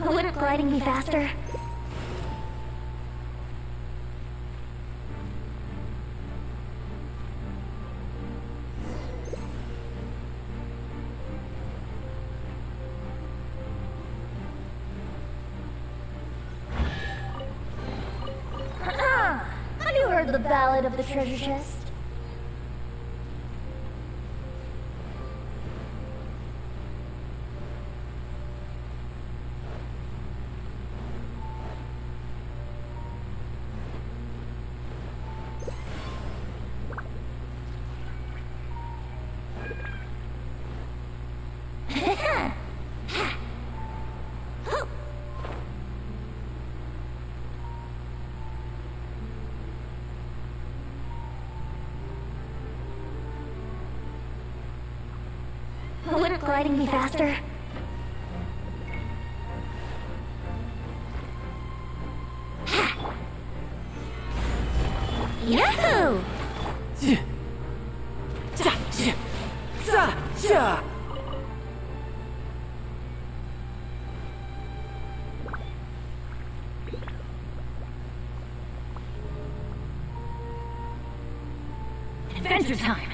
Wouldn't gliding be faster? Have you heard the ballad of the treasure chest? Wouldn't gliding be faster? Yahoo! Adventure time!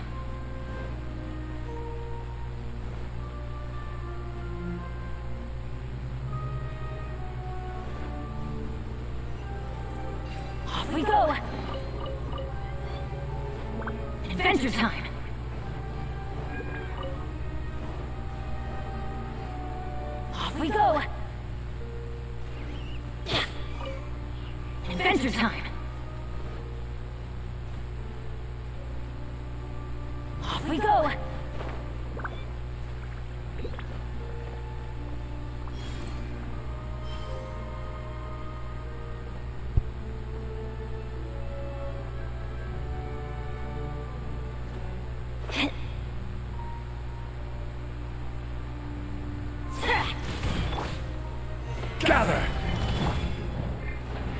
Off we go! Adventure time! Off we go! Adventure time! Off we go! Gather!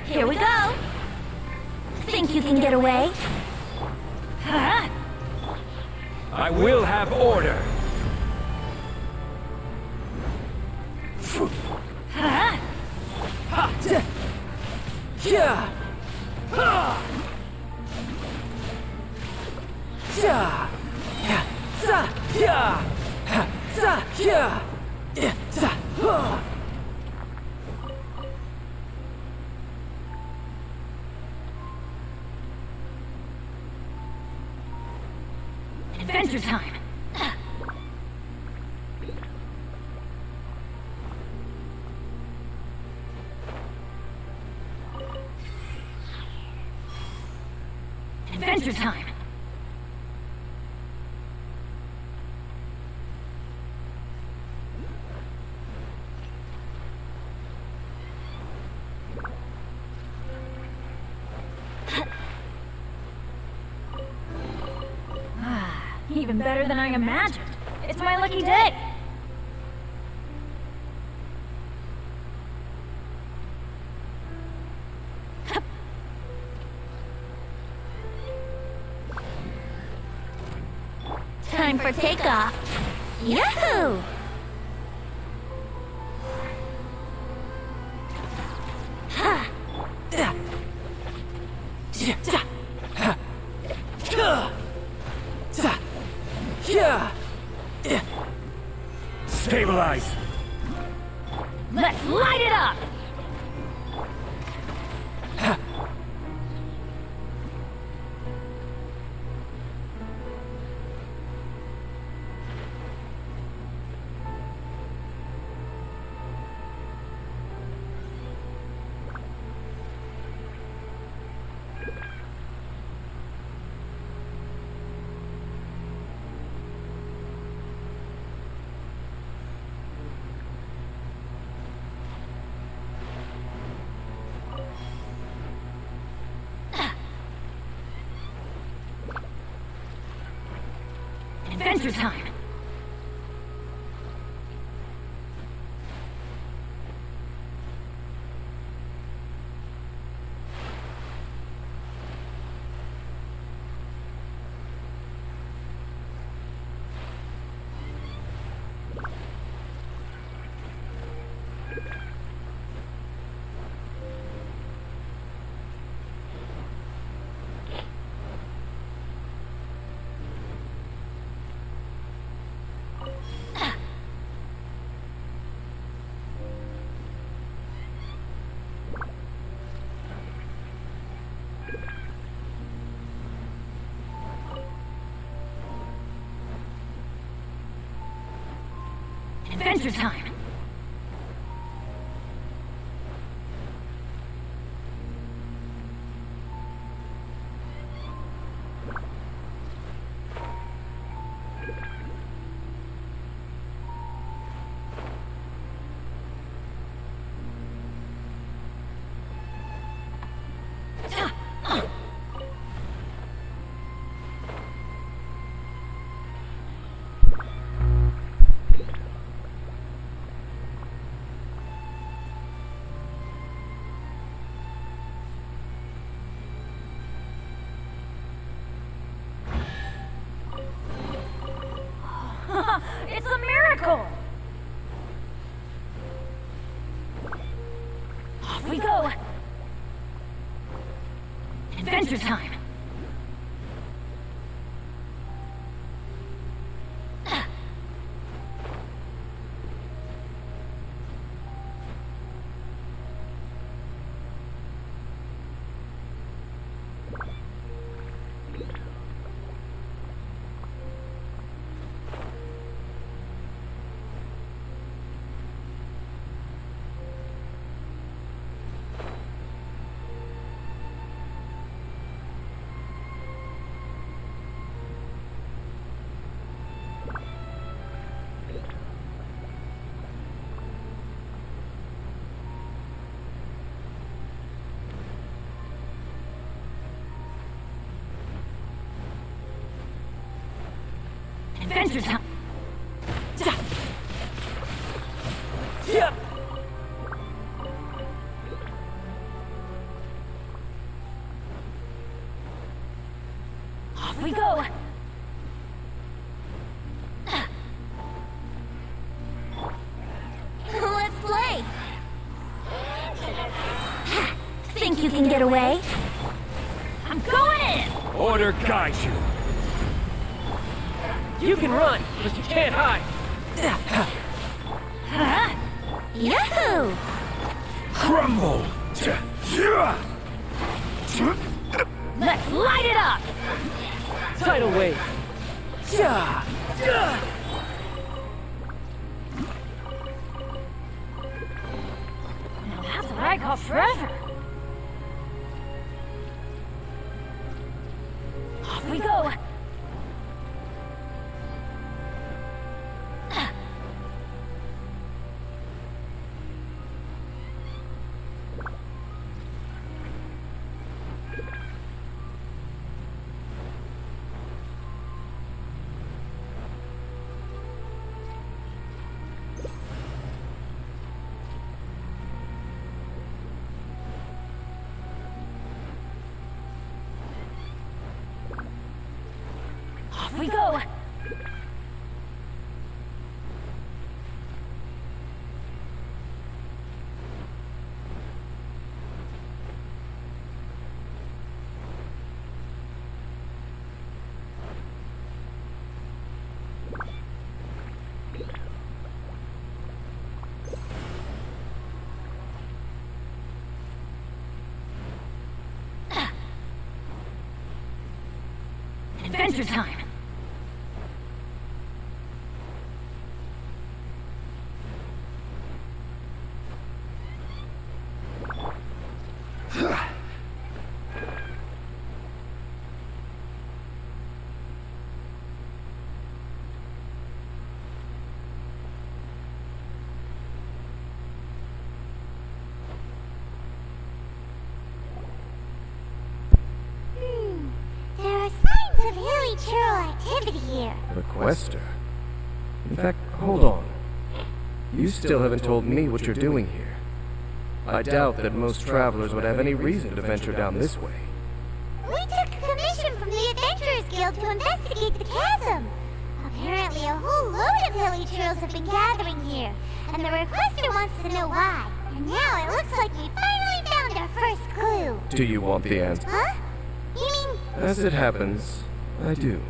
Here we go! Think you can get away? Huh? I will have order! Huh? Yeah! Ha! Yeah! Za! Yeah! Za! Yeah! Za! Ha! Adventure time! Adventure time! Even better than I imagined. It's my lucky day. Time for takeoff. Yahoo! Ha! Stabilize! Let's light it up! Adventure time! Adventure time! It's a miracle! Off we go! Adventure time! Adventure time! Yeah. Off we go! Let's play! Think you can get away? I'm going in! Order guide you. You can run, but you can't hide. Huh? Yahoo! Crumble. Let's light it up! Tidal wave. Now that's what I call treasure! Off we go! Off we go! Adventure time! There are signs of hilly churl activity here. Requester? In fact, hold on. You still haven't told me what you're doing here. I doubt that most travelers would have any reason to venture down this way. We took a commission from the Adventurers Guild to investigate the chasm. Apparently a whole load of hilly churls have been gathering here, and the requester wants to know why. And now it looks like we finally found our first clue. Do you want the answer? Huh? You mean... As it happens, I do.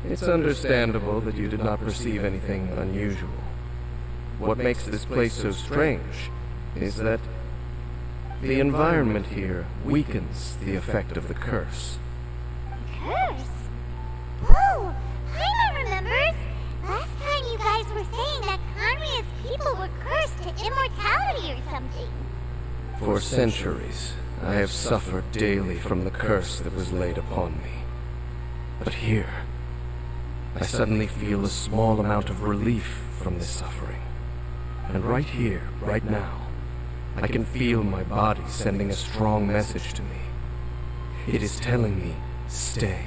It's understandable that you did not perceive anything unusual. What makes this place so strange is that the environment here weakens the effect of the curse. Curse? Oh, Paimon remembers. immortality or something. For centuries, I have suffered daily from the curse that was laid upon me. But here, I suddenly feel a small amount of relief from this suffering. And right here, right now, I can feel my body sending a strong message to me. It is telling me, stay.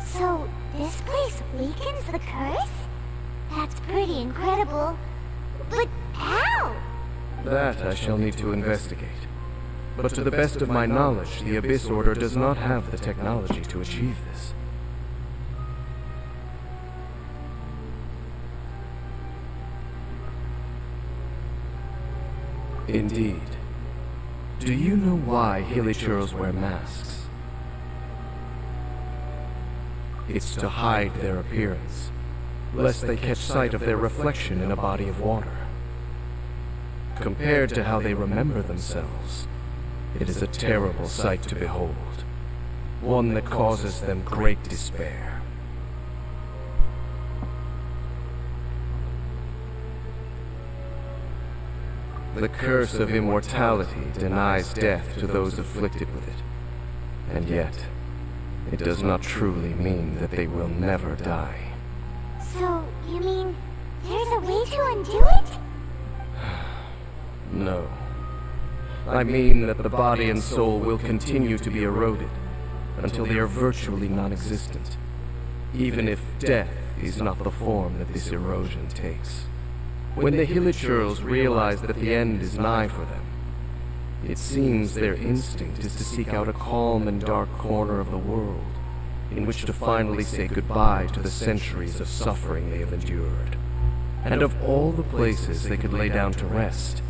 So, this place weakens the curse? That's pretty incredible. But how? That I shall need to investigate. But to the best of my knowledge, the Abyss Order does not have the technology to achieve this. Indeed. Do you know why Hilichurls wear masks? It's to hide their appearance, lest they catch sight of their reflection in a body of water. Compared to how they remember themselves, it is a terrible sight to behold, one that causes them great despair. The curse of immortality denies death to those afflicted with it, and yet, it does not truly mean that they will never die. So, you mean there's a way to undo it? No. I mean that the body and soul will continue to be eroded until they are virtually non-existent, even if death is not the form that this erosion takes. When the Hilichurls realize that the end is nigh for them, it seems their instinct is to seek out a calm and dark corner of the world in which to finally say goodbye to the centuries of suffering they have endured. And of all the places they could lay down to rest,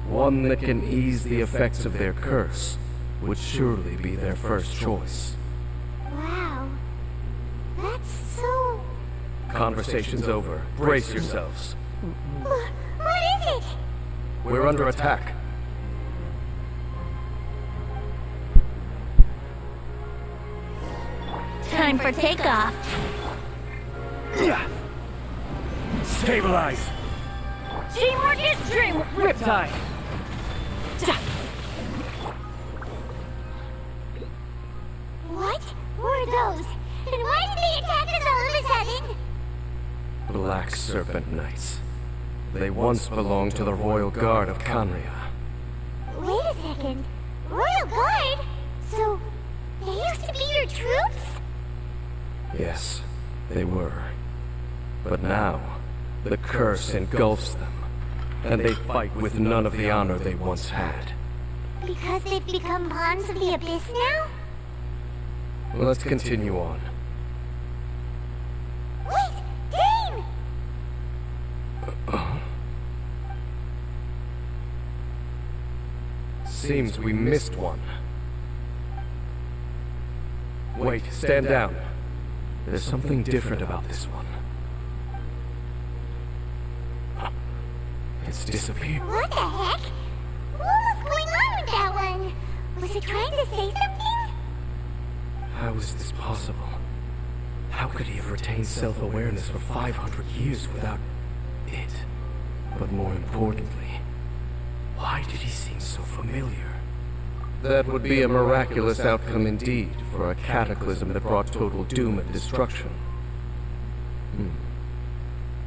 one that can ease the effects of their curse would surely be their first choice. Wow. That's so... Conversation's over. Brace yourselves. What is it? We're under attack. Time for takeoff. Stabilize! Teamwork is dreamwork. Riptide! What were those? And why did they attack us all of a sudden? Black Serpent Knights. They once belonged to the Royal Guard of Kanria. Wait a second. Royal Guard? So, they used to be your troops? Yes, they were. But now, the curse engulfs them, and they fight with none of the honor they once had. Because they've become pawns of the Abyss now? Let's continue on. Wait! Dane! Seems we missed one. Wait, stand down. There's something different about this one. It's disappeared. What the heck? What was going on with that one? Was it trying to say something? How is this possible? How could he have retained self-awareness for 500 years without it? But more importantly, why did he seem so familiar? That would be a miraculous outcome indeed for a cataclysm that brought total doom and destruction.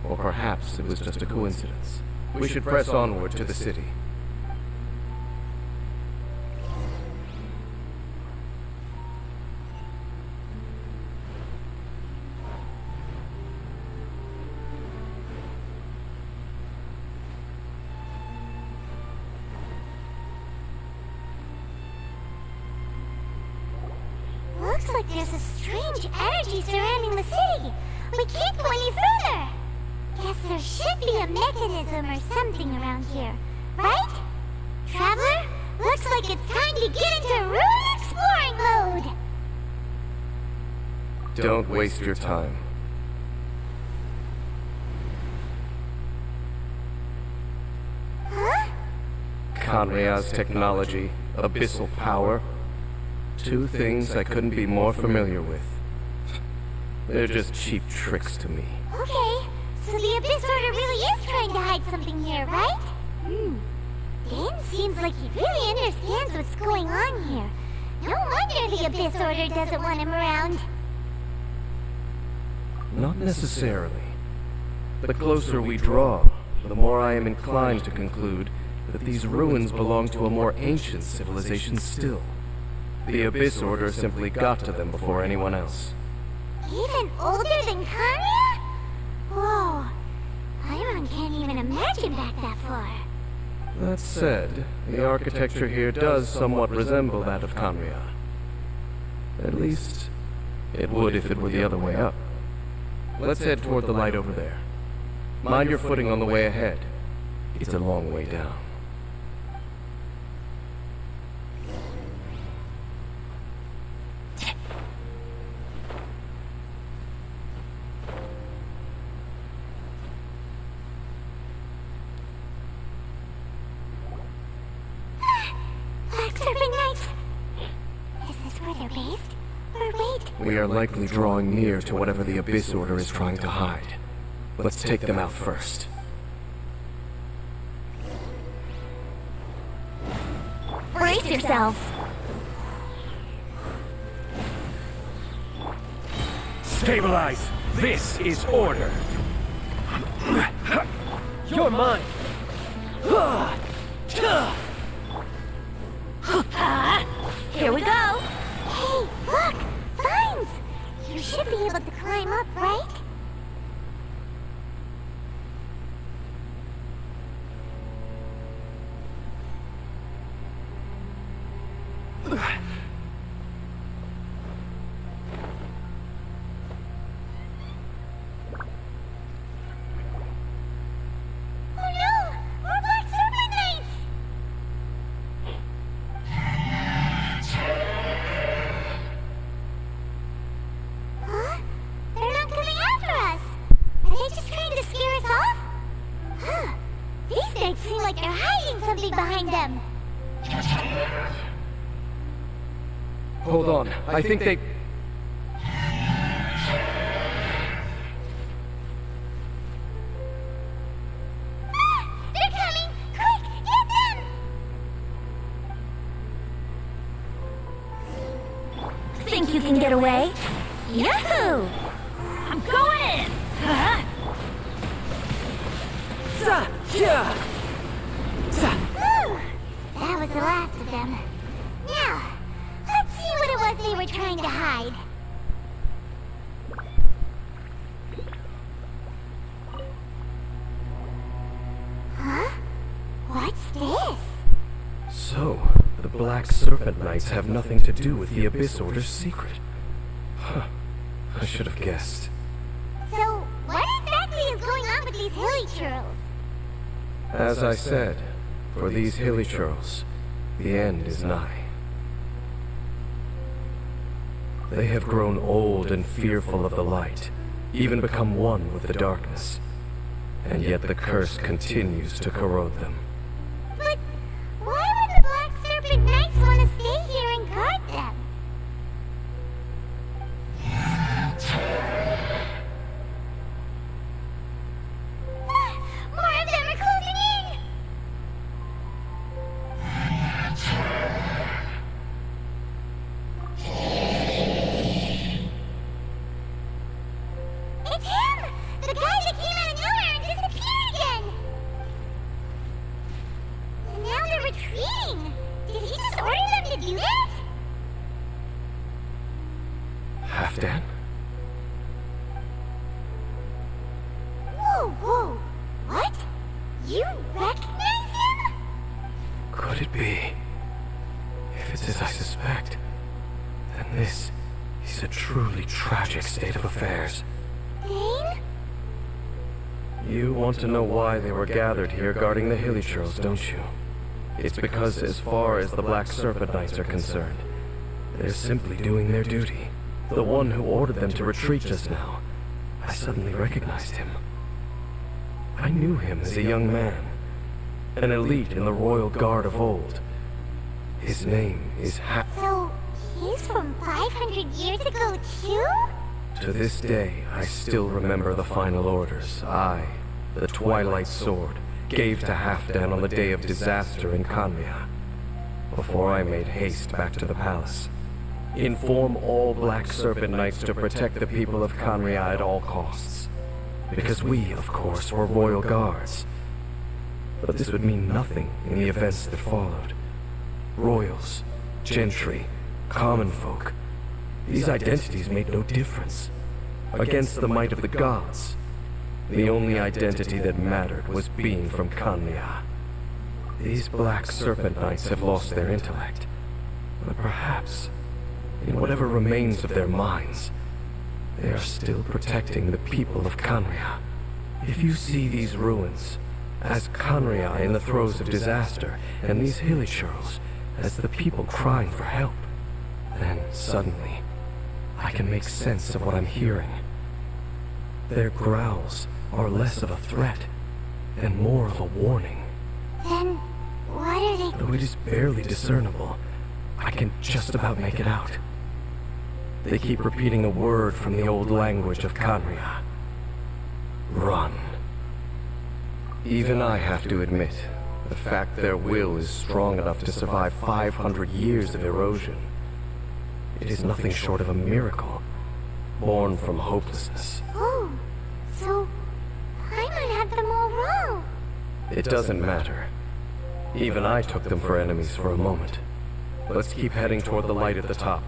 Or perhaps it was just a coincidence. We should press onward to the city. Looks like there's a strange energy surrounding the city. We can't go any further. Guess there should be a mechanism or something around here, right? Traveler, looks like it's time to get into ruin exploring mode. Don't waste your time. Huh? Kanria's technology, abyssal power. Two things I couldn't be more familiar with. They're just cheap tricks to me. Okay, so the Abyss Order really is trying to hide something here, right? Dan seems like he really understands what's going on here. No wonder the Abyss Order doesn't want him around. Not necessarily. The closer we draw, the more I am inclined to conclude that these ruins belong to a more ancient civilization still. The Abyss Order simply got to them before anyone else. Even older than Karya? Whoa. Iron can't even imagine back that far. That said, the architecture here does somewhat resemble that of Kanria. At least, it would if it were the other way up. Let's head toward the light over there. Mind your footing on the way ahead. It's a long way down. Black Serpent Knights! Is this where they're based? Or wait, We are likely drawing near to whatever the Abyss Order is trying to hide. Let's take them out first. Brace yourselves. Stabilize! This is order! You're mine! Here we go. hey, look! Vines! You should be able to climb up, right? Oh no! More Black Serpent Knights! Huh? They're not coming after us! Are they just trying to scare us off? Huh. These knights seem like they're hiding something behind them. Hold on, I think they... Ah! They're coming! Quick! Get them! Think you can get away? Yahoo! I'm going in! Huh? Whew. That was the last of them. Now, let's see what it was they were trying to hide. Huh? What's this? So, the Black Serpent Knights have nothing to do with the Abyss Order's secret. Huh. I should have guessed. So, what exactly is going on with these hilly churls? As I said, for these hilly churls, the end is nigh. They have grown old and fearful of the light, even become one with the darkness. And yet the curse continues to corrode them. But why would the Black Serpent Knights want to stay here and guard them? Ah, more of them are closing in! It's him! The guy that came out of nowhere and disappeared again! And now they're retreating! Did he just order them to do that? Halfdan? Whoa, whoa! What? You recognize him? Could it be? If it's as I suspect, then this is a truly tragic state of affairs. Dane? You want to know why they were gathered here guarding the hilly churls, don't you? It's because as far as the Black Serpent Knights are concerned, they're simply doing their duty. The one who ordered them to retreat just now, I suddenly recognized him. I knew him as a young man, an elite in the royal guard of old. His name is So, he's from 500 years ago, too? To this day, I still remember the final orders. I, the Twilight Sword, gave to Halfdan on the day of disaster in Kanria. Before I made haste back to the palace. Inform all Black Serpent Knights to protect the people of Kanria at all costs. Because we, of course, were royal guards. But this would mean nothing in the events that followed. Royals, gentry, common folk. These identities made no difference. Against the might of the gods, the only identity that mattered was being from Kanria. These Black Serpent Knights have lost their intellect. But perhaps, in whatever remains of their minds, they are still protecting the people of Kanria. If you see these ruins as Kanria in the throes of disaster, and these hilichurls as the people crying for help, then suddenly, I can make sense of what I'm hearing. Their growls are less of a threat and more of a warning. Then, what are they? Though it is barely discernible, I can just about make it out. They keep repeating a word from the old language of Kanria. Run. Even I have to admit, the fact their will is strong enough to survive 500 years of erosion. It is nothing short of a miracle, born from hopelessness. Oh, so Paimon had them all wrong. It doesn't matter. Even I took them for enemies for a moment. Let's keep heading toward the light at the top.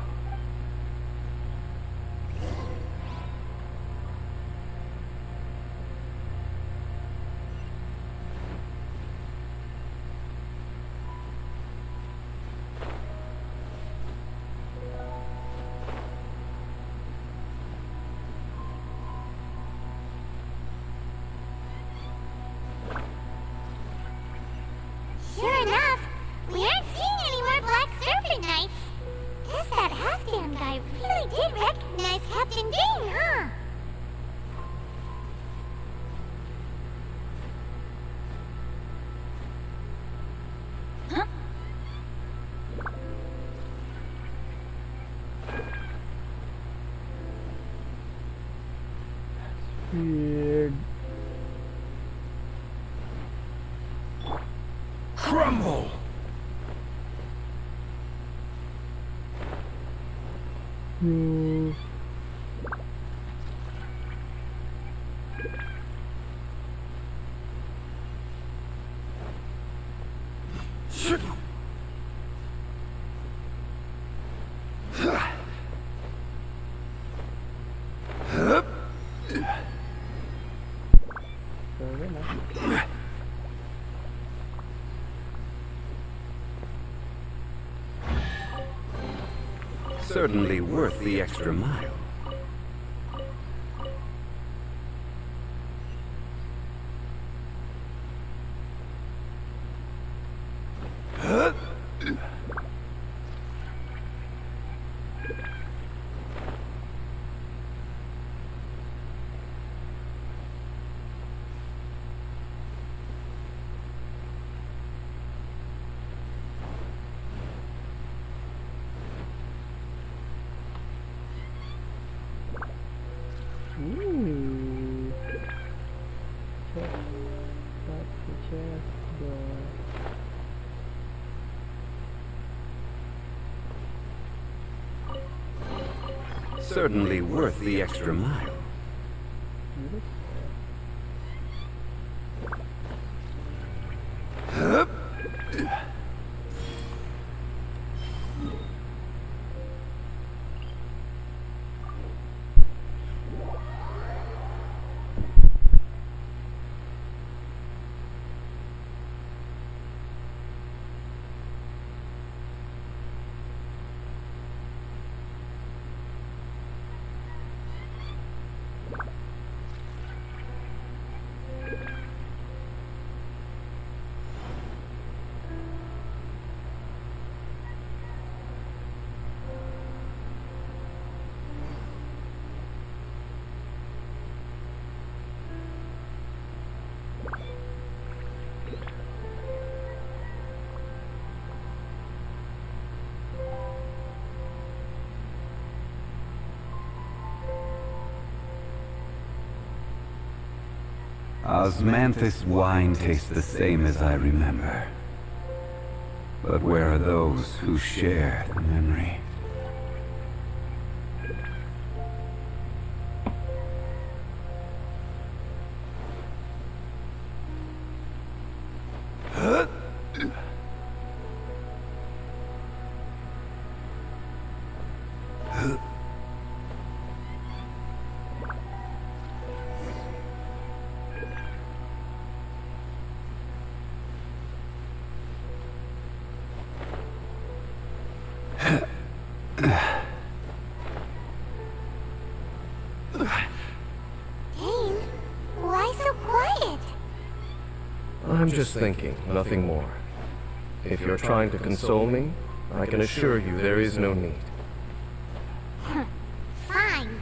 Sure enough, we aren't seeing any more Black Serpent Knights. Guess that half-damn guy really did recognize Captain Ding, huh? Crumble! Certainly worth the extra mile. Certainly worth the extra mile. Osmanthus wine tastes the same as I remember. But where are those who share the memory? Dane, why so quiet? I'm just thinking, nothing more. If you're trying to console me, I can assure you there is no need. Fine.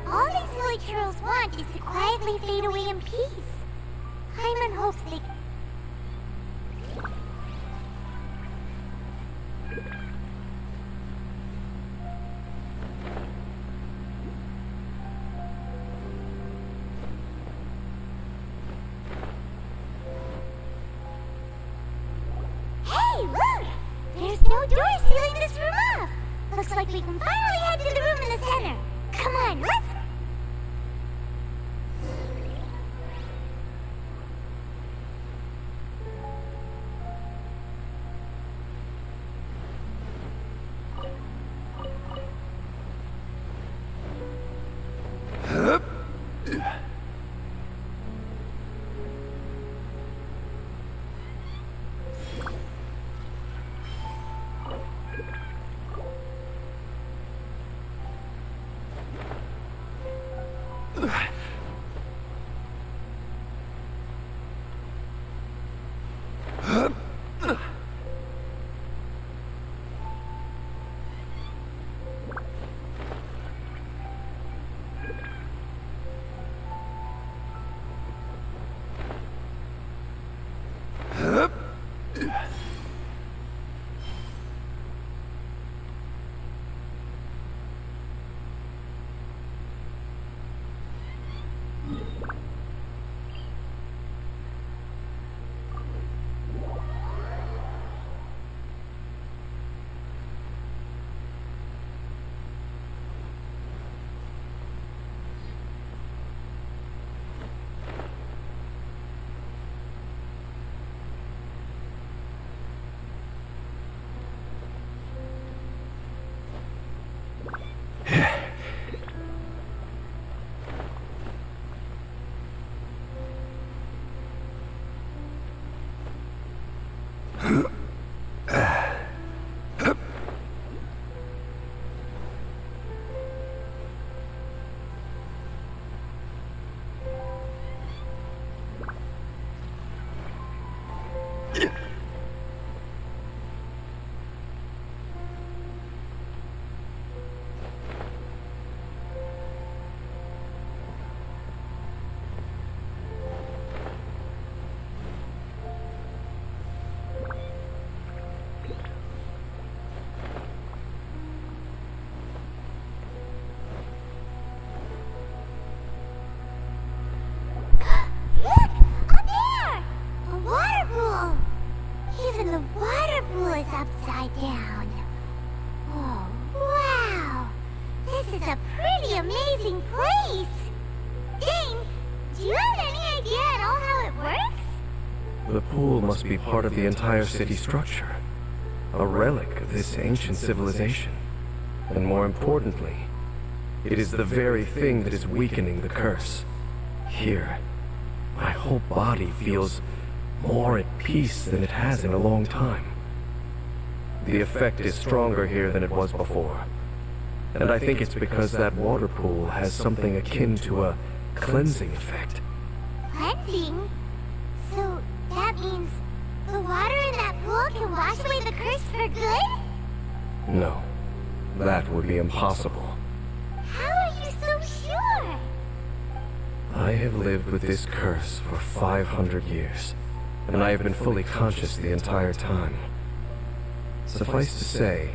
All these silly churls want is to quietly fade away in peace. Hyman hopes they... Hey, look! There's no door sealing this room off. Looks like we can finally head to the room in the center. Come on, let's... Look! Up there! A water pool! Even the water pool is upside down. Oh, wow! This is a pretty amazing place! Dane, do you have any idea at all how it works? The pool must be part of the entire city structure. A relic of this ancient civilization. And more importantly, it is the very thing that is weakening the curse. Here, my whole body feels more at peace than it has in a long time. The effect is stronger here than it was before. And I think it's because that water pool has something akin to a cleansing effect. Cleansing? So that means the water in that pool can wash away the curse for good? No, that would be impossible. How are you so sure? I have lived with this curse for 500 years, and I have been fully conscious the entire time. Suffice to say,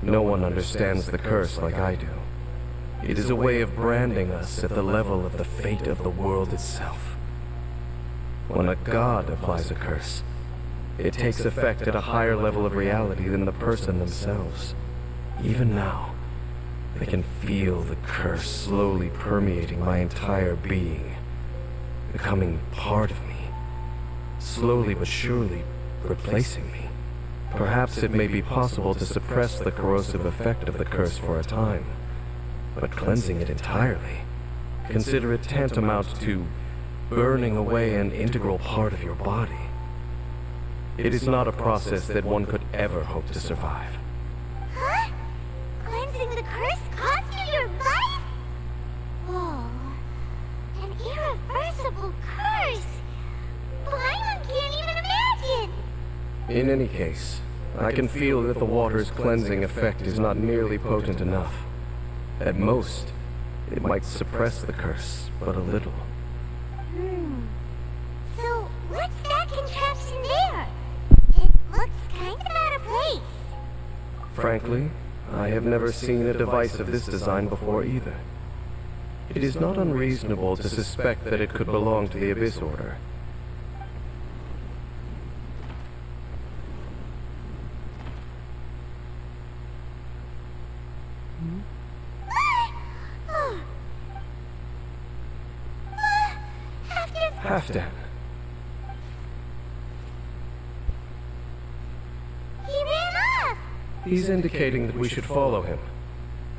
no one understands the curse like I do. It is a way of branding us at the level of the fate of the world itself. When a god applies a curse, it takes effect at a higher level of reality than the person themselves. Even now, I can feel the curse slowly permeating my entire being, becoming part of me, slowly but surely replacing me. Perhaps it may be possible to suppress the corrosive effect of the curse for a time, but cleansing it entirely, consider it tantamount to burning away an integral part of your body. It is not a process that one could ever hope to survive. Huh? Cleansing the curse cost you your life? Oh, an irreversible curse! Paimon can't even imagine! In any case, I can feel that the water's cleansing effect is not nearly potent enough. At most, it might suppress the curse, but a little. So, what's that contraption there? It looks kind of out of place. Frankly, I have never seen a device of this design before either. It is not unreasonable to suspect that it could belong to the Abyss Order. Halfdan. He ran off! He's indicating that we should follow him.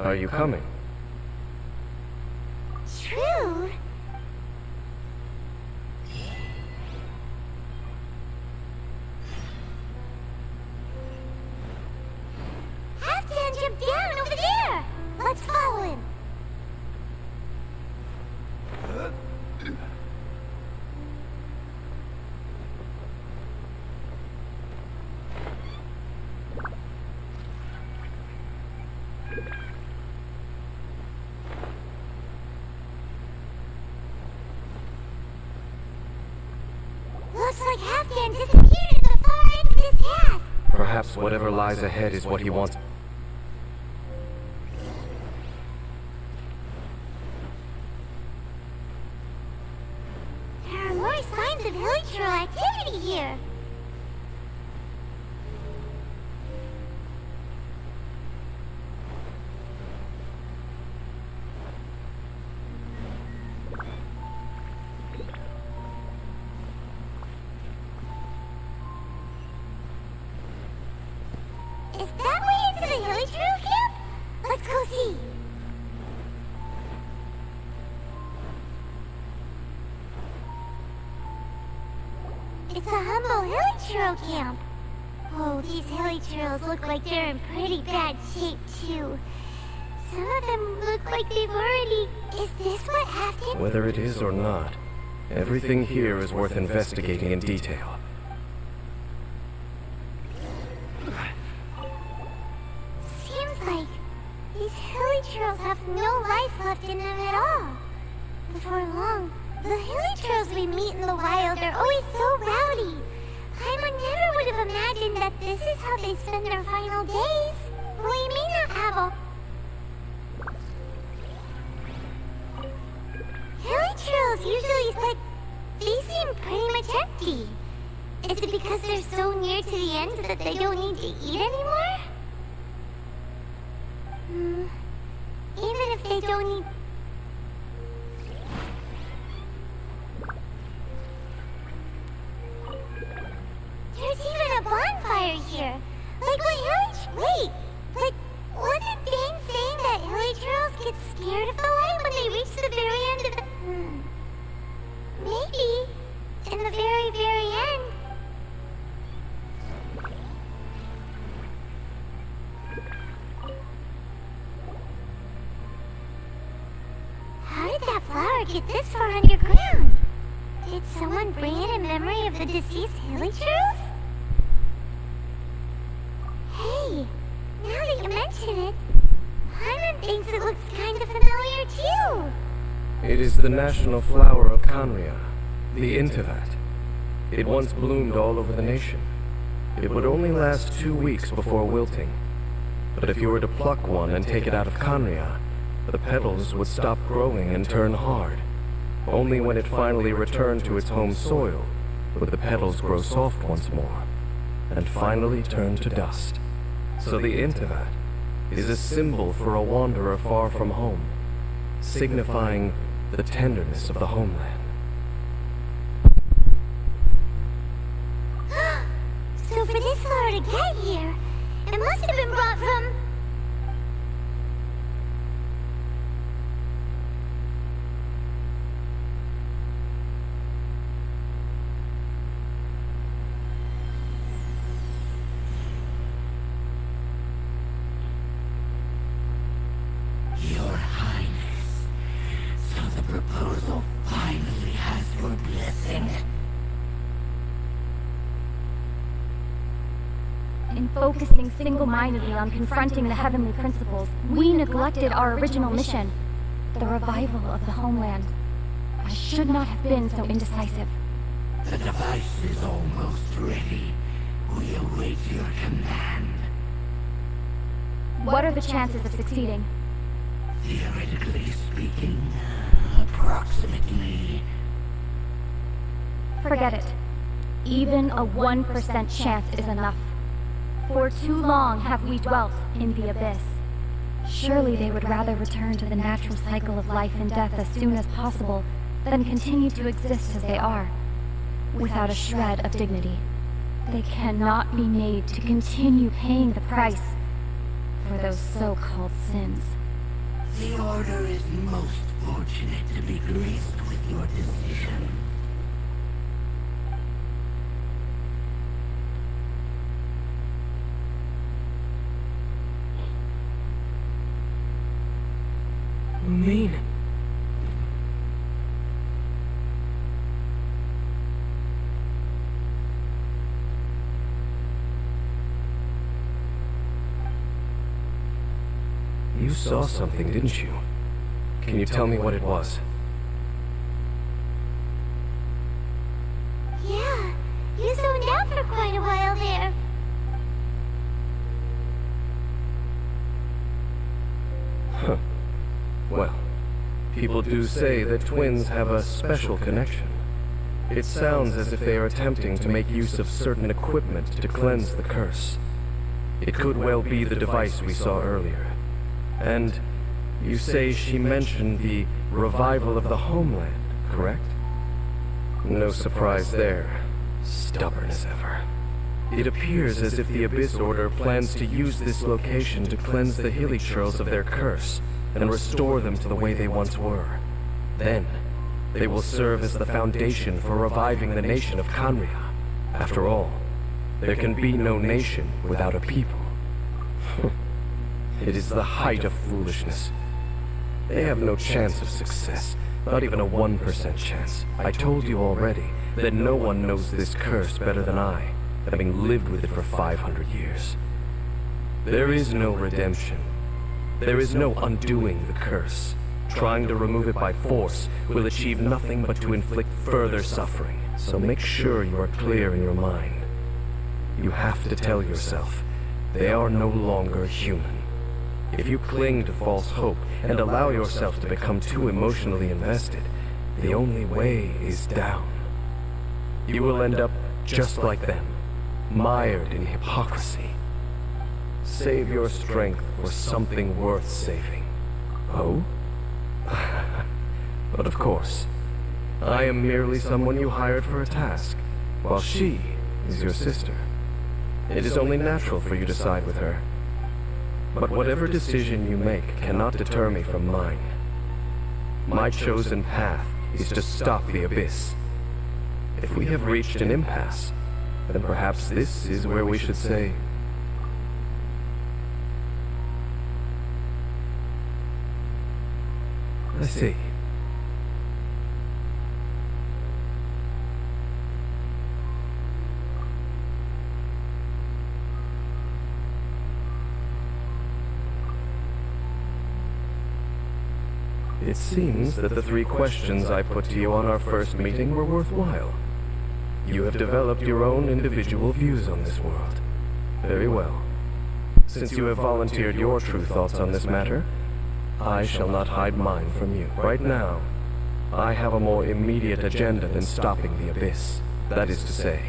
Are you coming? True. Halfdan jumped down over there! Let's follow him. Looks like Halfdan disappeared at the far end of this path. Perhaps whatever lies ahead is what he wants. There are more signs of hilichurl activity here. Is that way into the hilichurl camp? Let's go see. It's a humble hilichurl camp. Oh, these hilichurls look like they're in pretty bad shape too. Some of them look like they've already... Is this what happened? Whether it is or not, everything here is worth investigating in detail. Seems like these hilichurls have no life left in them at all. Before long, the hilichurls we meet in the wild are always so rowdy. Paimon never would have imagined that this is how they spend their final days. We may not have a... Hilichurls usually, but they seem pretty much empty. Is it because they're so near to the end that they don't need to eat anymore? Even if they don't eat... There's even a bonfire here. Like what Wait, but wasn't Dane saying that hilichurls get scared of the light when they reach the very end of the... Maybe, in the very, very end. How did that flower get this far underground? Did someone bring it in memory of the deceased hilichurls? Hey, now that you mention it, Paimon thinks it looks kind of familiar too. It is the national flower of Khaenri'ah, the Intivat. It once bloomed all over the nation. It would only last 2 weeks before wilting. But if you were to pluck one and take it out of Khaenri'ah, the petals would stop growing and turn hard. Only when it finally returned to its home soil would the petals grow soft once more, and finally turn to dust. So the Intivat is a symbol for a wanderer far from home, signifying the tenderness of the homeland. So for this flower to get here, it must have been brought from... Your Highness, so the proposal finally has your blessing. In focusing single-mindedly on confronting the heavenly principles, we neglected our original mission, the revival of the homeland. I should not have been so indecisive. The device is almost ready. We await your command. What are the chances of succeeding? Theoretically speaking, approximately. Forget it. Even a 1% chance is enough. For too long have we dwelt in the abyss. Surely they would rather return to the natural cycle of life and death as soon as possible than continue to exist as they are, without a shred of dignity. They cannot be made to continue paying the price for those so-called sins. The Order is most fortunate to be graced with your decision. Mean. You saw something, didn't you? Can you tell me what it was? Yeah, you zoned out for quite a while there. Huh. Well, people do say that twins have a special connection. It sounds as if they are attempting to make use of certain equipment to cleanse the curse. It could well be the device we saw earlier. And you say she mentioned the revival of the homeland, correct? No surprise there. Stubborn as ever. It appears as if the Abyss Order plans to use this location to cleanse the hilly churls of their curse and restore them to the way they once were. Then, they will serve as the foundation for reviving the nation of Kanria. After all, there can be no nation without a people. It is the height of foolishness. They have no chance of success, not even a 1% chance. I told you already that no one knows this curse better than I, having lived with it for 500 years. There is no redemption. There is no undoing the curse. Trying to remove it by force will achieve nothing but to inflict further suffering. So make sure you are clear in your mind. You have to tell yourself, they are no longer human. If you cling to false hope and allow yourself to become too emotionally invested, the only way is down. You will end up just like them, mired in hypocrisy. Save your strength for something worth saving. Oh? But of course, I am merely someone you hired for a task, while she is your sister. It is only natural for you to side with her. But whatever decision you make cannot deter me from mine. My chosen path is to stop the Abyss. If we have reached an impasse, then perhaps this is where we should say... I see. It seems that the 3 questions I put to you on our first meeting were worthwhile. You have developed your own individual views on this world. Very well. Since you have volunteered your true thoughts on this matter, I shall not hide mine from you. Right now, I have a more immediate agenda than stopping the Abyss. That is to say,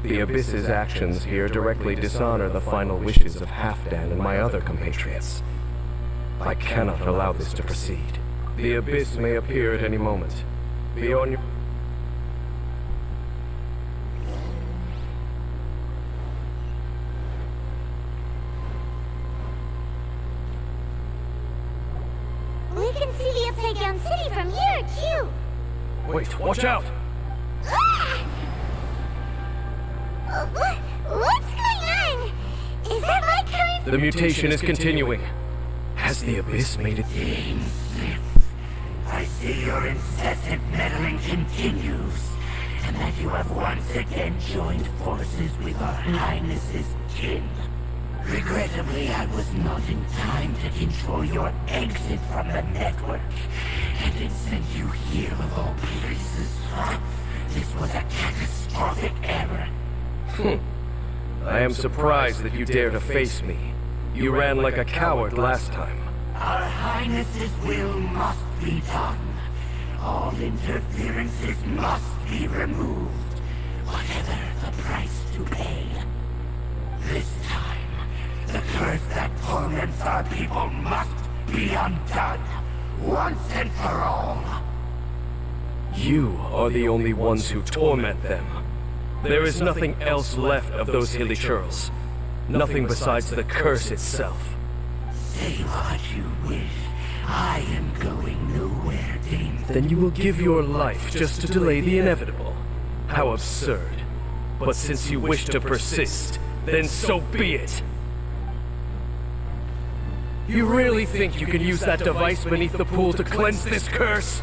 the Abyss's actions here directly dishonor the final wishes of Halfdan and my other compatriots. I cannot allow this to proceed. The Abyss may appear at any moment. Be on your... We can see the Upside Down City from here, too. Wait, watch out! Ah! What's going on? Is that light coming from... The mutation is continuing. Has the Abyss made it... I see your incessant meddling continues, and that you have once again joined forces with our Highness's kin. Regrettably, I was not in time to control your exit from the network, and it sent you here of all places. This was a catastrophic error. I am surprised that you dare to face me. You ran like a coward last time. Our Highness's will must be done. All interferences must be removed, whatever the price to pay. This time, the curse that torments our people must be undone, once and for all. You are the only ones who torment them. There is nothing else left of those hilly churls. Nothing besides the curse itself. Say what you wish. I am going nowhere, Dame. Then you will give your life just to delay the inevitable. How absurd. But since you wish to persist, then so be it. You really think you can use that device beneath the pool to cleanse this curse?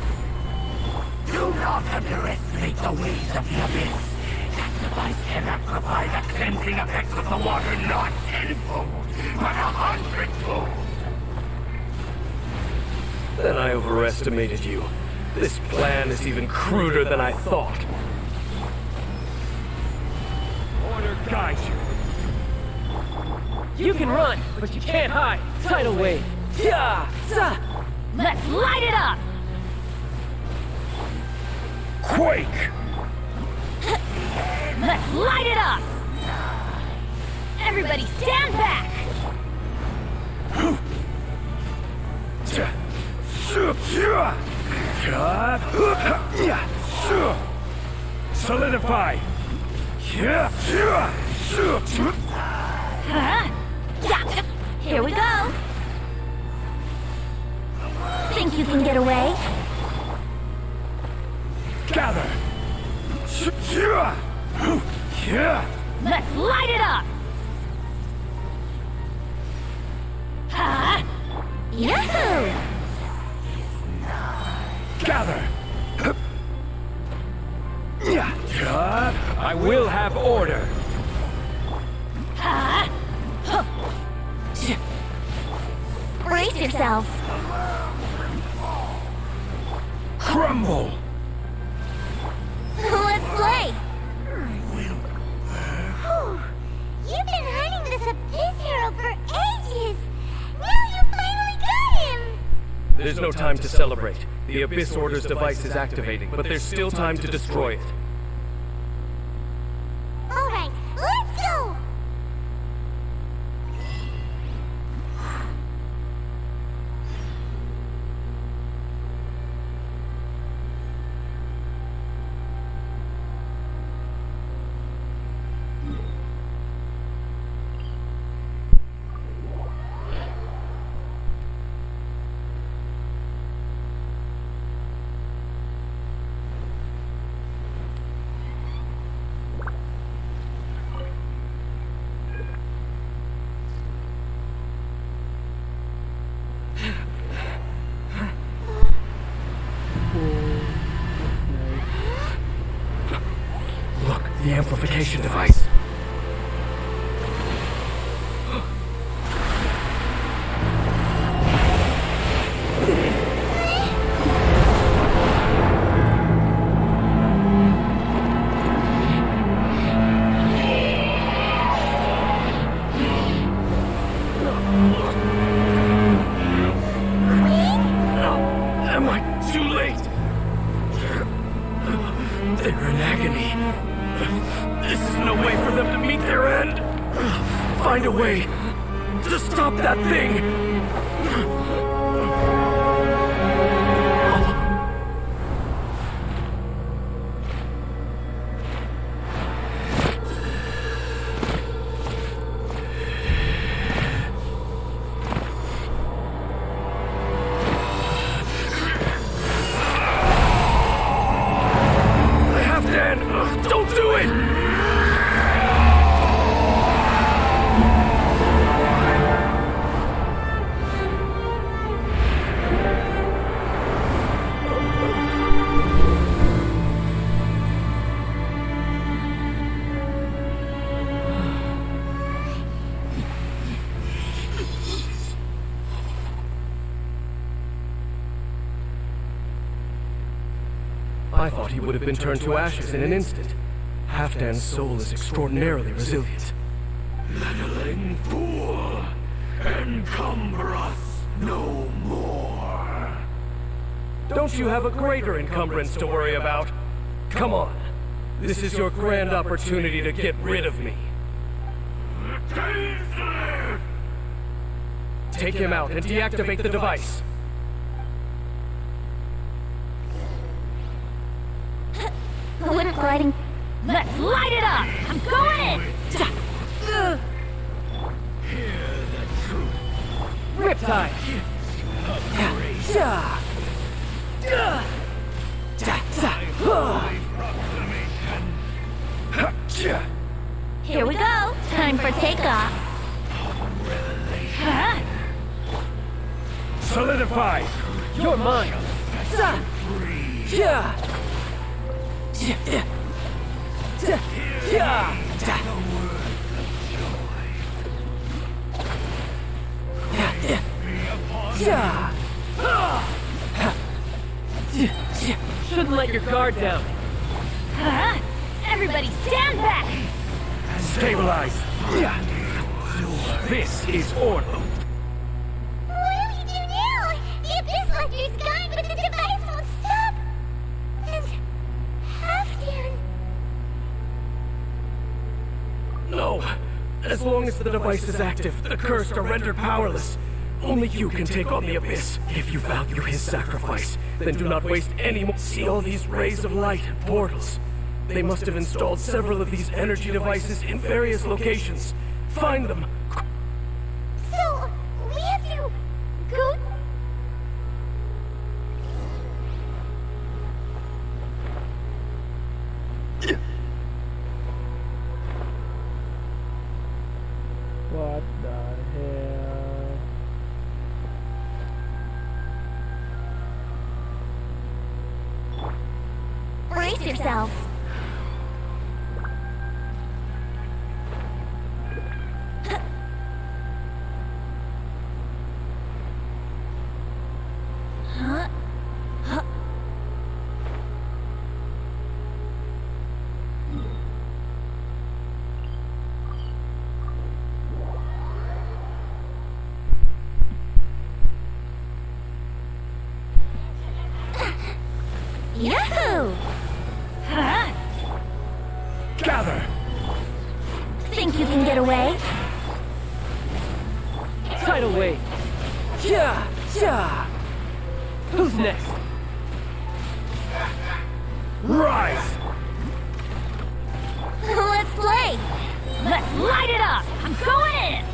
Do not underestimate the ways of the Abyss. That device cannot provide the cleansing effects of the water not tenfold, but 100-fold. Then I overestimated you. This plan is even cruder than I thought. Order guides you. You can run, but you can't hide. Tidal wave. Yeah! Let's light it up! Quake! Let's light it up! Everybody stand back! Solidify! Huh? Here we go! Think you can get away? Gather! Let's light it up! Huh? Yahoo! Gather! I will have order! Huh? Brace yourselves! Crumble! Let's play! Whew. You've been hunting this Abyss hero for ages! Now you finally got him! There's no time to celebrate. The Abyss Order's device is activating, but there's still time to destroy it. Alright, let's go! Look, the amplification device. find a way to stop that thing! Don't do it! I thought he would have been turned to ashes in an instant. Halfdan's soul is extraordinarily resilient. Meddling fool! Encumber us no more! Don't you have a greater encumbrance to worry about? Come on. This is your grand opportunity to get rid of me. Take him out and deactivate the device. Wood gliding. Let's light it up! I'm going in! Hear the truth. Riptide! Here we go! Time for takeoff! Huh? Solidify! You're mine! Shouldn't let your guard down. Huh? Everybody stand back! Stabilize. This is order. What do we do now? The Abyss Lecter's gone, but the device won't stop. And Halfdan. No. As long as the device is active, the cursed are rendered powerless. Only you can take on the Abyss. If you value his sacrifice, then do not waste any more. See all these rays of light and portals. They must have installed several of these energy devices in various locations. Find them. So, we have to go. What the hell? Brace yourselves. Yahoo! Huh? Gather! Think you can get away? Tidal wave. Who's next? Rise! Let's play! Let's light it up! I'm going in!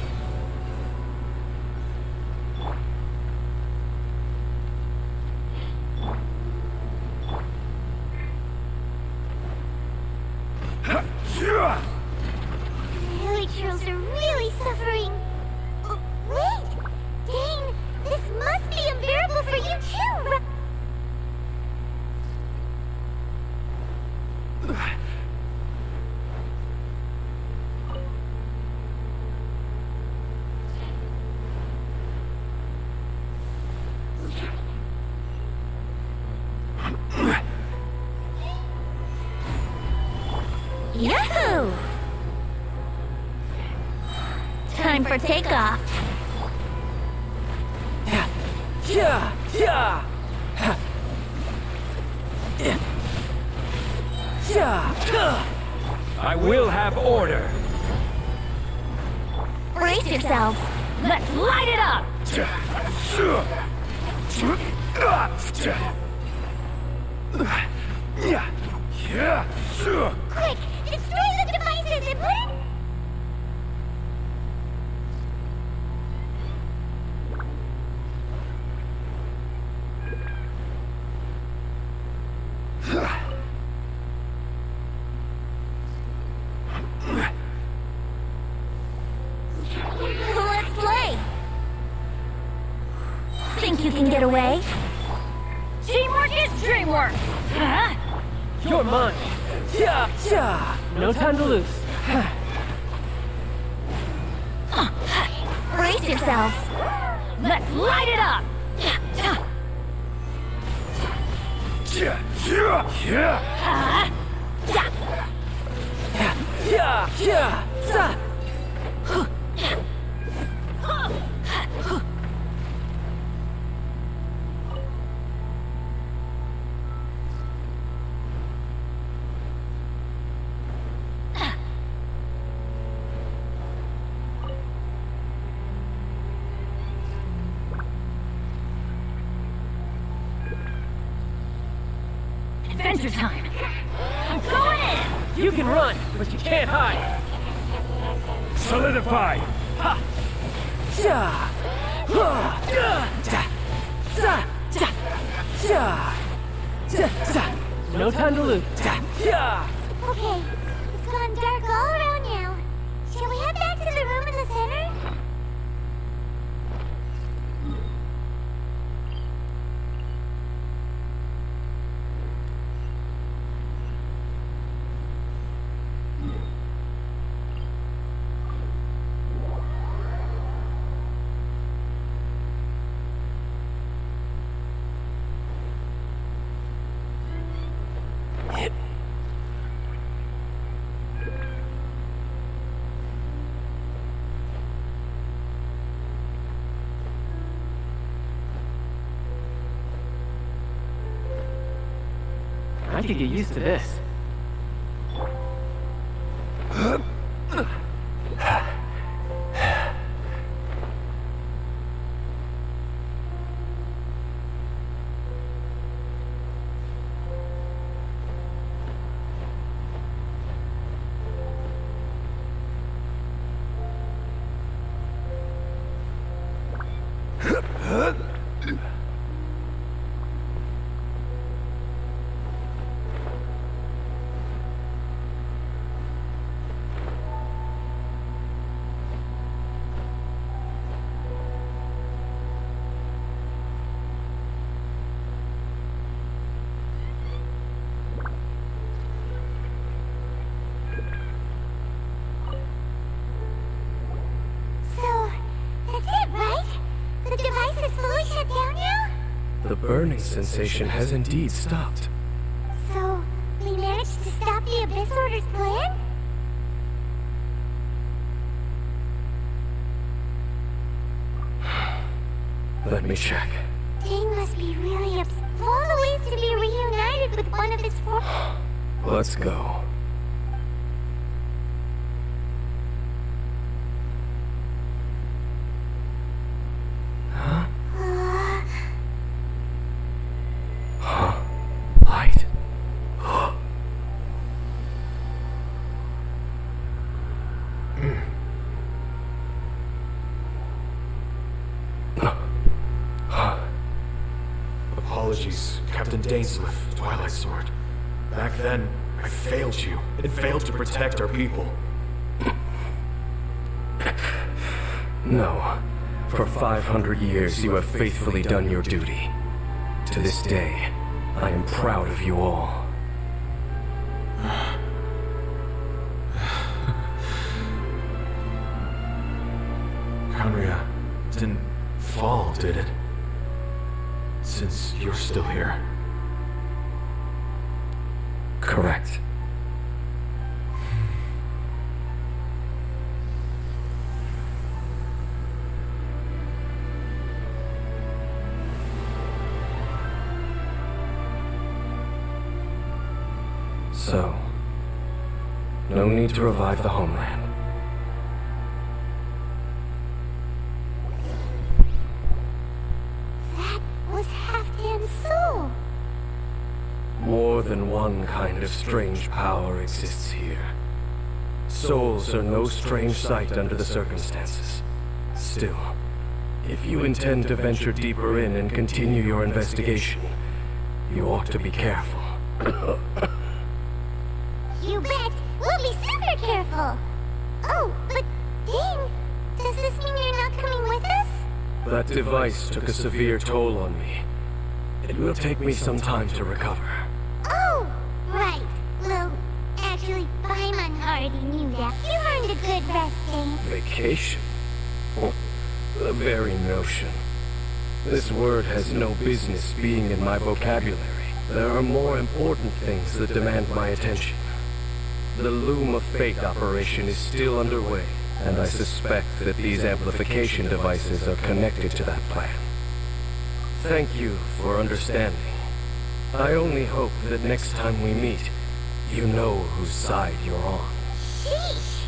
Elytros are really suffering. Oh, wait! Dane, this must be unbearable for you too! Yahoo! Time for takeoff. I will have order. Brace yourselves. Let's light it up! Quick, destroy the devices and put it... Let's play! Think you can get away? Teamwork is dreamwork! Huh? You're mine. Yeah, yeah. No time to lose. Brace yourselves. Let's light it up! Yeah, yeah. Za. Adventure time! I'm going in! You can run, but you can't hide. Solidify! Ha! Ja! Ha! Ja! Ja! Za! Ja! Ja! Ja! Za! No time to lose. Ja! Ja! Okay, it's gone dark all around now. Shall we head back to the room in the center? I could get used to this. So, that's it, right? The device is fully shut down now? The burning sensation has indeed stopped. So, we managed to stop the Abyss Order's plan? Let me check. Dane must be really upset. Of all the ways to be reunited with one of his Let's go. Light. Apologies, Captain Dainsleif, Twilight Sword. Back then, I failed you and failed to protect our people. No. For 500 years you have faithfully done your duty. To this day, I am proud of you all. Conria didn't fall, did it? Since you're still here. Correct. So, no need to revive the homeland. More than one kind of strange power exists here. Souls are no strange sight under the circumstances. Still, if you intend to venture deeper in and continue your investigation, you ought to be careful. You bet! We'll be super careful! Oh, but Dane, does this mean you're not coming with us? That device took a severe toll on me. It will take me some time to recover. Oh, right. Well, actually, Paimon already knew that. You earned a good rest, Dane. Vacation? Oh, the very notion. This word has no business being in my vocabulary. There are more important things that demand my attention. The Loom of Fate operation is still underway, and I suspect that these amplification devices are connected to that plan. Thank you for understanding. I only hope that next time we meet, you know whose side you're on. Sheesh!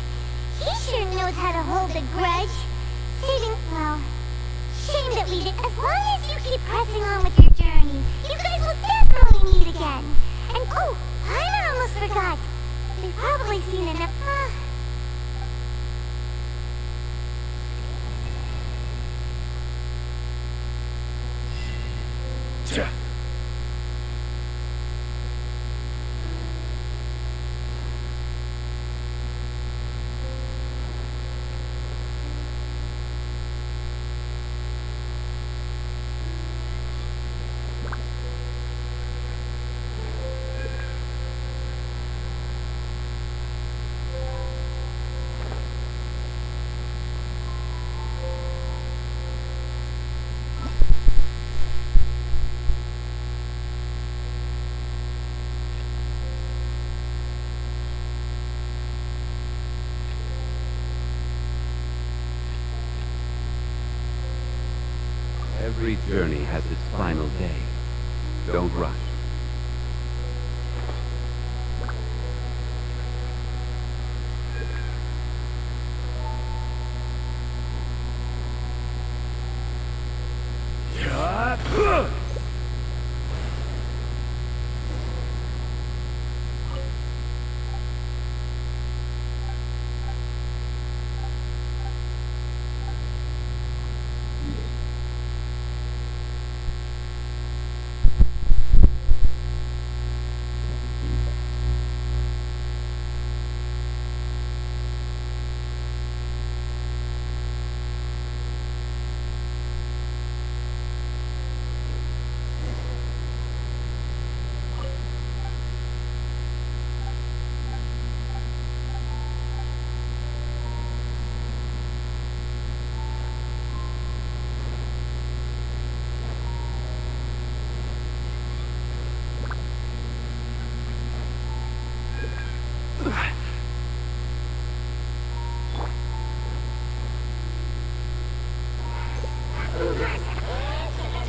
He sure knows how to hold a grudge. Shame that we did. As long as you keep pressing on with your journey, you guys will definitely meet again. And oh, I almost forgot. They've probably seen enough. Every journey has its final day. Don't rush.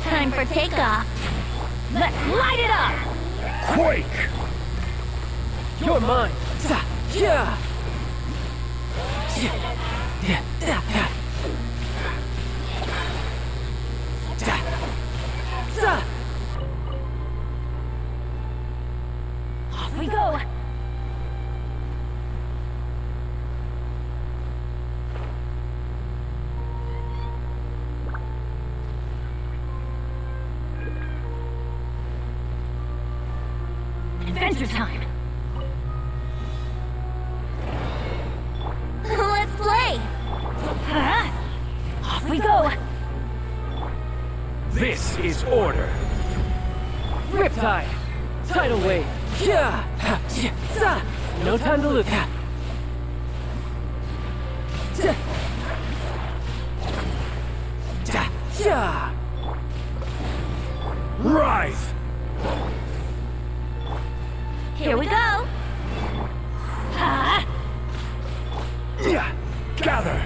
Time for takeoff. Let's light it up! Quake! You're mine. Off we go! Adventure time! Let's play! Huh? Off we go! This is order. Riptide. Tidal wave. No time to lose. Rise! Here we go! Huh? Gather!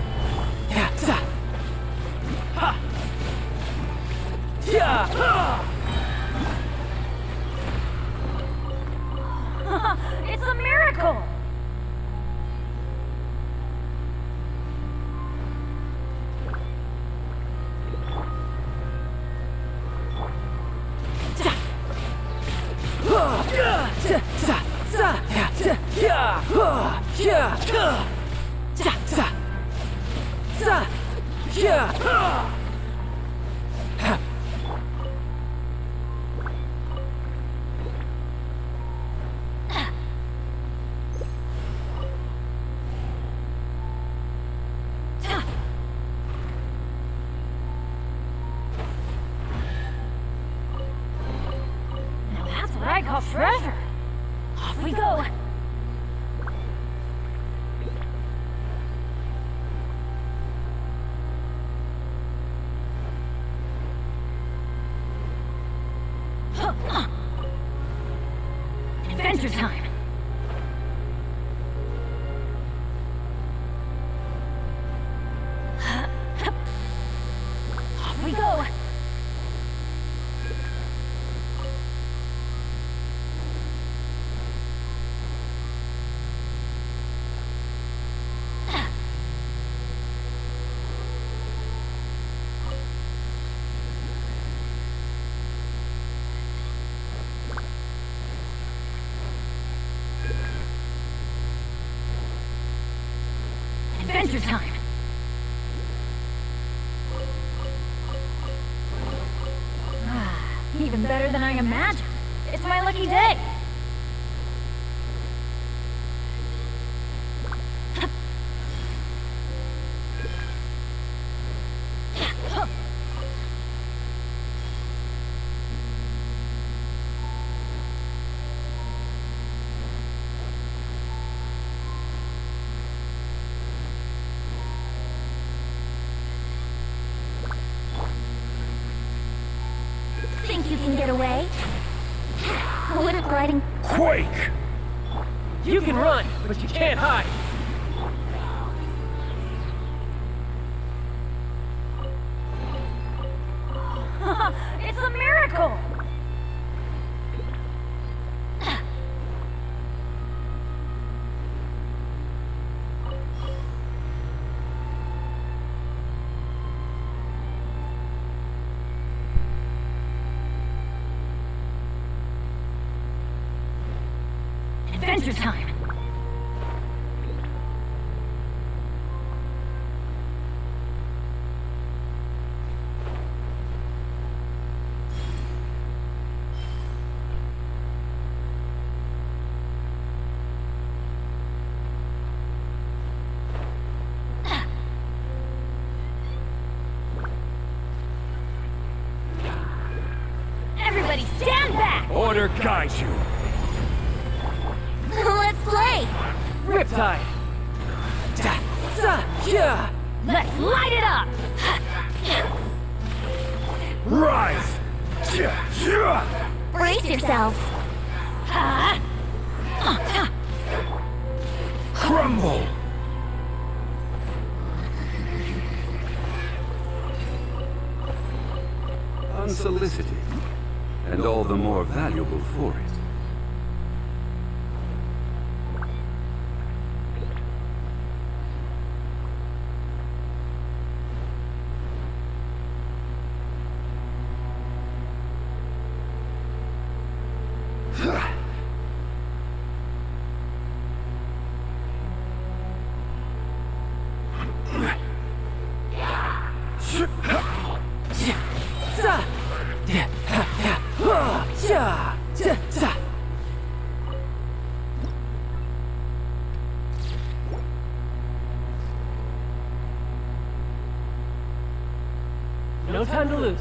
It's a miracle! Now that's what I call treasure. Off we go. Adventure time. Off we go. Adventure time. Even better than I imagined. It's my lucky day. Think you can get away? Wouldn't gliding... Quake! You can run, but you can't hide. It's a miracle! Adventure time. Everybody stand back! Order guide you. Let's play! Riptide. Let's light it up! Rise! Brace yourselves! Crumble! Unsolicited, and all the more valuable for it. No time to lose.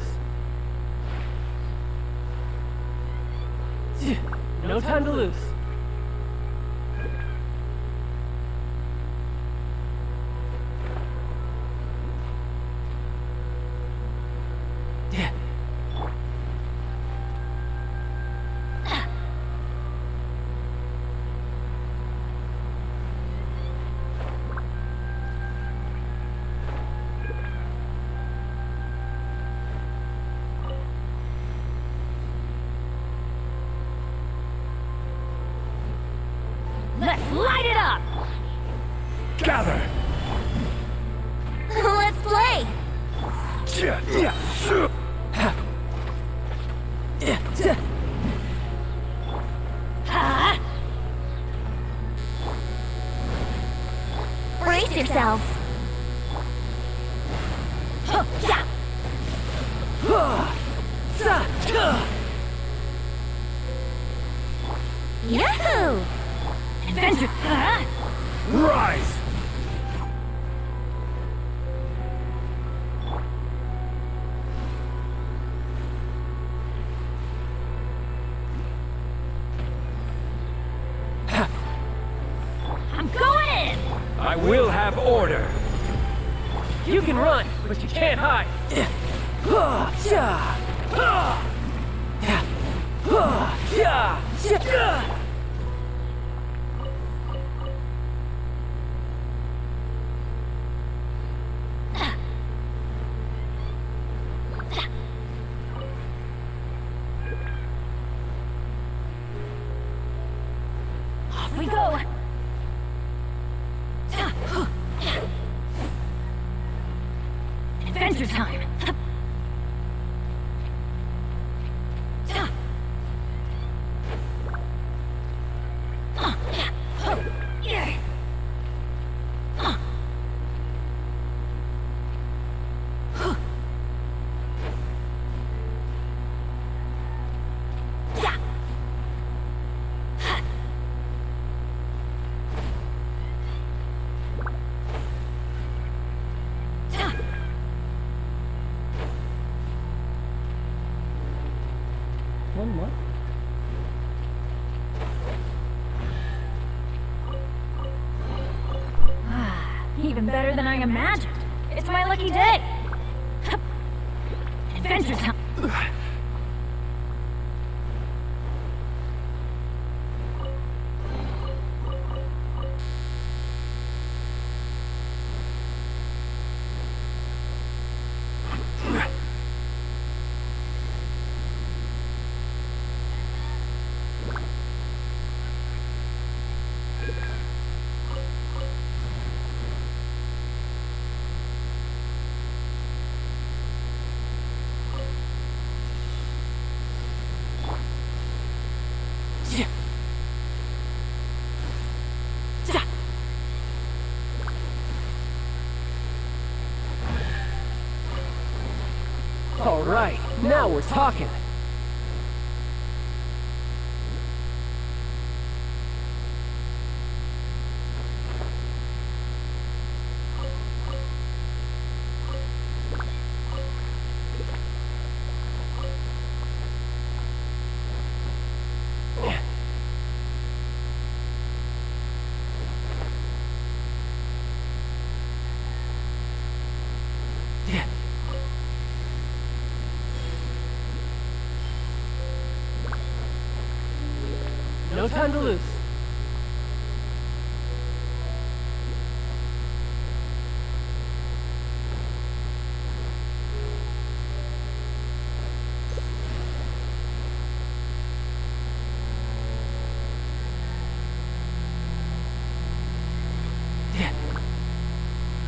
No time to lose. Let's light it up! Gather! Let's play! yourselves. Yahoo! Adventure. Rise! I'm going in! I will have order. You can run, but you can't hide. Off we go! Adventure time! One more. Even better than I imagined. It's my lucky day. Adventure time. All right, now we're talking. No time to lose.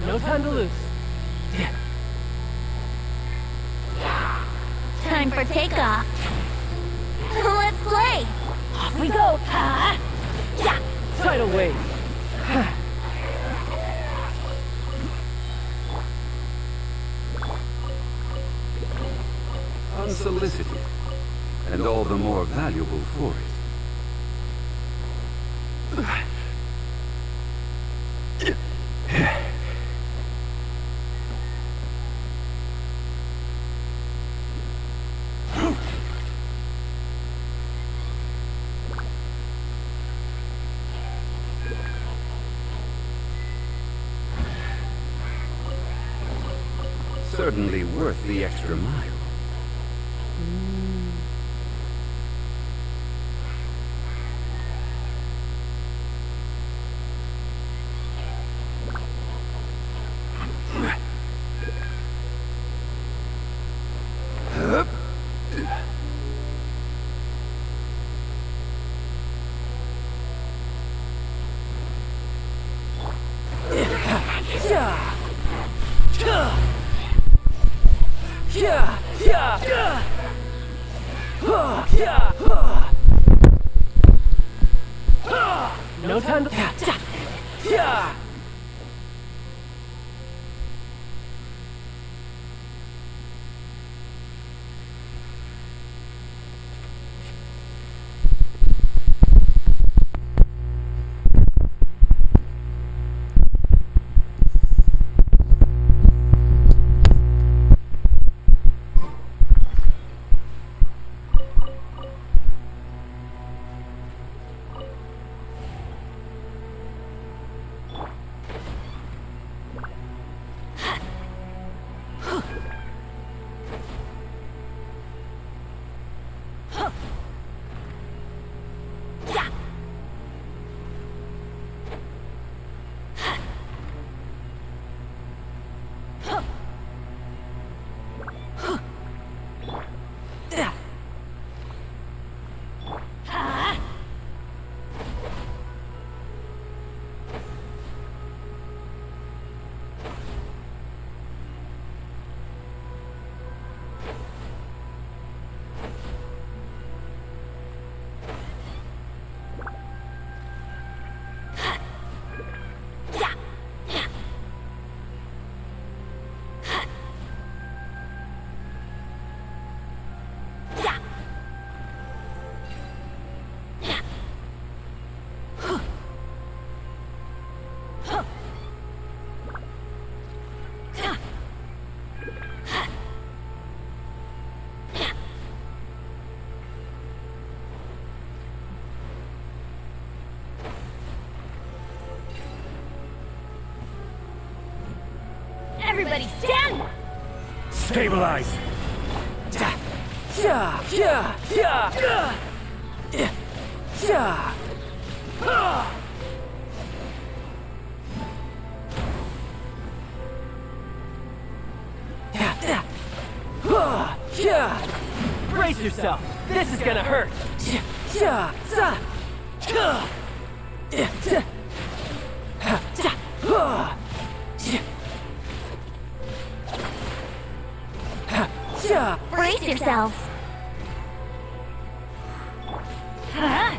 No time to lose. Time for takeoff. Let's play. Off we go. Tidal wave. Unsolicited, and all the more valuable for it. Certainly worth the extra mile. No time to. Everybody stand! Stabilize! Brace yourself. This is gonna hurt. Brace yourselves! Huh?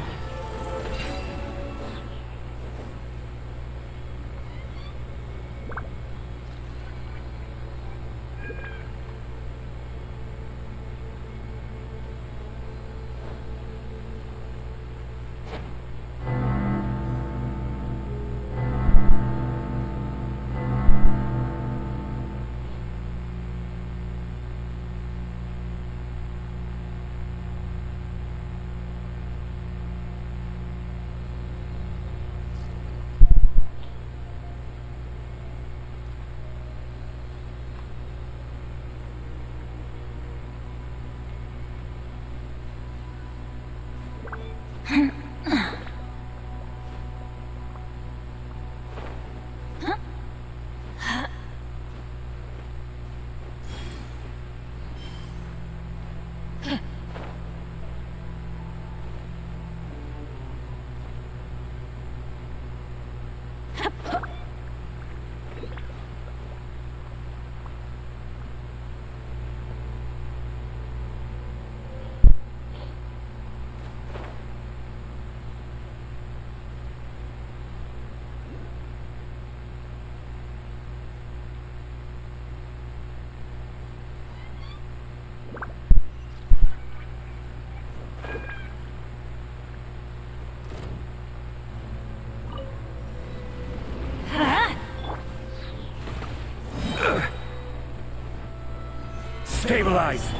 Stabilize!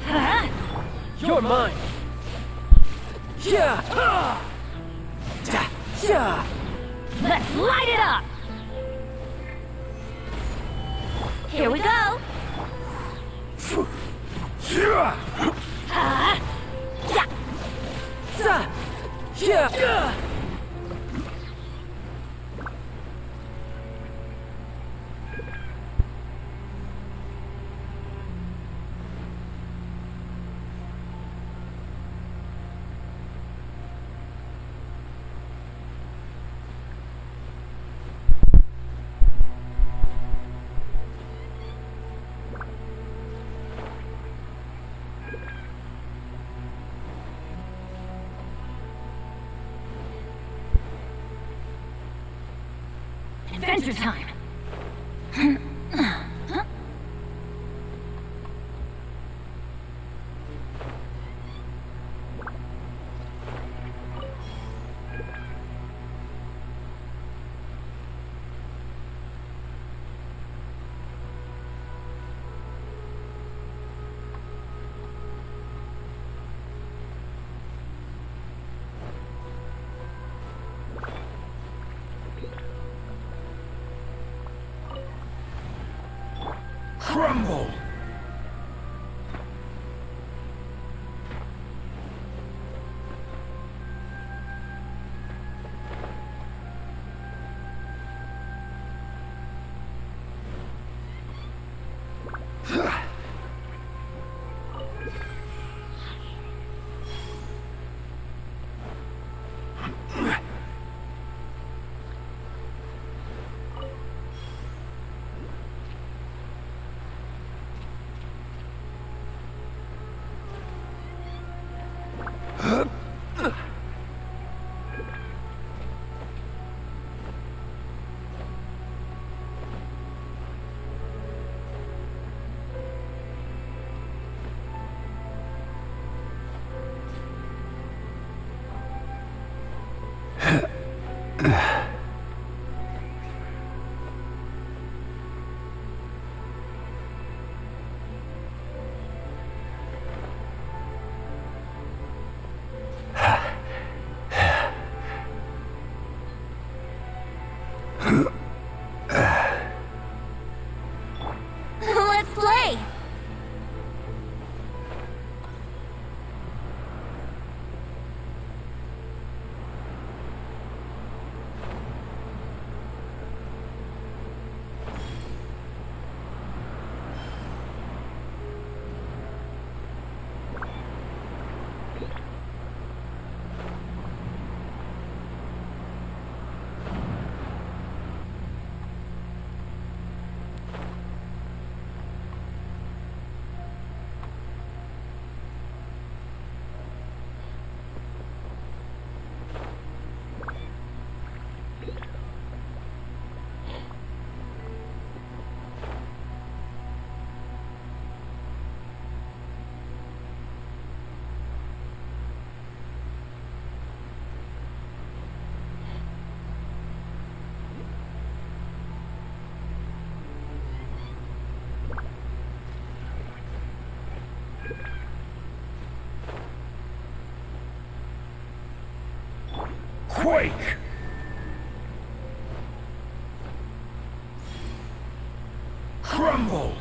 Huh? You're mine. Let's light it up! Here we go! Huh? Yeah. Adventure time! Crumble! quake! Crumble!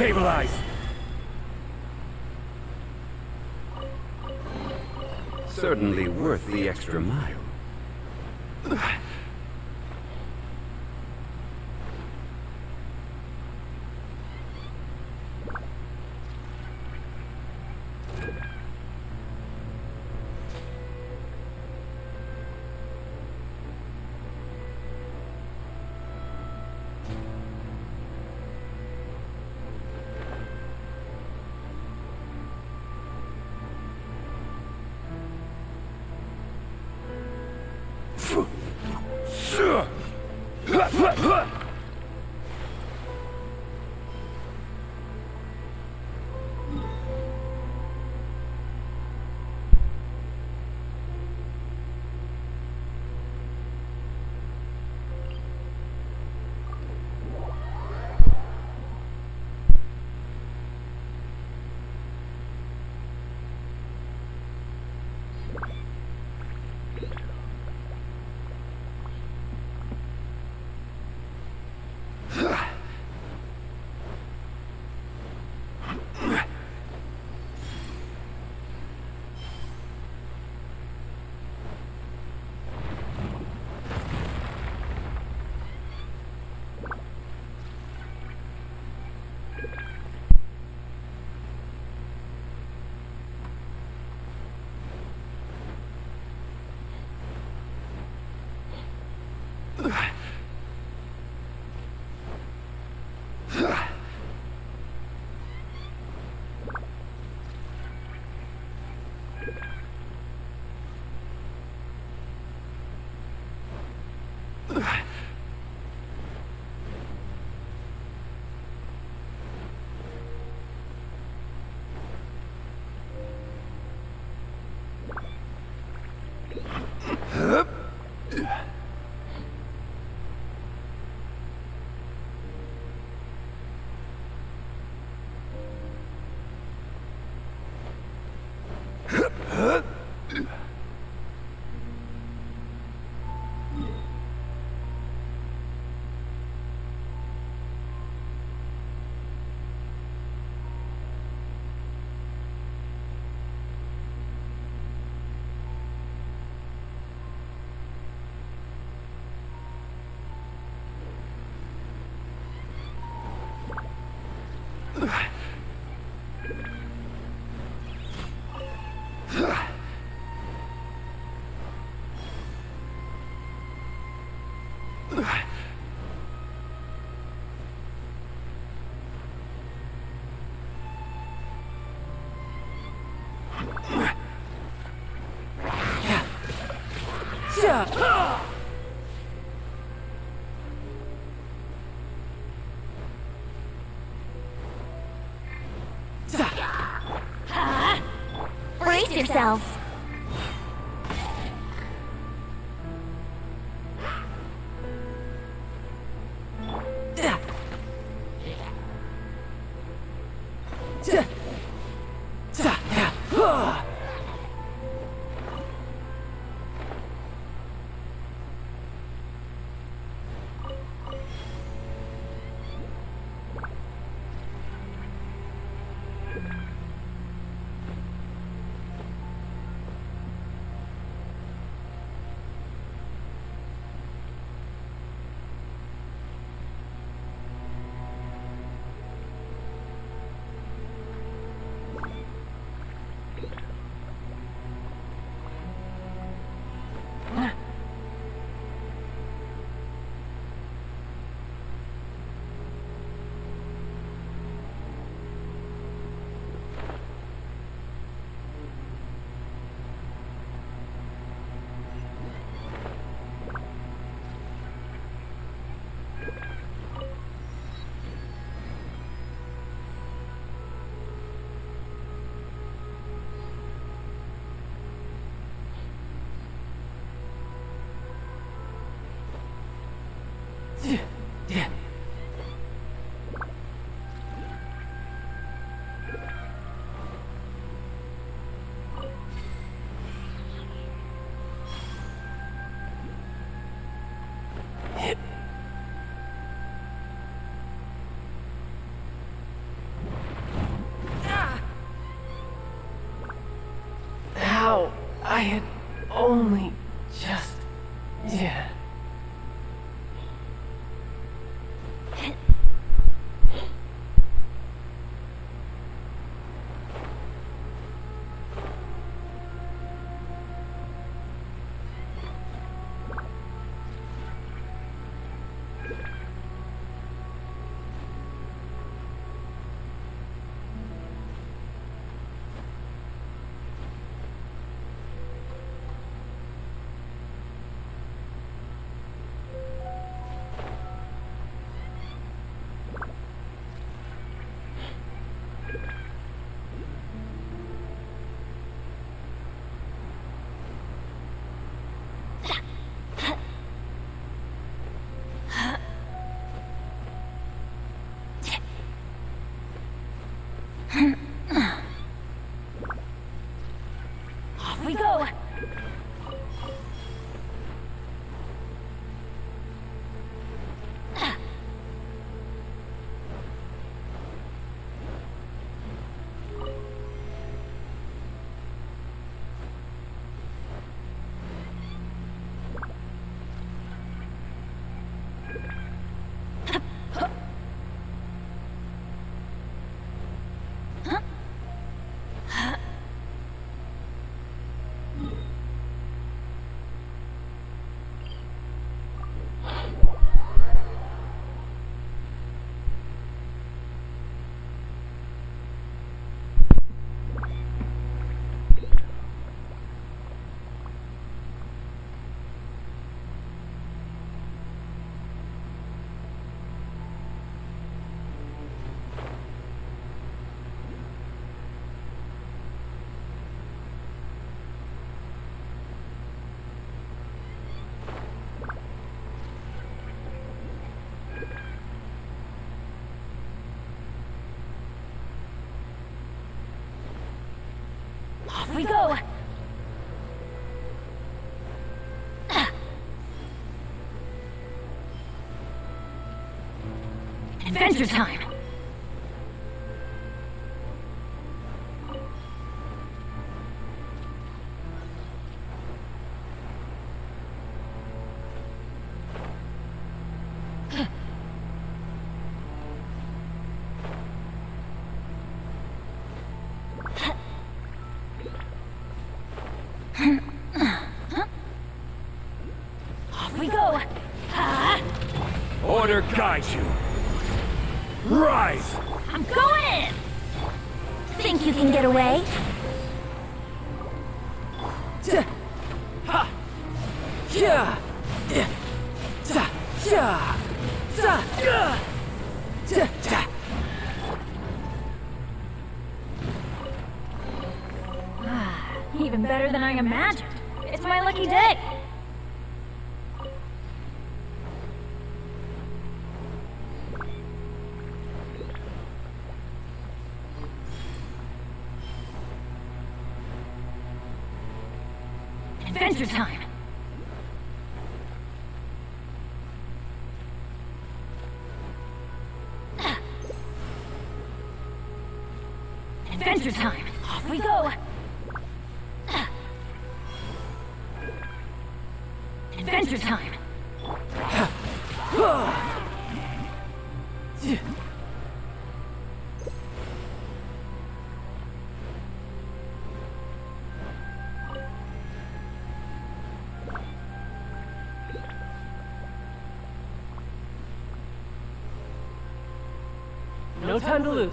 Stabilize! Certainly worth the extra mile. Brace yourselves. how I had only just... Yeah. Off we go! Off we go! Adventure time! Off we go! Order guide you. Rise! I'm going in! Think you can get away? Even better than I imagined. It's my lucky day. Adventure time. Adventure time. Off we go. Adventure time. No time to lose.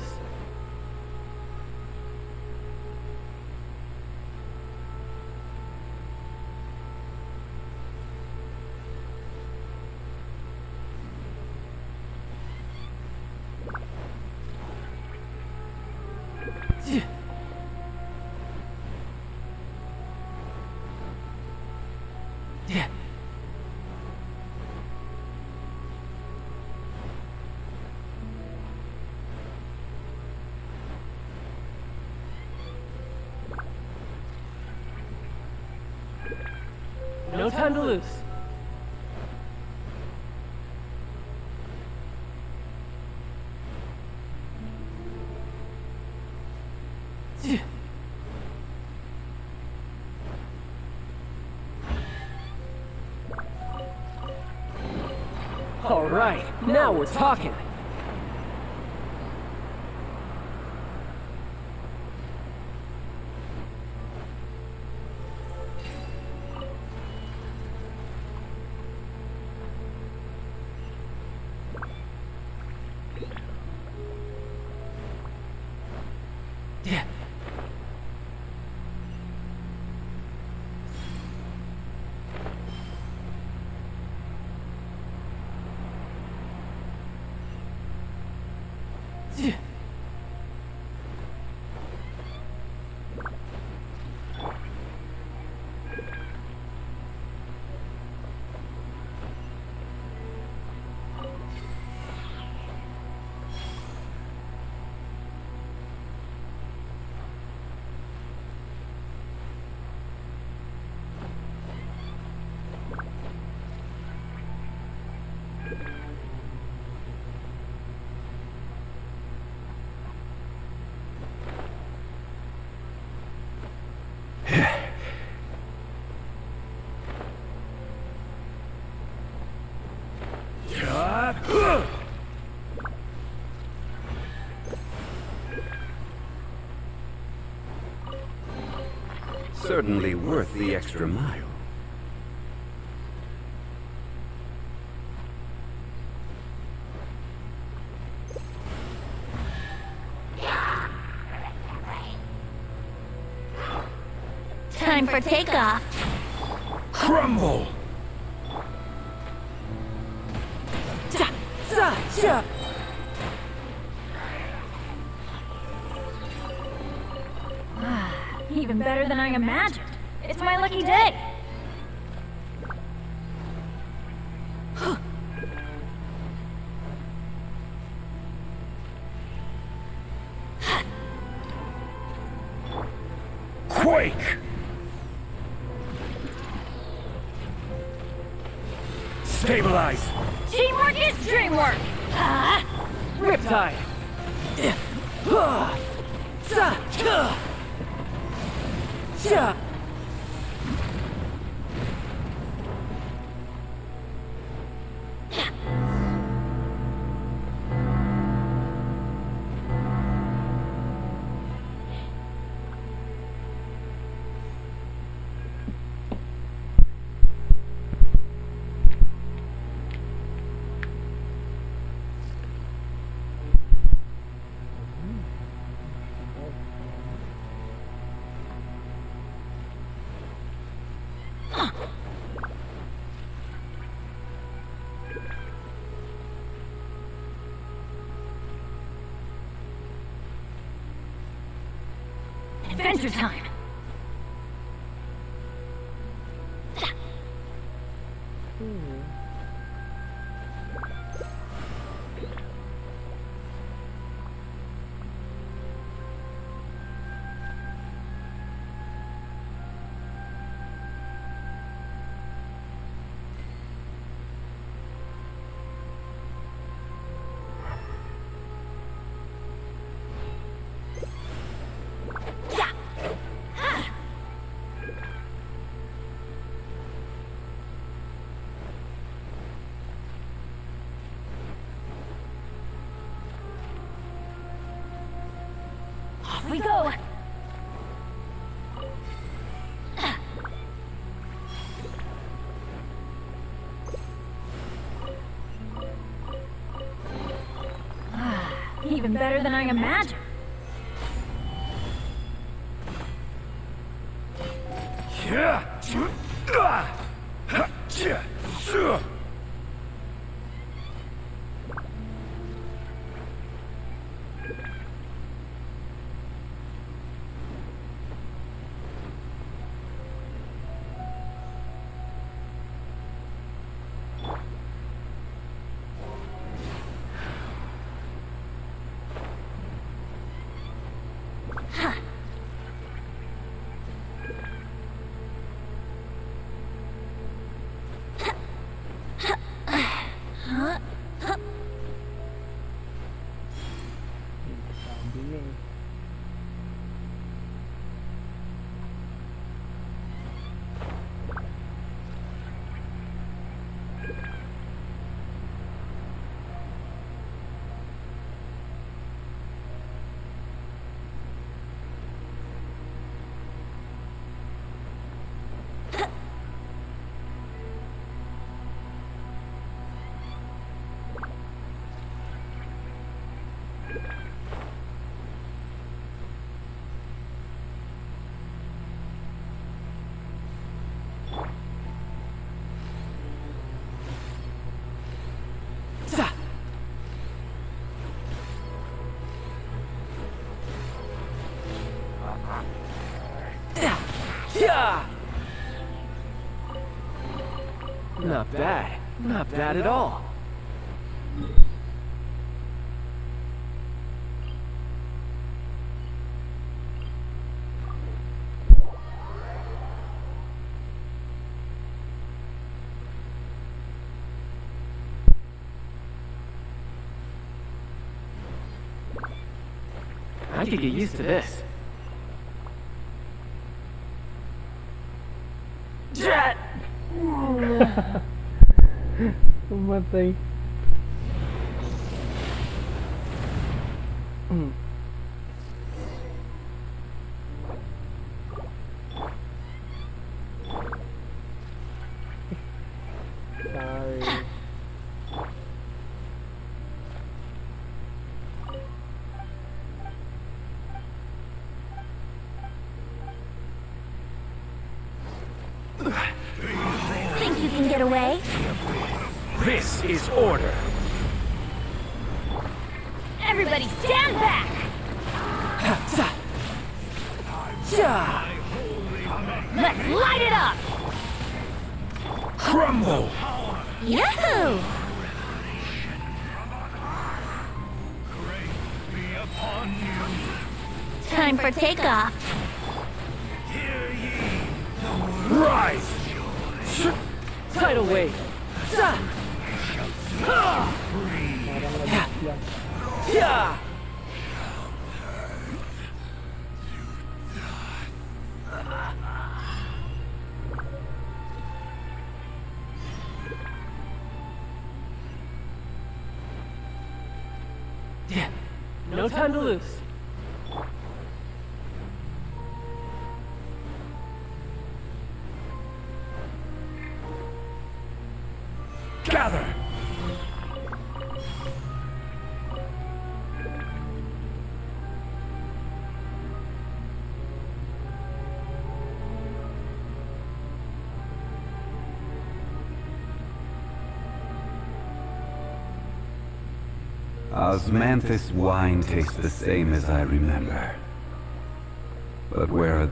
No time to lose. All right, now we're talking. Certainly worth the extra mile. Time for takeoff. Crumble! Even better than I imagined. It's my lucky day. Quake! Stabilize! Teamwork is dreamwork. Riptide. Adventure time. Off we go. Even better than I imagined. Not bad. Not bad at all. I could get used to this. Jet! Matay. Sorry. Think you can get away? This is order. Everybody stand back! Let's light it up! Crumble! Yahoo! Time for takeoff. Rise! Tidal wave. Yeah! No time to lose. Gather! Osmanthus wine tastes the same as I remember. But where are...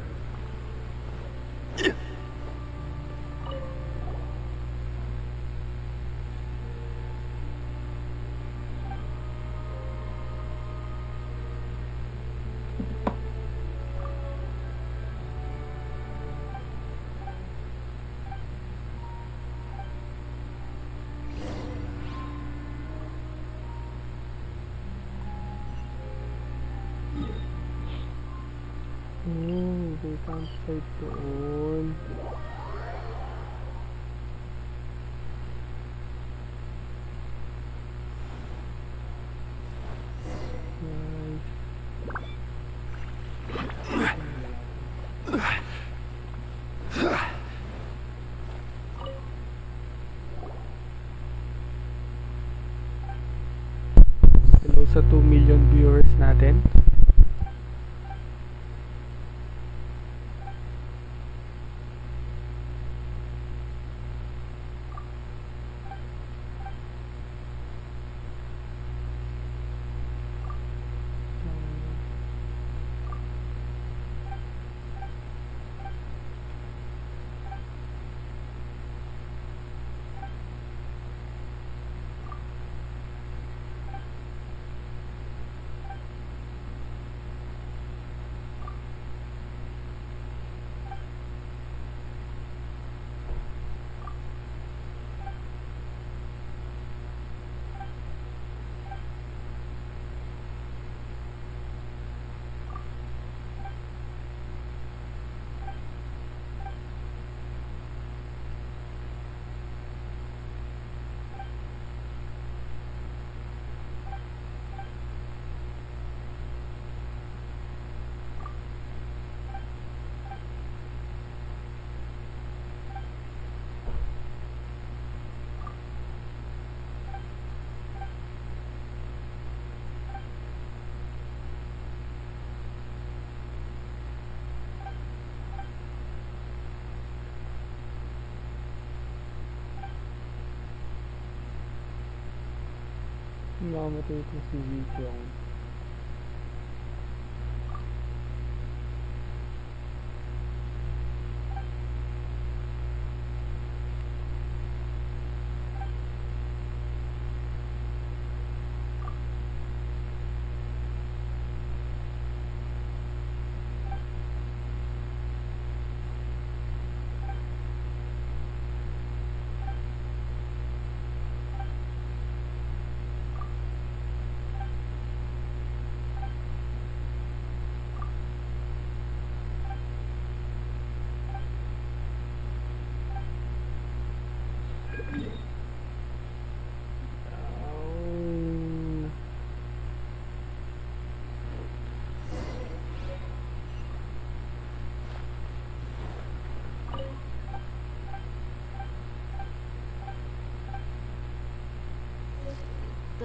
May campsite doon. Hello sa 2 million viewers natin. Mamatay ko si Vichong.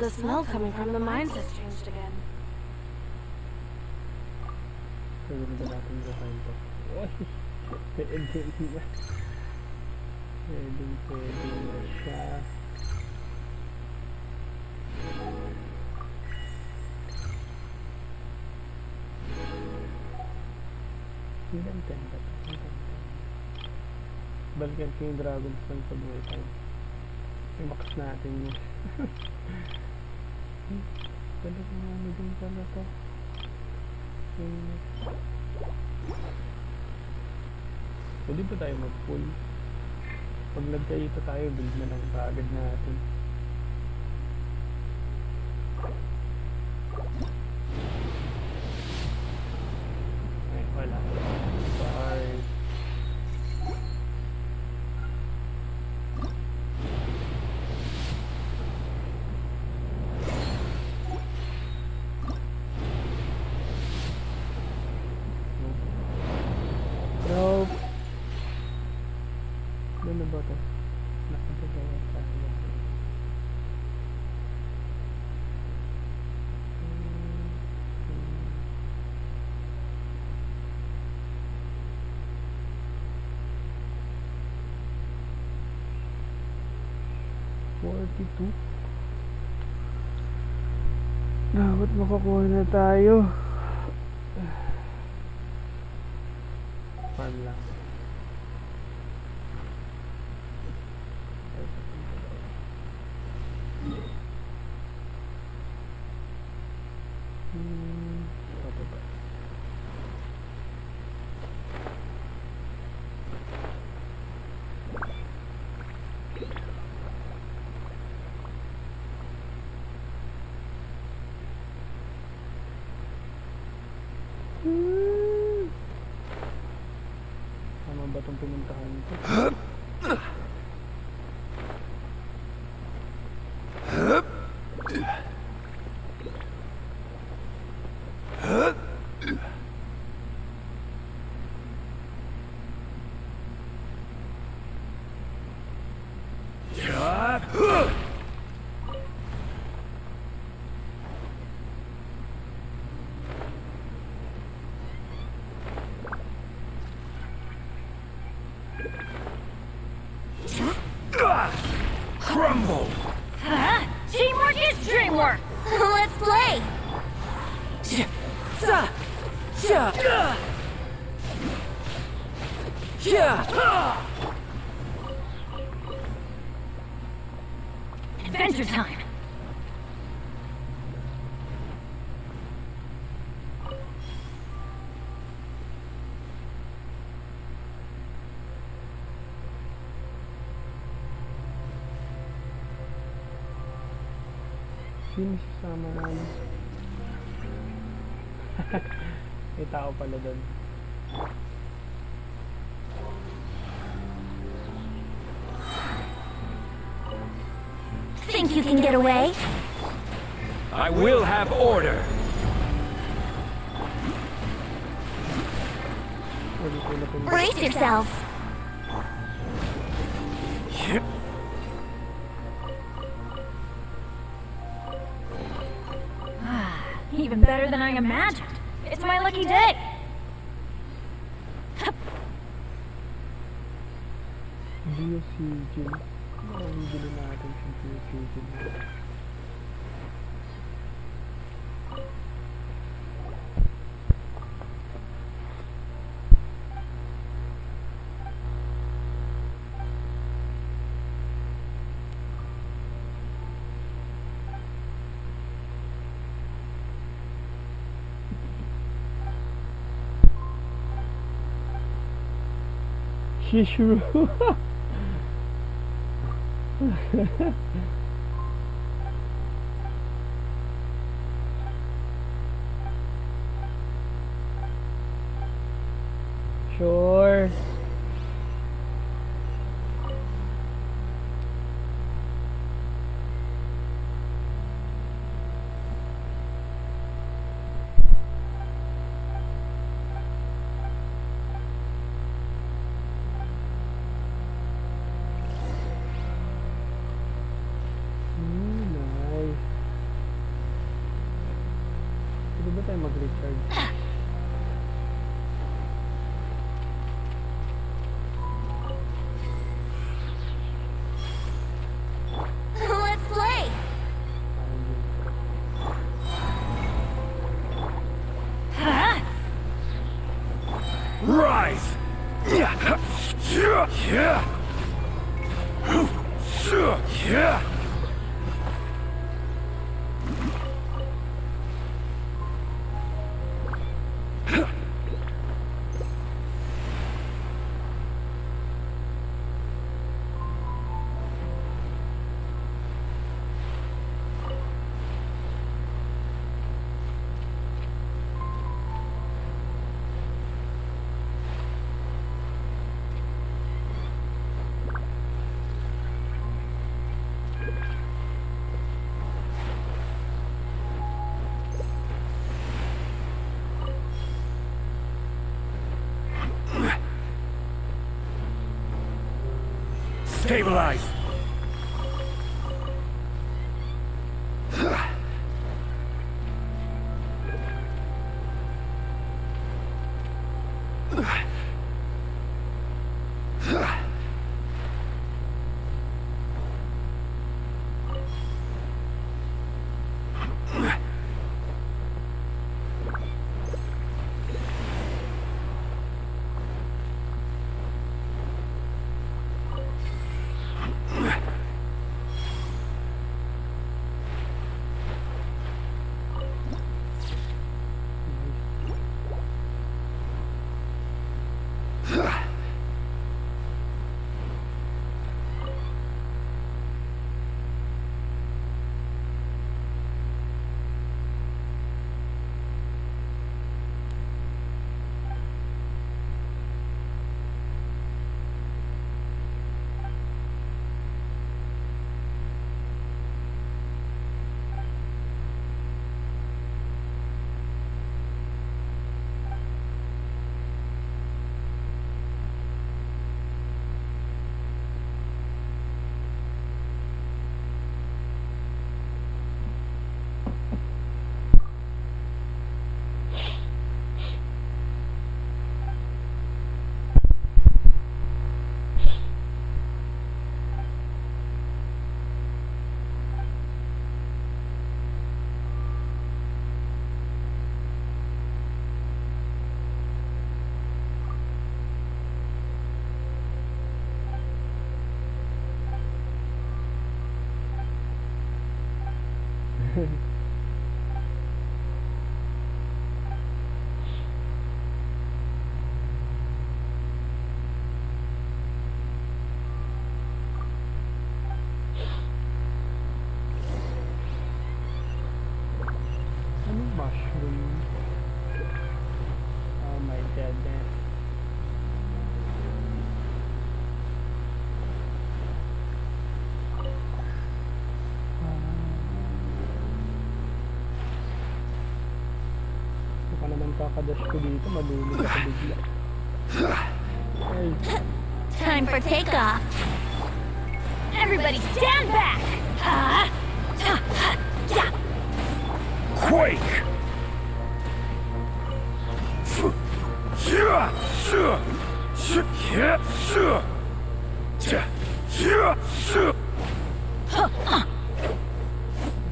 The smell coming from the mines has changed again. Pwede ba natin gawin to? Pwede na. Pwede na siya. Ilang 10 ba ito? Balikan ko yung dragons lang sa buhay tayo. I-max natin yun. Pwede ko nga din pala to. Pwede ba tayo mag-full? Pag nagkaito tayo, build na lang kaagad natin. Ay, wala. Sorry. Nope. Ano ba ito? Nakapagawa tayo. Dapat makakuha na tayo. Farm lang. Pababa. Tama ba itong pinuntahan ko? Crumble! Huh? Teamwork is dreamwork! Let's play! Adventure time! Sino sasama namin? May tao pala doon. Think you can get away? I will have order! Brace yourselves! Even better than I imagined. It's my lucky day. Biosigil. Bibili natin si Biosigil. Shishru. Sure. Nice. Stabilize! Mushroom. Oh my goodness. Baka naman kakadash ko dito, madulog ako bigla. Ay. Time for takeoff. Everybody stand back! Quake!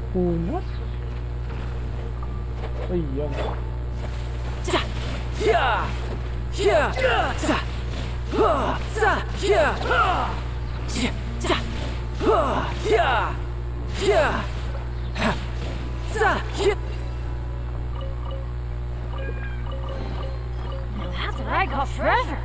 Punot? Ay, yan. Now that's what I call treasure.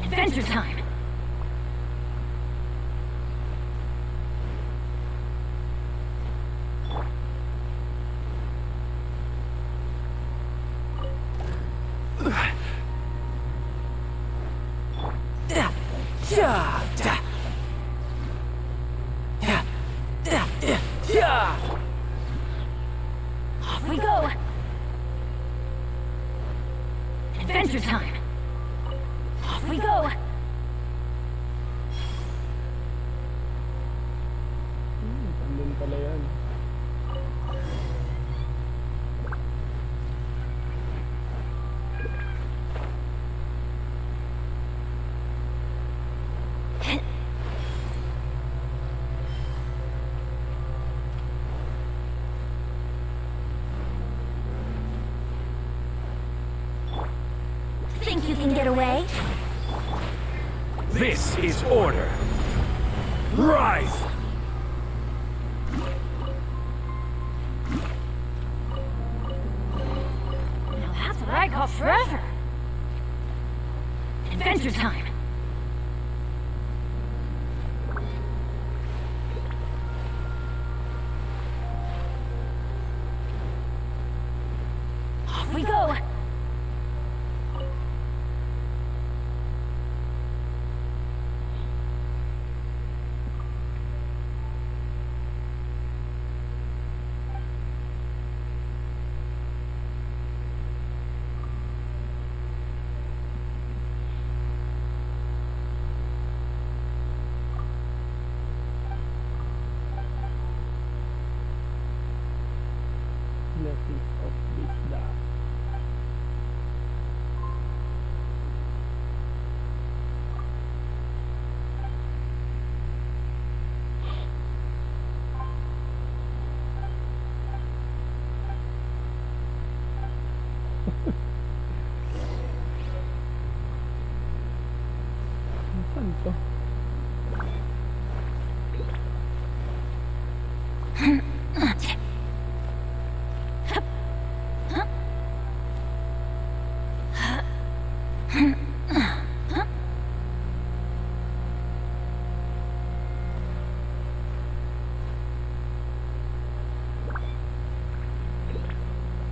Adventure time. Off we go. Adventure time! Off we go! Andun pala yan. Think you can get away? This is order. Rise! Now that's what I call treasure! Adventure time! Off we go! Blessings of Wisdom. Saan to?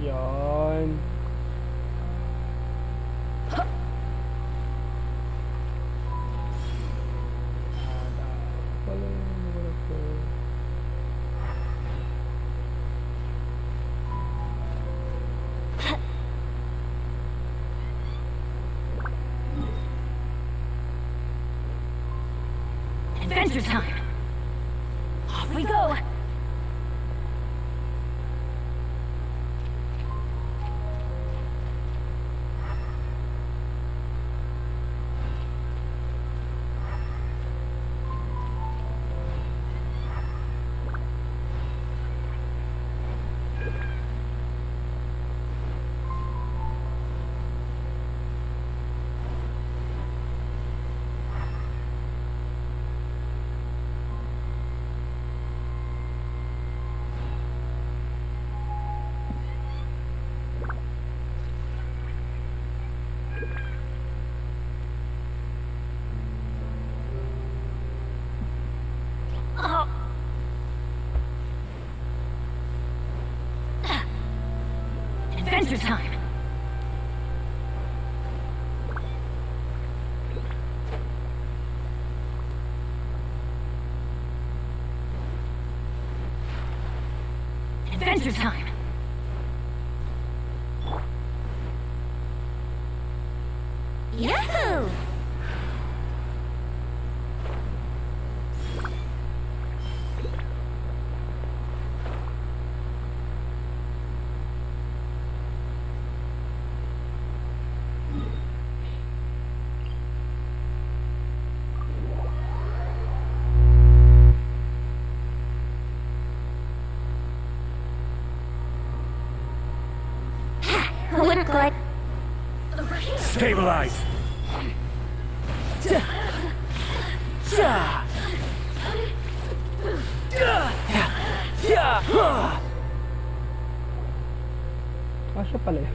Yan. Pala yung wala ko. Adventure time! Off we go! Adventure time! Adventure time! Yahoo! Wouldn't good. Stabilize! Siya pala eh.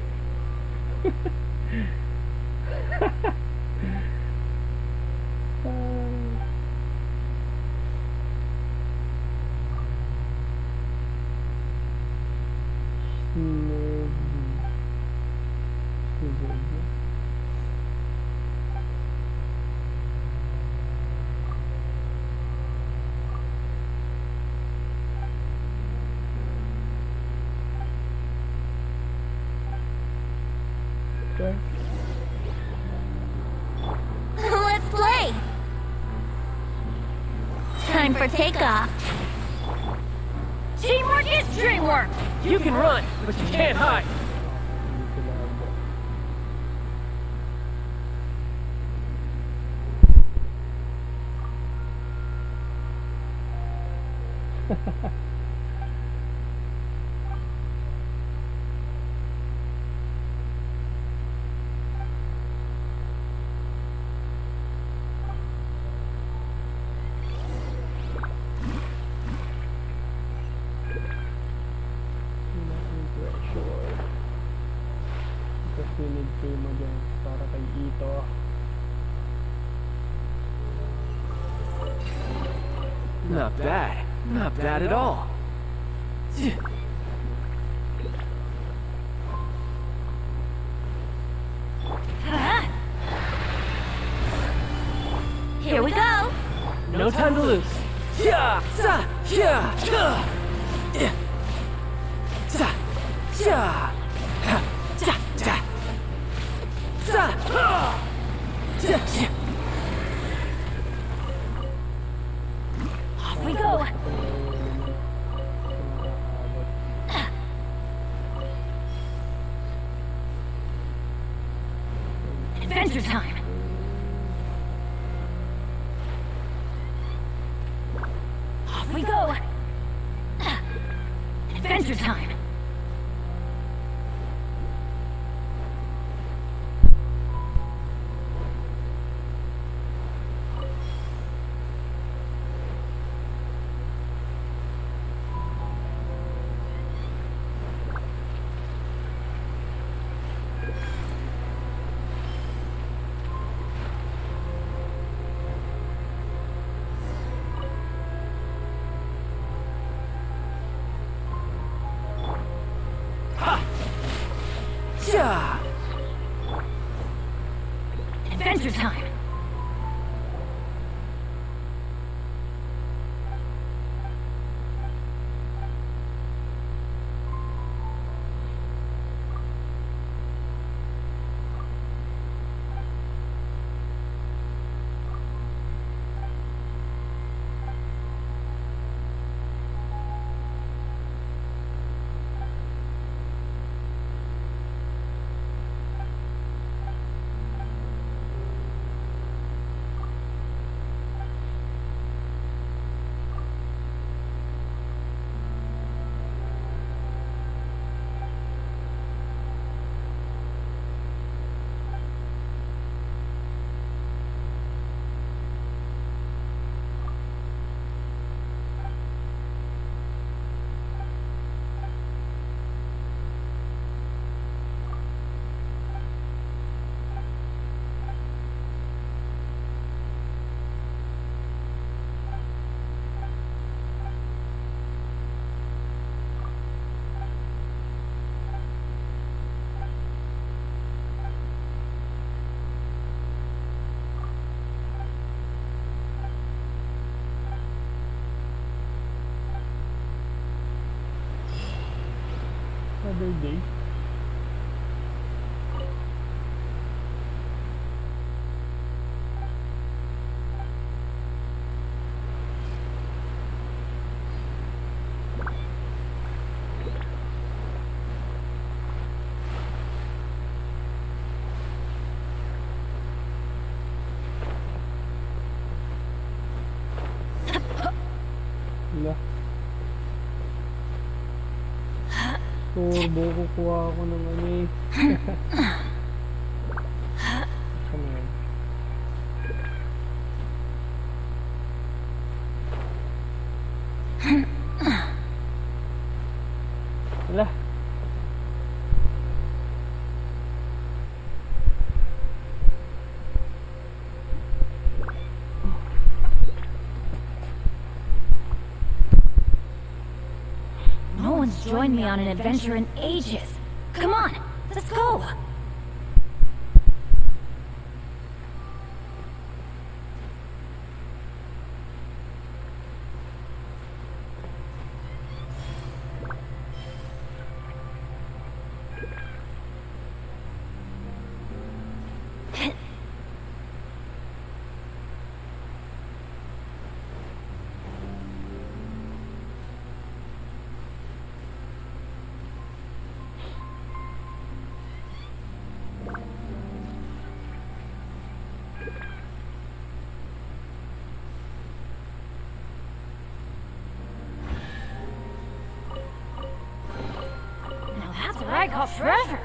Okay. time for takeoff. Teamwork is dreamwork! You can run, but you can't hide. Kasi need kayo dyan para kay Ito. Not bad. Not bad at all. Here we go! No time to lose. Yeah, za, yeah, yeah, yeah, za, yeah, ha, za, za, za, ha, yeah, yeah. Off we go! Adventure time! Off we go! Adventure time! Yeah. Adventure time! Other day. Wala. Turbo, kukuha ako ng ano eh. Come on. Wala. No one's joined me on an adventure in ages. Come on, let's go! I call treasure.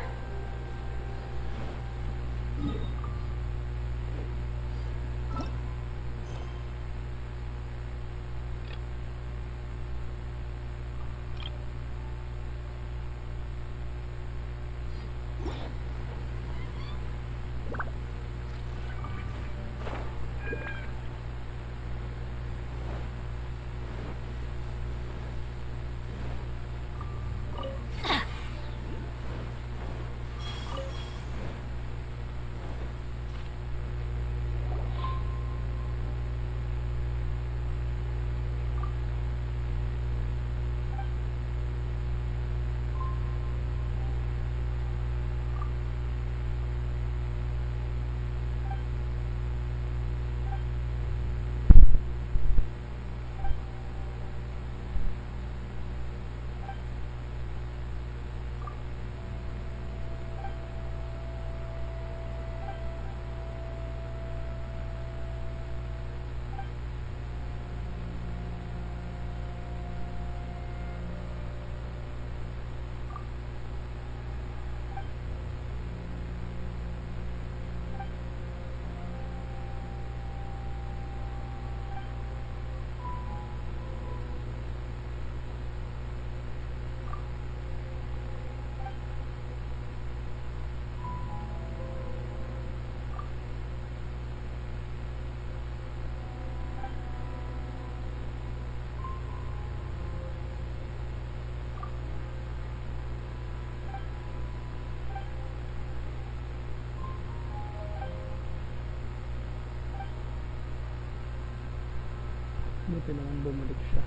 Buti naman bumalik siya.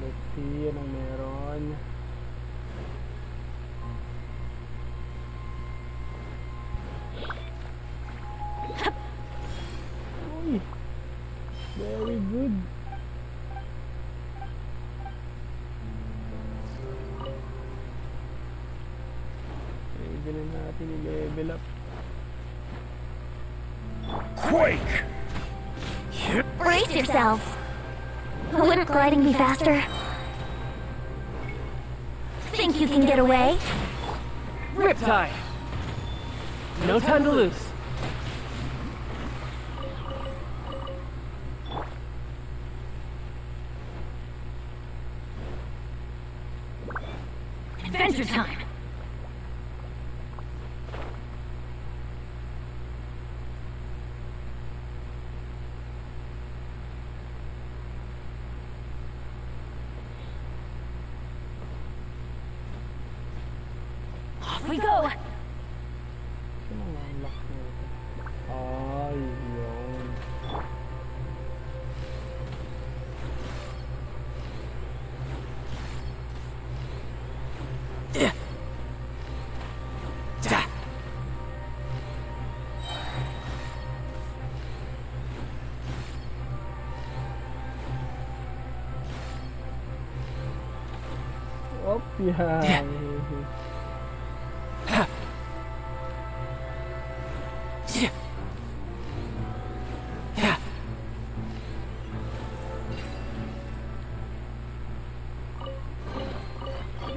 Let's see, anong meron. Uy, very good. Ganun natin i-level up. Quake! Brace yourselves. Wouldn't gliding be faster? Think you can get away? Riptide! No time to lose. Adventure time. Off we go. Sino nga ang lock na ito? Ay, yun. Op, yan.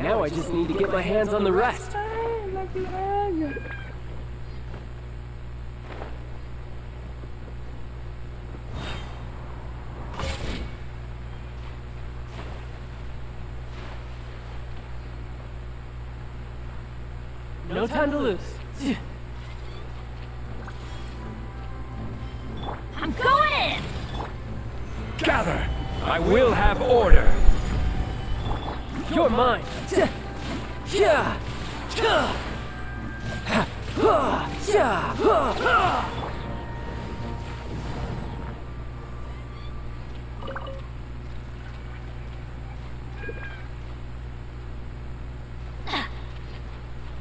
Now I just need to get my hands on the rest. Ay, naglag. No time to lose. I'm going in. Gather! I will have order! You're mine.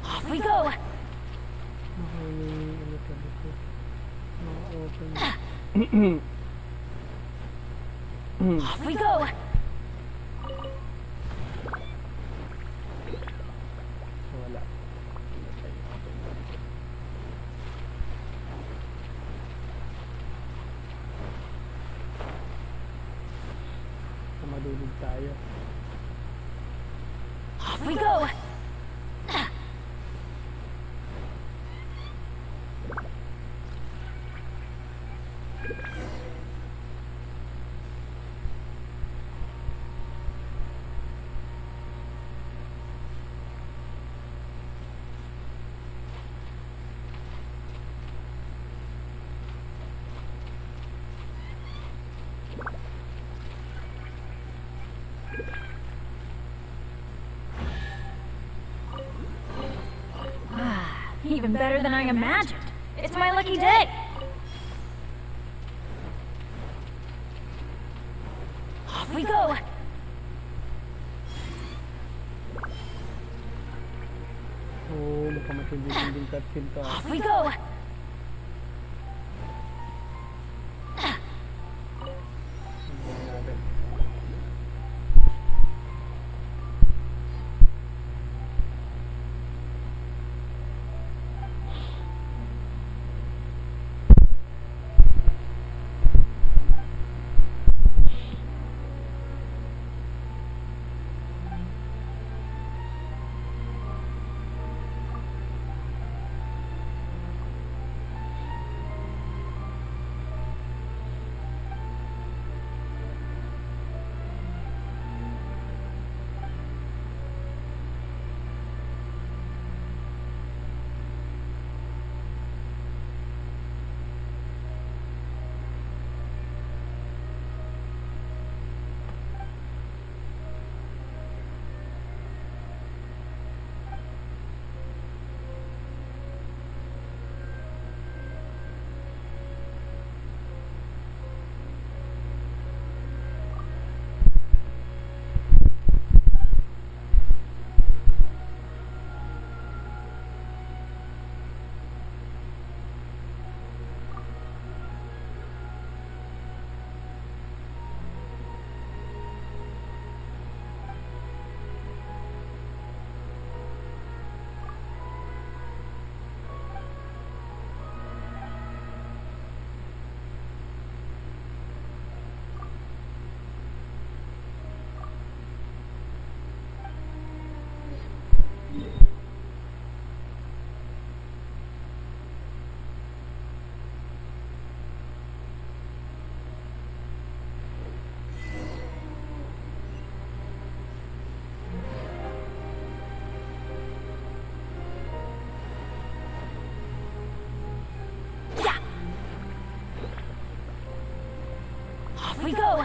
Off we go. Off we go. Wala. Madulog tayo. Off we go! Even better than I imagined. It's my lucky day. Off we go. Oh, makamatindi-tinding cutscene to. Off we go. Off we go!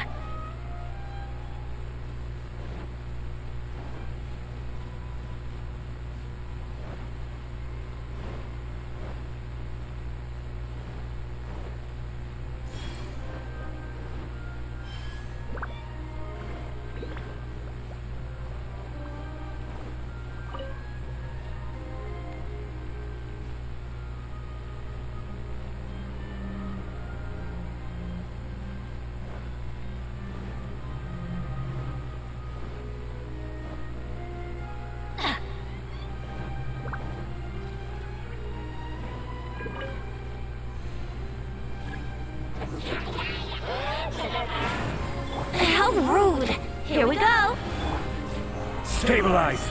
How rude! Here we go! Stabilize!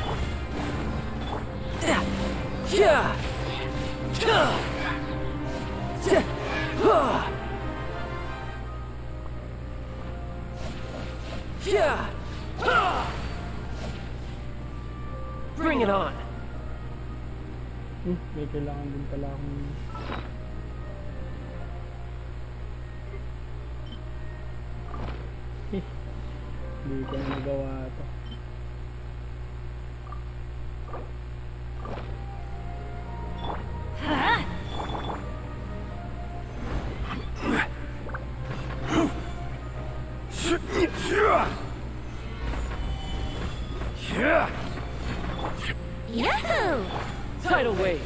Bring it on! May kailangan din pala akong... Hindi ko na nagawa ito. Yahoo! Tidal wave!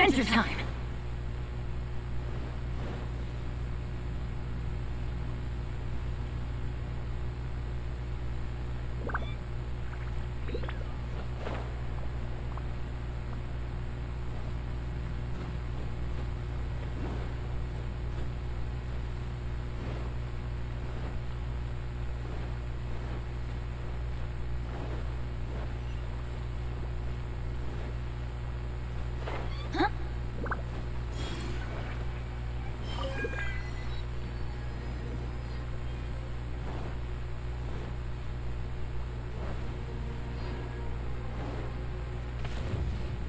adventure time!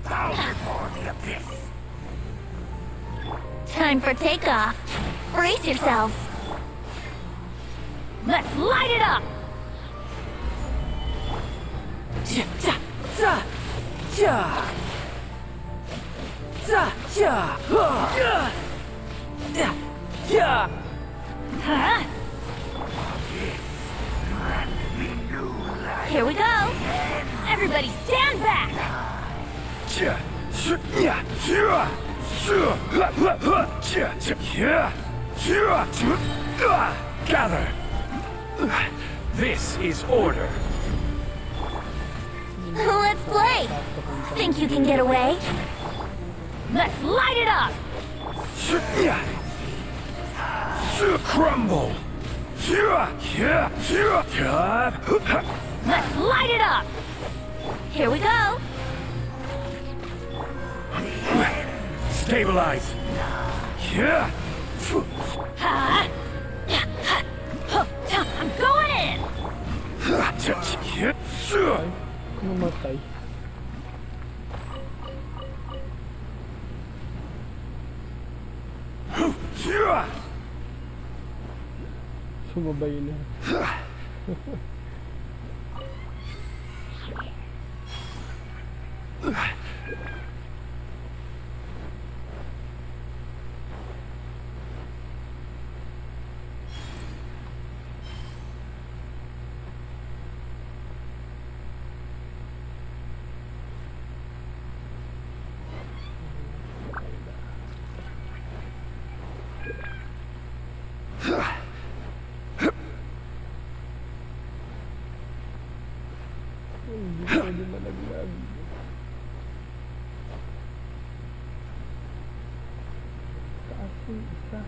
Bow before the abyss. Time for takeoff. Brace yourselves. Let's light it up! Huh? Here we go! Everybody stand back! Gather! This is order. Let's play! Think you can get away? Let's light it up! Crumble! Let's light it up! Here we go! Stabilize! Ha! I'm going in! Namatay. Sumabay na. Hindi pwede malaglag. Taas yung isa.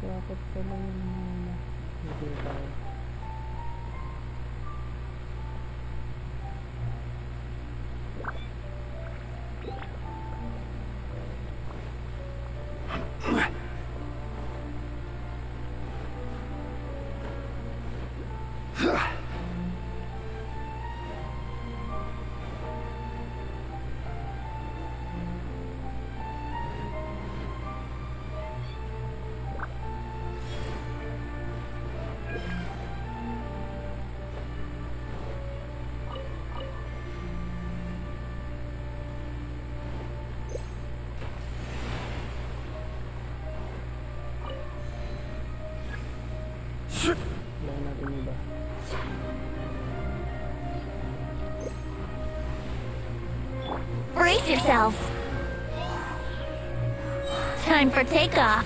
Dapat pala yung hindi tayo. Wala natin iba. Brace yourselves. Time for takeoff.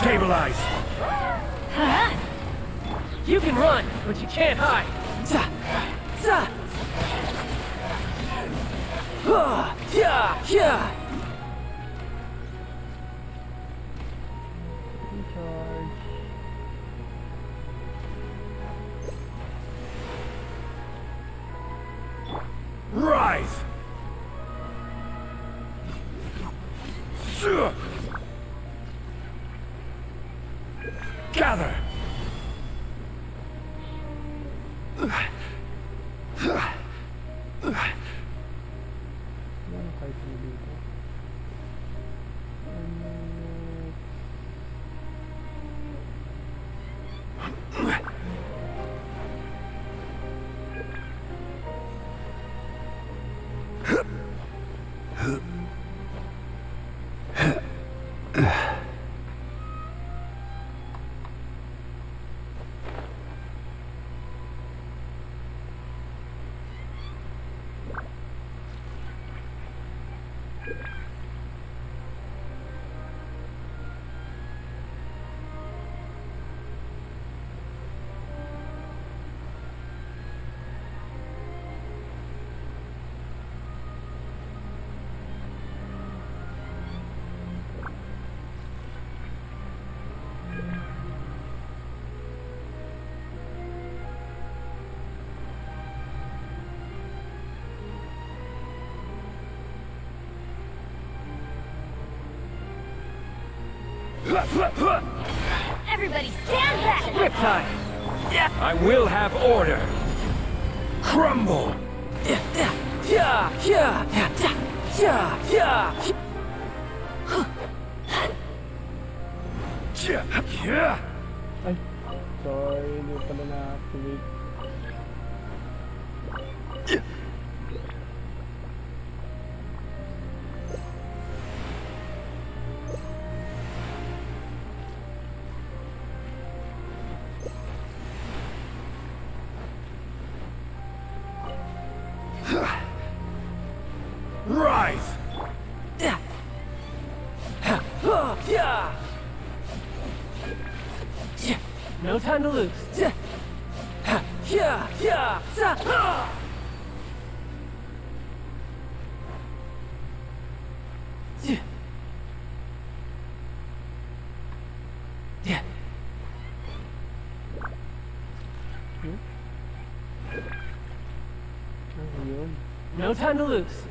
Stabilize! Huh? You can run, but you can't hide. Recharge. Rise! Gather! Ano kahit ano dito? Everybody stand back! Riptide! I will have order. Crumble! Ay, sorry, hindi pala na-activate. Rise! No time to lose. Ayun. No time to lose.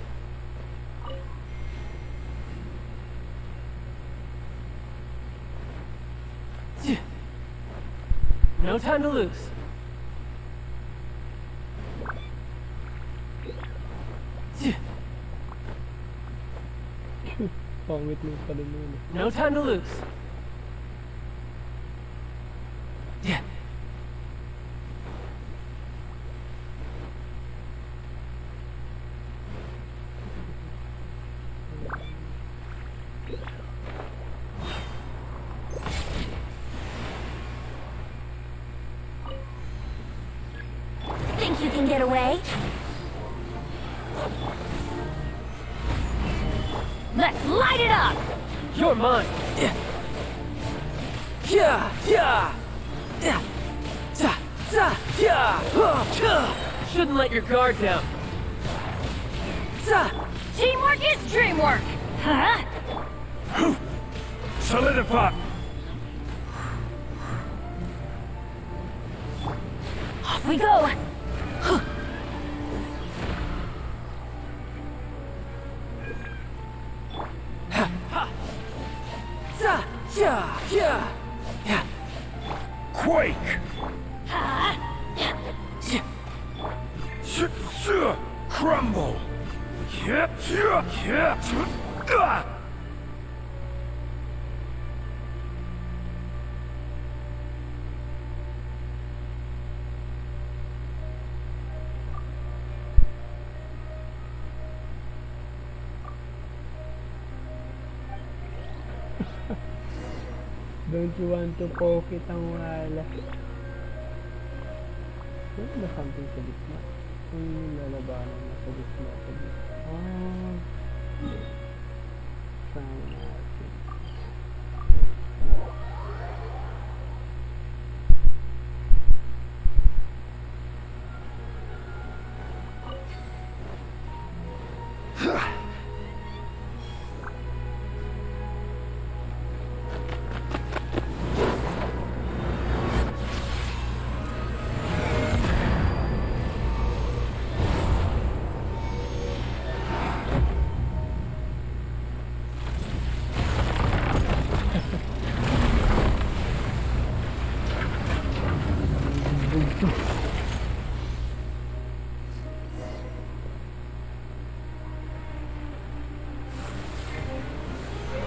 No time to lose. Pangit mo pala nun. No time to lose. Think you can get away? Let's light it up! You're mine. Shouldn't let your guard down. Teamwork is dreamwork! Huh? Solidify! Off we go! Quake! Crumble! Don't you want to poke it ang wala? Ano ba something sa gitna? Ano yung lalabanan na sa gitna? Ah. Sama natin.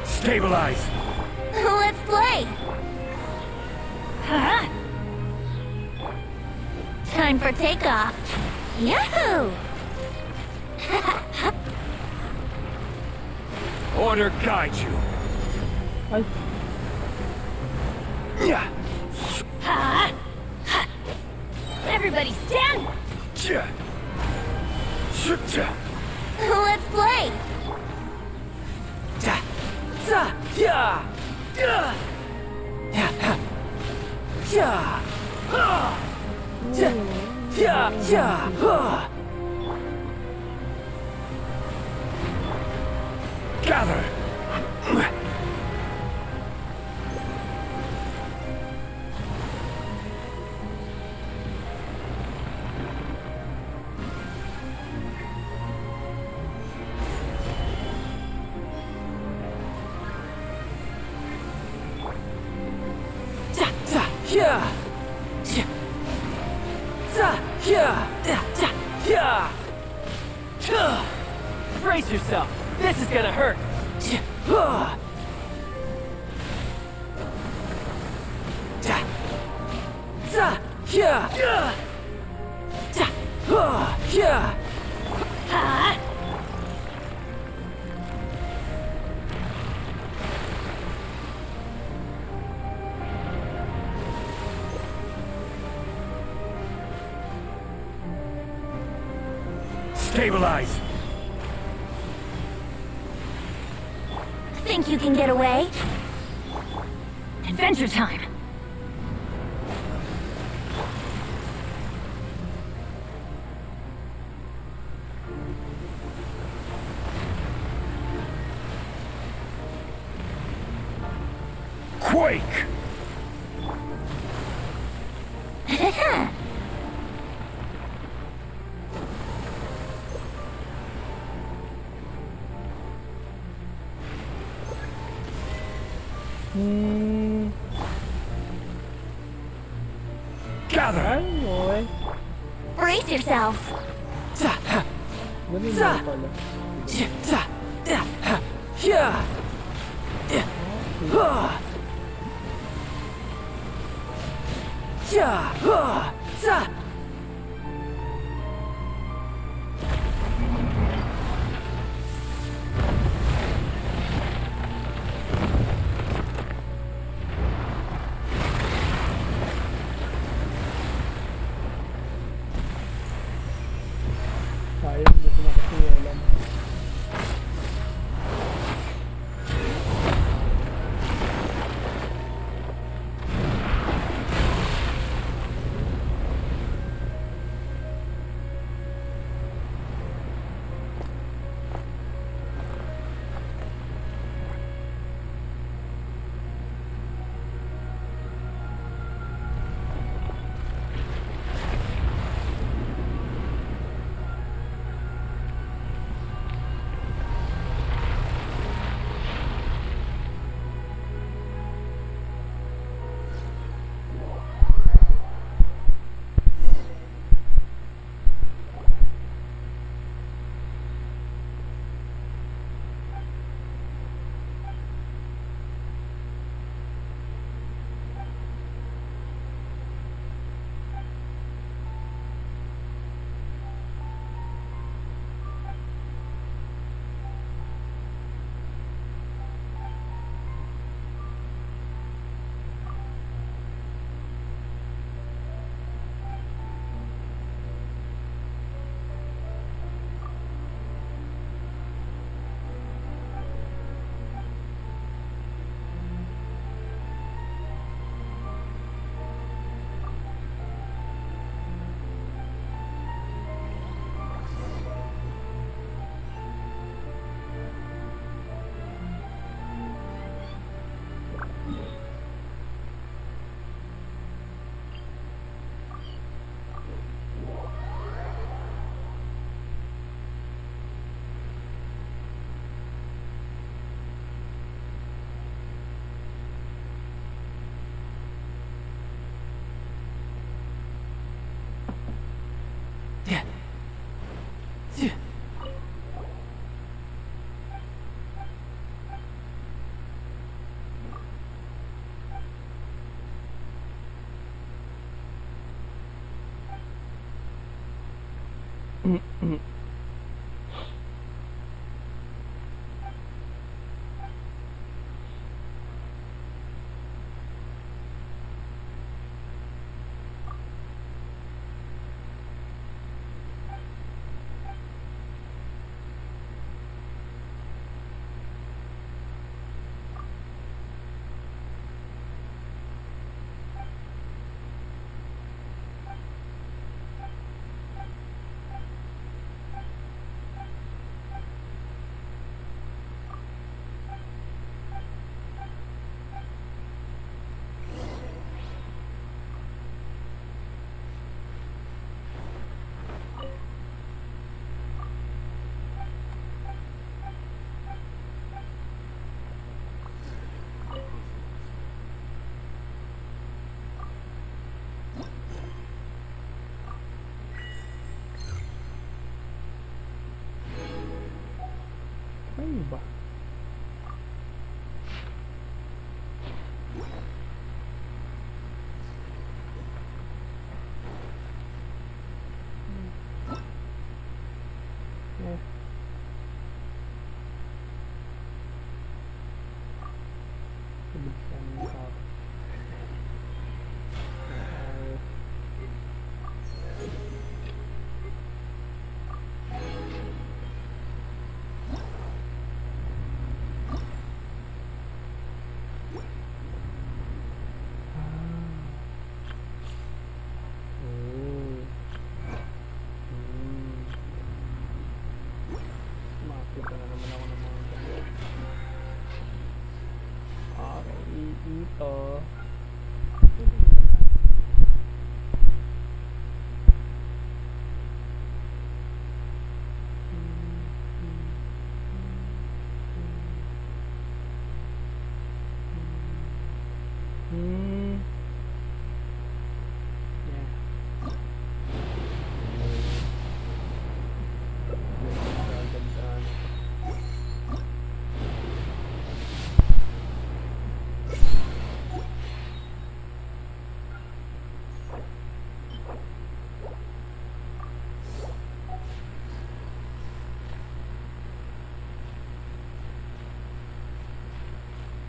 Stabilize! Let's play! Huh? Time for takeoff! Yahoo! Order guide you! Ay, Yeah! Ha! Everybody stand! Let's play! Gather! yourself. This is gonna hurt. Stabilize! Think you can get away? Adventure time! Quake! Gather! Ay, okay. Brace yourself! Ganun lang pala. Sayang, hindi na kasi alam. Malayo ba? Makita na naman ako ng mga ganyan. Okay, ito.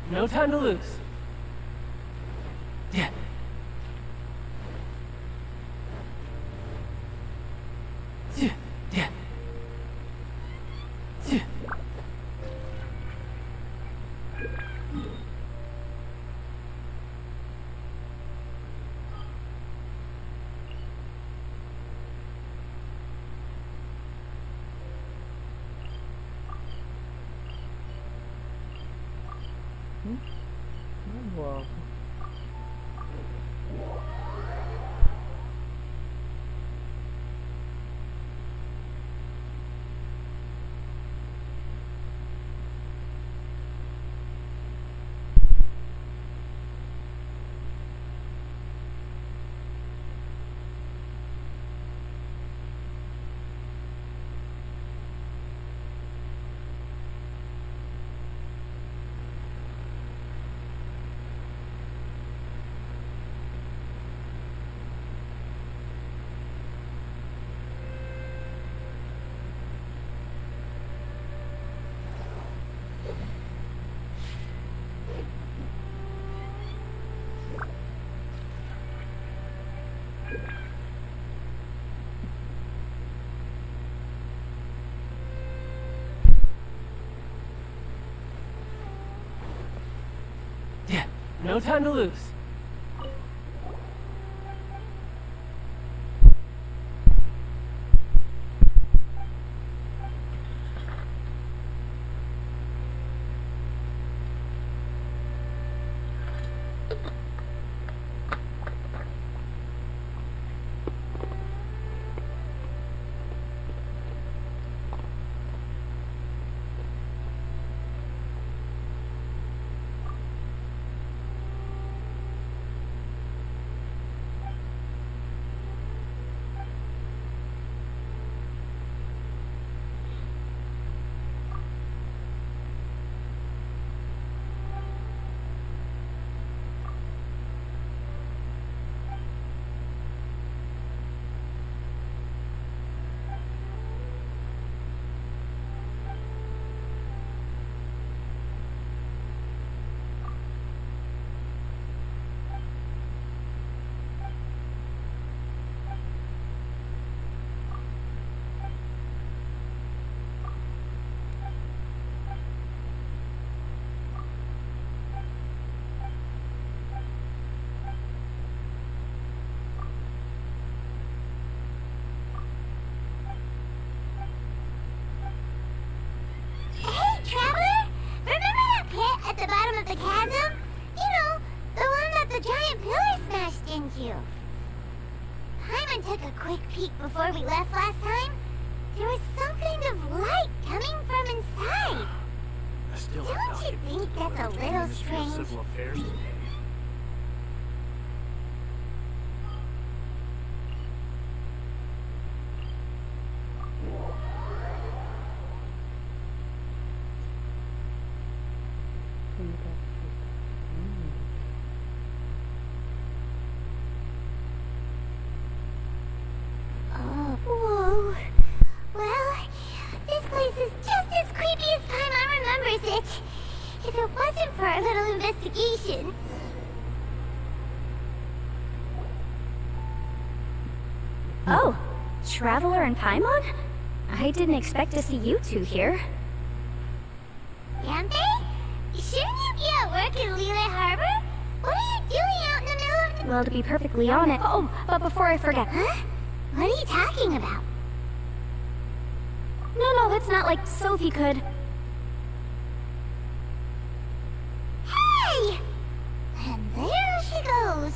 No time to lose. Yeah. Yeah. Yeah. Yeah. Wow. Yeah. No time to lose. Hey, Traveler! Remember that pit at the bottom of the chasm? You know, the one that the giant pillar smashed into. Paimon took a quick peek before we left last time. There was some kind of light coming from inside. I still Don't you think that's a little strange? Civil Affairs today. investigation. Oh, Traveler and Paimon? I didn't expect to see you two here. Yanbei? Shouldn't you be at work in Liyue Harbor? What are you doing out in the middle of the... Well, to be perfectly honest... Oh, but before I forget... Huh? What are you talking about? No, it's not like Sophie could... Hey! And there she goes.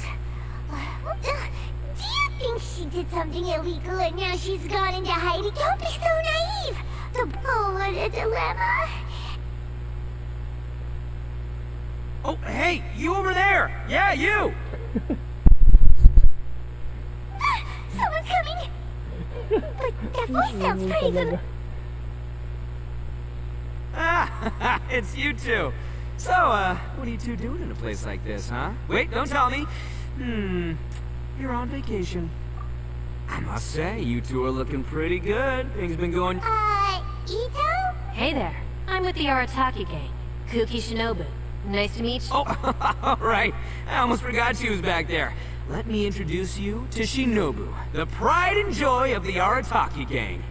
Do you think she did something illegal and now she's gone into hiding? Don't be so naive! Oh, what a dilemma. Oh, hey, you over there! Yeah, you! Someone's coming! But that voice sounds pretty familiar. Ah, it's you two. So, what are you two doing in a place like this, huh? Wait, don't tell me. You're on vacation. I must say, you two are looking pretty good. Things been going... Ito? Hey there. I'm with the Arataki gang. Kuki Shinobu. Nice to meet you. Oh, all right. I almost forgot she was back there. Let me introduce you to Shinobu, the pride and joy of the Arataki gang.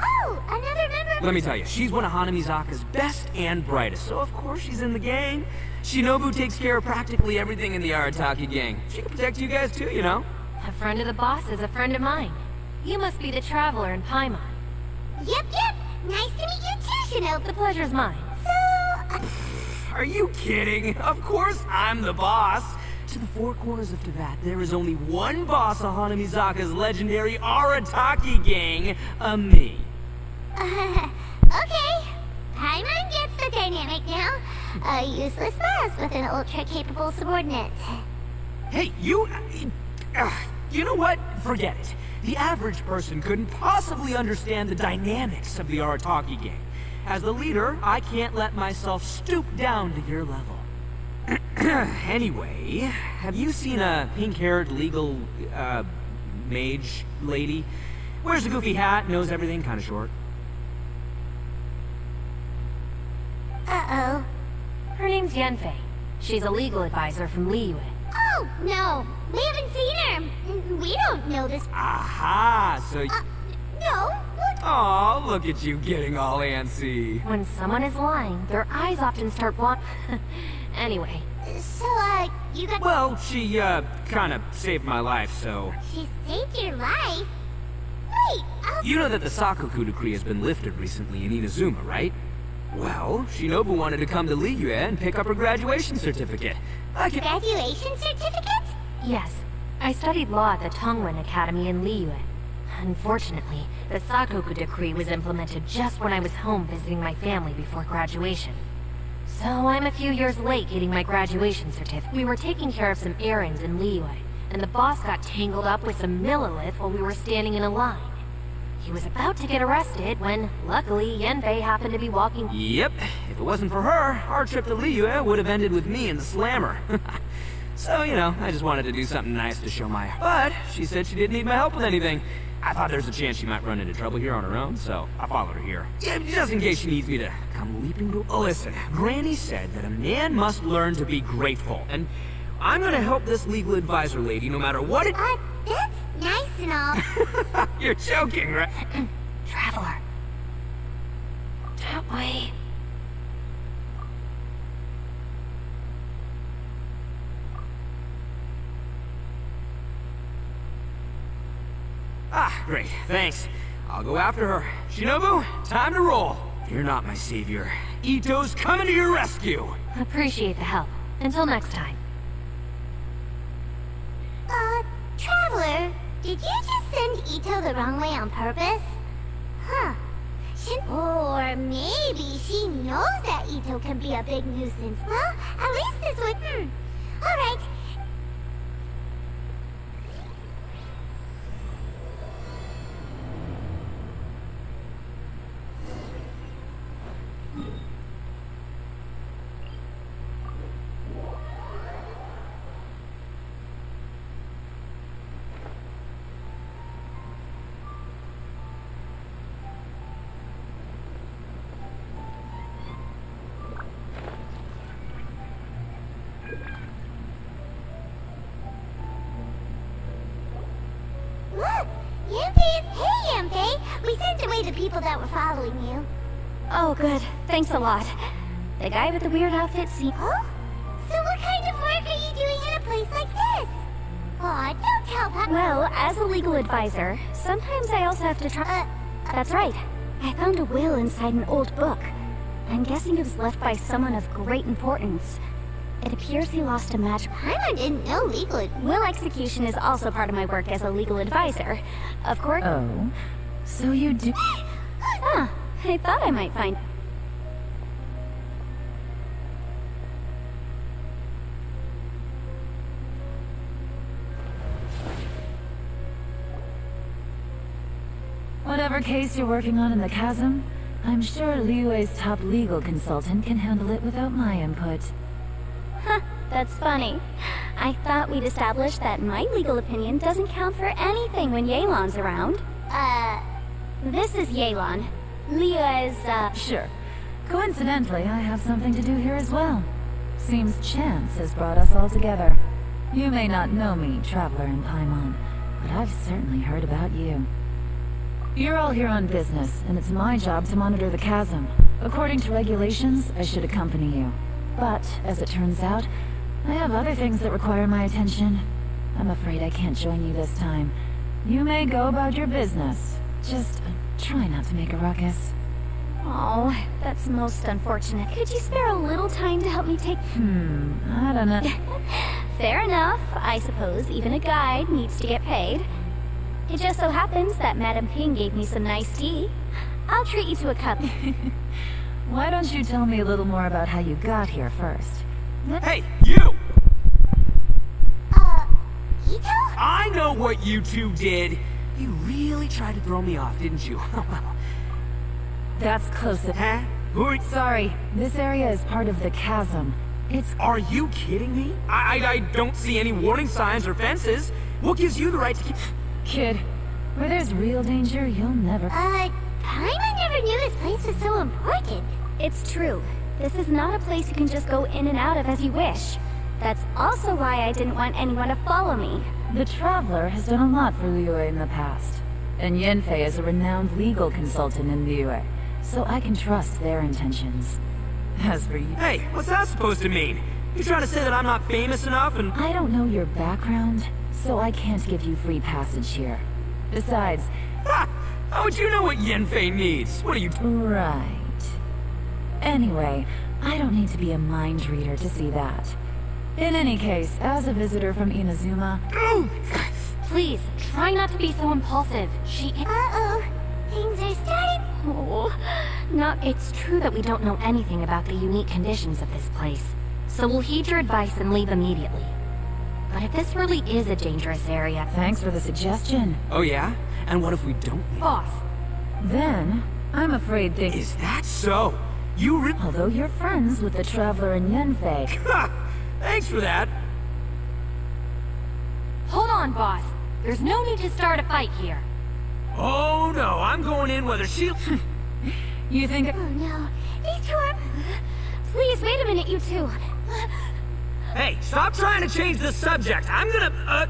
Oh, another member? Let me tell you, she's one of Hanamizaka's best and brightest, so of course she's in the gang. Shinobu takes care of practically everything in the Arataki gang. She can protect you guys too, you know? A friend of the boss is a friend of mine. You must be the Traveler in Paimon. Yep. Nice to meet you too, Shinobu. The pleasure's mine. So... Are you kidding? Of course I'm the boss. To the four corners of Teyvat, there is only one boss of Hanamizaka's legendary Arataki gang, me. Okay. Paimon gets the dynamic now. A useless boss with an ultra-capable subordinate. Hey, you know what? Forget it. The average person couldn't possibly understand the dynamics of the Arataki gang. As the leader, I can't let myself stoop down to your level. Anyway, have you seen a pink-haired legal, mage lady? Wears a goofy hat, knows everything, kinda short. Uh-oh. Her name's Yanfei. She's a legal advisor from Liyue. Oh, no. We haven't seen her. We don't know this. Aha, so... No, look. Aw, look at you getting all antsy. When someone is lying, their eyes often start Anyway. So, you got... Well, she, kinda saved my life, so... She saved your life? Wait, You know that the Sakoku decree has been lifted recently in Inazuma, right? Well, Shinobu wanted to come to Liyue and pick up her graduation certificate. Graduation certificate? Yes. I studied law at the Tongwen Academy in Liyue. Unfortunately, the Sakoku decree was implemented just when I was home visiting my family before graduation. So I'm a few years late getting my graduation certificate. We were taking care of some errands in Liyue, and the boss got tangled up with some Millilith while we were standing in a line. He was about to get arrested when, luckily, Yanfei happened to be walking... Yep, if it wasn't for her, our trip to Liyue would have ended with me and the Slammer. So, you know, I just wanted to do something nice to show my... But she said she didn't need my help with anything. I thought there's a chance she might run into trouble here on her own, so I followed her here. Yeah, just in case she needs me to come leaping to... Listen, Granny said that a man must learn to be grateful, and I'm gonna help this legal advisor lady no matter what it... That's nice and all. You're joking, right? Traveler. That way. Ah, great, thanks. I'll go after her. Shinobu, time to roll. You're not my savior. Ito's coming to your rescue. Appreciate the help. Until next time. Traveler, did you just send Ito the wrong way on purpose? Huh. Or maybe she knows that Ito can be a big nuisance. Well, at least this would... Alright. Hey, Yanfei! We sent away the people that were following you. Oh, good. Thanks a lot. The guy with the weird outfit seemed... Huh? So what kind of work are you doing in a place like this? Aw, don't tell Papa. Well, as a legal advisor, sometimes I also have to try... That's right. I found a will inside an old book. I'm guessing it was left by someone of great importance. It appears he lost a magic... Paimon didn't know legal. Will execution is also part of my work as a legal advisor. Of course... Oh, so you do... Ah, I thought I might find... Whatever case you're working on in the Chasm, I'm sure Liyue's top legal consultant can handle it without my input. Huh, that's funny. I thought we'd established that my legal opinion doesn't count for anything when Yelan's around. This is Yelan. Liyue's, Sure. Coincidentally, I have something to do here as well. Seems chance has brought us all together. You may not know me, Traveler in Paimon, but I've certainly heard about you. You're all here on business, and it's my job to monitor the Chasm. According to regulations, I should accompany you. But, as it turns out, I have other things that require my attention. I'm afraid I can't join you this time. You may go about your business. Just try not to make a ruckus. Oh, that's most unfortunate. Could you spare a little time to help me take... I don't know. Fair enough. I suppose even a guide needs to get paid. It just so happens that Madame Ping gave me some nice tea. I'll treat you to a cup. Why don't you tell me a little more about how you got here first? Hey, you! Ito? I know what you two did. You really tried to throw me off, didn't you? That's close. Huh? Who are... Sorry, this area is part of the Chasm. It's... Are you kidding me? I don't see any warning signs or fences. What gives you the right to keep... Kid, where there's real danger, you'll never... Paimon never knew this place was so important. It's true. This is not a place you can just go in and out of as you wish. That's also why I didn't want anyone to follow me. The Traveler has done a lot for Liyue in the past. And Yanfei is a renowned legal consultant in Liyue, so I can trust their intentions. As for you... Hey, what's that supposed to mean? You trying to say that I'm not famous enough and... I don't know your background, so I can't give you free passage here. Besides... Ha! How would you know what Yanfei needs? What are you... Right. Anyway, I don't need to be a mind reader to see that. In any case, as a visitor from Inazuma... Please, try not to be so impulsive. She... Uh-oh. Things are starting... Oh, It's true that we don't know anything about the unique conditions of this place. So we'll heed your advice and leave immediately. But if this really is a dangerous area... Thanks for the suggestion. Oh yeah? And what if we don't leave? Boss! Then, I'm afraid things... Is that so? You really... Although you're friends with the Traveler and Yanfei... Ha! Thanks for that. Hold on, boss. There's no need to start a fight here. Oh no, I'm going in whether she... You think... Oh no. These two are... Please, wait a minute, you two. Hey, stop trying to change the subject. I'm gonna...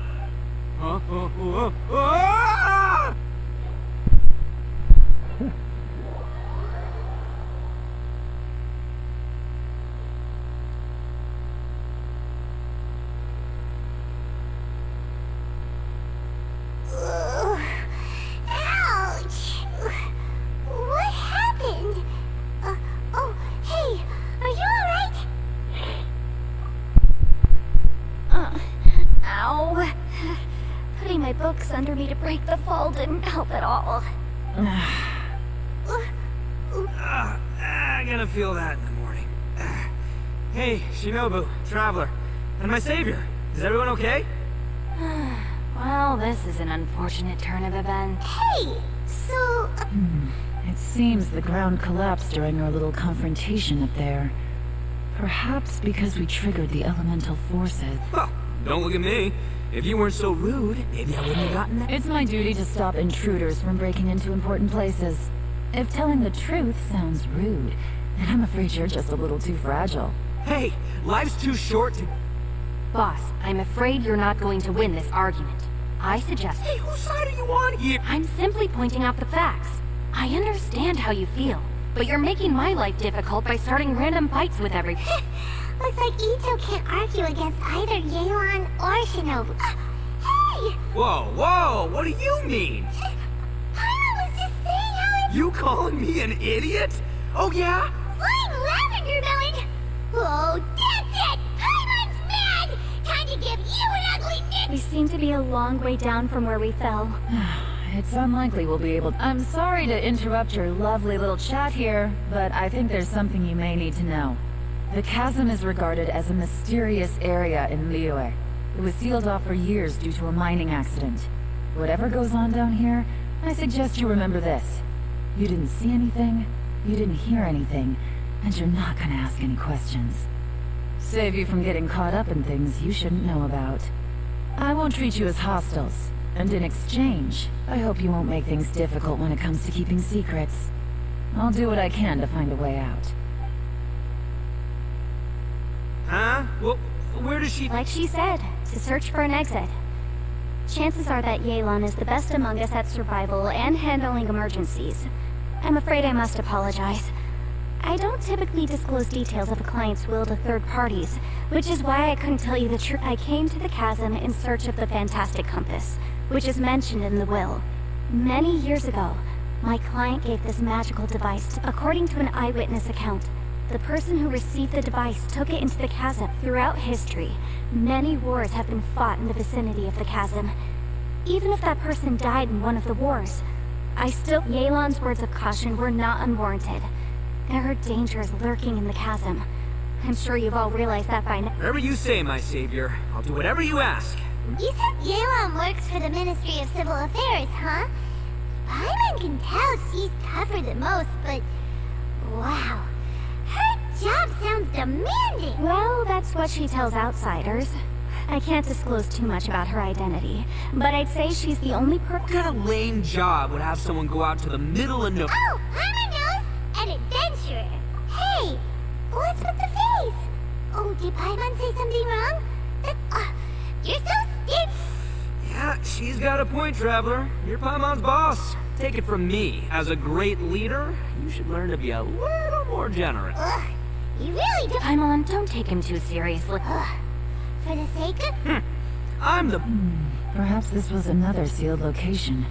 Ouch! What happened? Oh, hey, are you alright? Ow. Putting my books under me to break the fall didn't help at all. I'm gonna feel that in the morning. Hey, Shinobu, Traveler, and my savior. Is everyone okay? Well, this is an unfortunate turn of events. Hey, so... It seems the ground collapsed during our little confrontation up there. Perhaps because we triggered the elemental forces. Well, don't look at me. If you weren't so rude, maybe I wouldn't have gotten that. It's my duty to stop intruders from breaking into important places. If telling the truth sounds rude, then I'm afraid you're just a little too fragile. Hey, life's too short to... Boss, I'm afraid you're not going to win this argument. I suggest... Hey, whose side are you on here? I'm simply pointing out the facts. I understand how you feel, but you're making my life difficult by starting random fights with every... Looks like Ito can't argue against either Yelan or Shinobu. Hey! Whoa, what do you mean? Paimon was just saying how You calling me an idiot? Oh yeah? flying lavender melon! Oh, that's it! Paimon's mad! Time to give you an ugly nick! We seem to be a long way down from where we fell. It's unlikely we'll be able... I'm sorry to interrupt your lovely little chat here, but I think there's something you may need to know. The chasm is regarded as a mysterious area in Liyue. It was sealed off for years due to a mining accident. Whatever goes on down here, I suggest you remember this. You didn't see anything, you didn't hear anything, and you're not gonna ask any questions. Save you from getting caught up in things you shouldn't know about. I won't treat you as hostiles, and in exchange, I hope you won't make things difficult when it comes to keeping secrets. I'll do what I can to find a way out. Huh? Well, where does she... Like she said, to search for an exit. Chances are that Yelan is the best among us at survival and handling emergencies. I'm afraid I must apologize. I don't typically disclose details of a client's will to third parties, which is why I couldn't tell you the truth. I came to the chasm in search of the Fantastic Compass, which is mentioned in the will. Many years ago, my client gave this magical device. According to an eyewitness account, the person who received the device took it into the chasm. Throughout history, many wars have been fought in the vicinity of the chasm. Even if that person died in one of the wars, Yelan's words of caution were not unwarranted. There are dangers lurking in the chasm. I'm sure you've all realized that by now. Whatever you say, my savior. I'll do whatever you ask. You said Yelan works for the Ministry of Civil Affairs, huh? Paimon can tell she's tougher than most, but... wow. Her job sounds demanding! Well, that's what she tells outsiders. I can't disclose too much about her identity, but I'd say she's the only What kind of lame job would have someone go out to the middle of no... Oh, Paimon knows! An adventurer! Hey! What's with the face? Oh, did Paimon say something wrong? You're so stiff! Yeah, she's got a point, Traveler. You're Paimon's boss. Take it from me. As a great leader, you should learn to be a little more generous. Ugh, you really don't... Paimon, don't take him too seriously. For the sake of... I'm the... Perhaps this was another sealed location,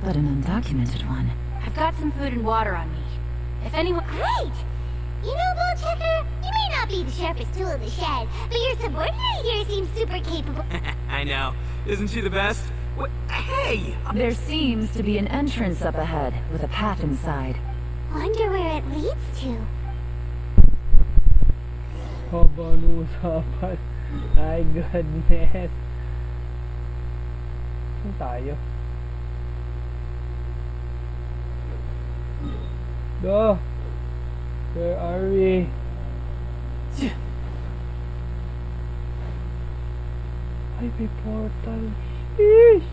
but an undocumented one. I've got some food and water on me. If anyone... Great! You know, Bullchecker, you may not be the sharpest tool in the shed, but your subordinate here seems super capable. I know. Isn't she the best? What? Hey! There seems to be an entrance up ahead, with a path inside. Wonder where it leads to. Haba ng usapan. My goodness. Saan tayo? Go! Where are we? Ay, may portal. Sheesh!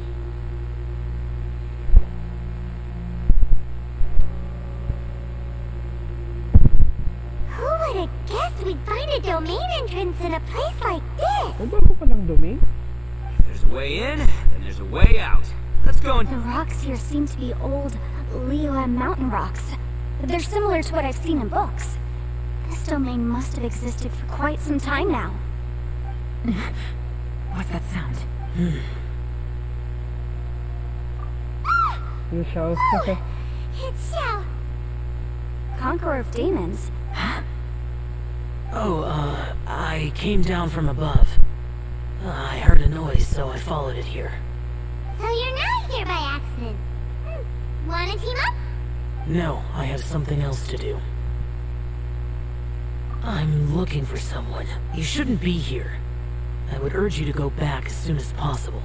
Who would have guessed we'd find a domain entrance in a place like this? May bago pa ng domain? If there's a way in, then there's a way out. Let's go and... The rocks here seem to be old Liyue mountain rocks. They're similar to what I've seen in books. This domain must have existed for quite some time now. What's that sound? Yung Xiao. It's Xiao. Conqueror of demons. I came down from above. I heard a noise, so I followed it here. So you're not here by accident. Wanna team up? No, I have something else to do. I'm looking for someone. You shouldn't be here. I would urge you to go back as soon as possible.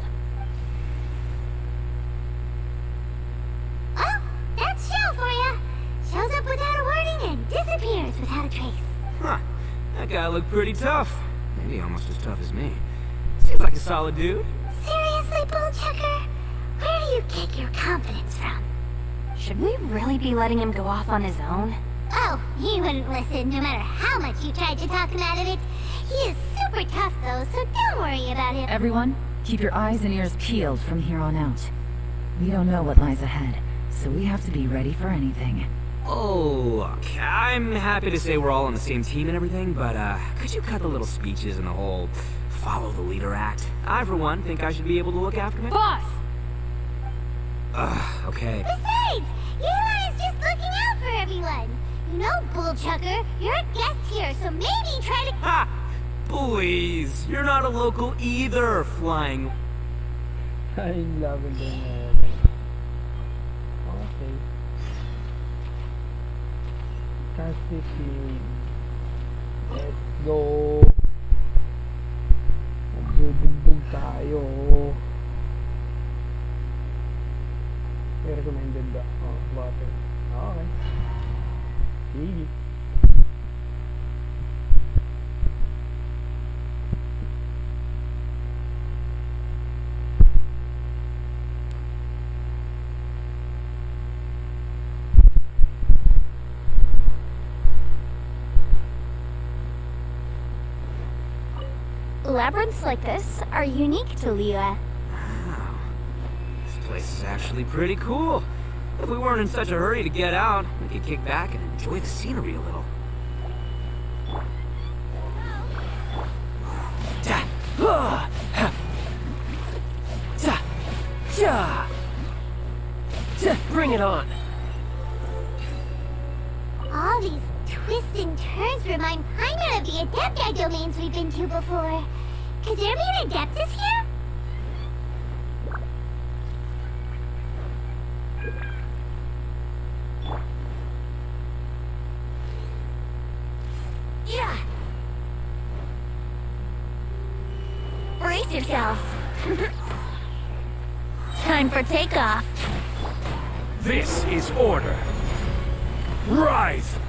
Oh, that's Xiao for ya. Shows up without a warning and disappears without a trace. Huh. That guy looked pretty tough. Maybe almost as tough as me. Seems like a solid dude. Seriously, Bullchecker? Where do you get your confidence from? Should we really be letting him go off on his own? Oh, he wouldn't listen no matter how much you tried to talk him out of it. He is super tough though, so don't worry about him. Everyone, Keep your eyes and ears peeled from here on out. We don't know what lies ahead, so we have to be ready for anything. Oh, look, I'm happy to say we're all on the same team and everything, but could you cut the little speeches and the whole follow the leader act? I, for one, think I should be able to look after my— Boss! Okay. Besides, Yelan is just looking out for everyone. You know, Bullchucker, you're a guest here, so maybe try to— Ha! Please, you're not a local either, flying. Ay, laban din na. Okay. Castic Lane. Let's go. Magbubugbog tayo. May recommended ba? Oh, water. Okay. Sige. Labyrinths like this are unique to Liyue. Wow. This place is actually pretty cool. If we weren't in such a hurry to get out, we could kick back and enjoy the scenery a little. Bring it on. All these twists and turns remind Paimon of the Adepti domains we've been to before. Could there be an Adeptus here? Yeah. Brace yourselves. Time for takeoff. This is order. Rise!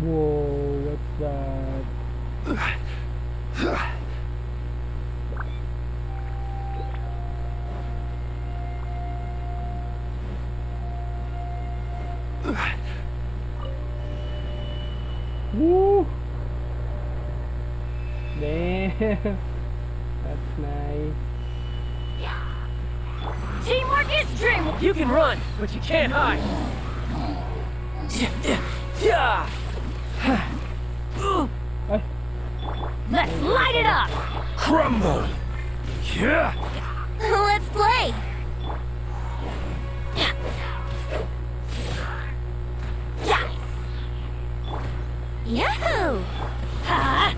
Whoa, what's that? Woo! Damn, that's nice. Teamwork is dreamwork. You can run, but you can't hide. Let's light it up. Crumble! Yeah! Let's play. Yahoo! Ha!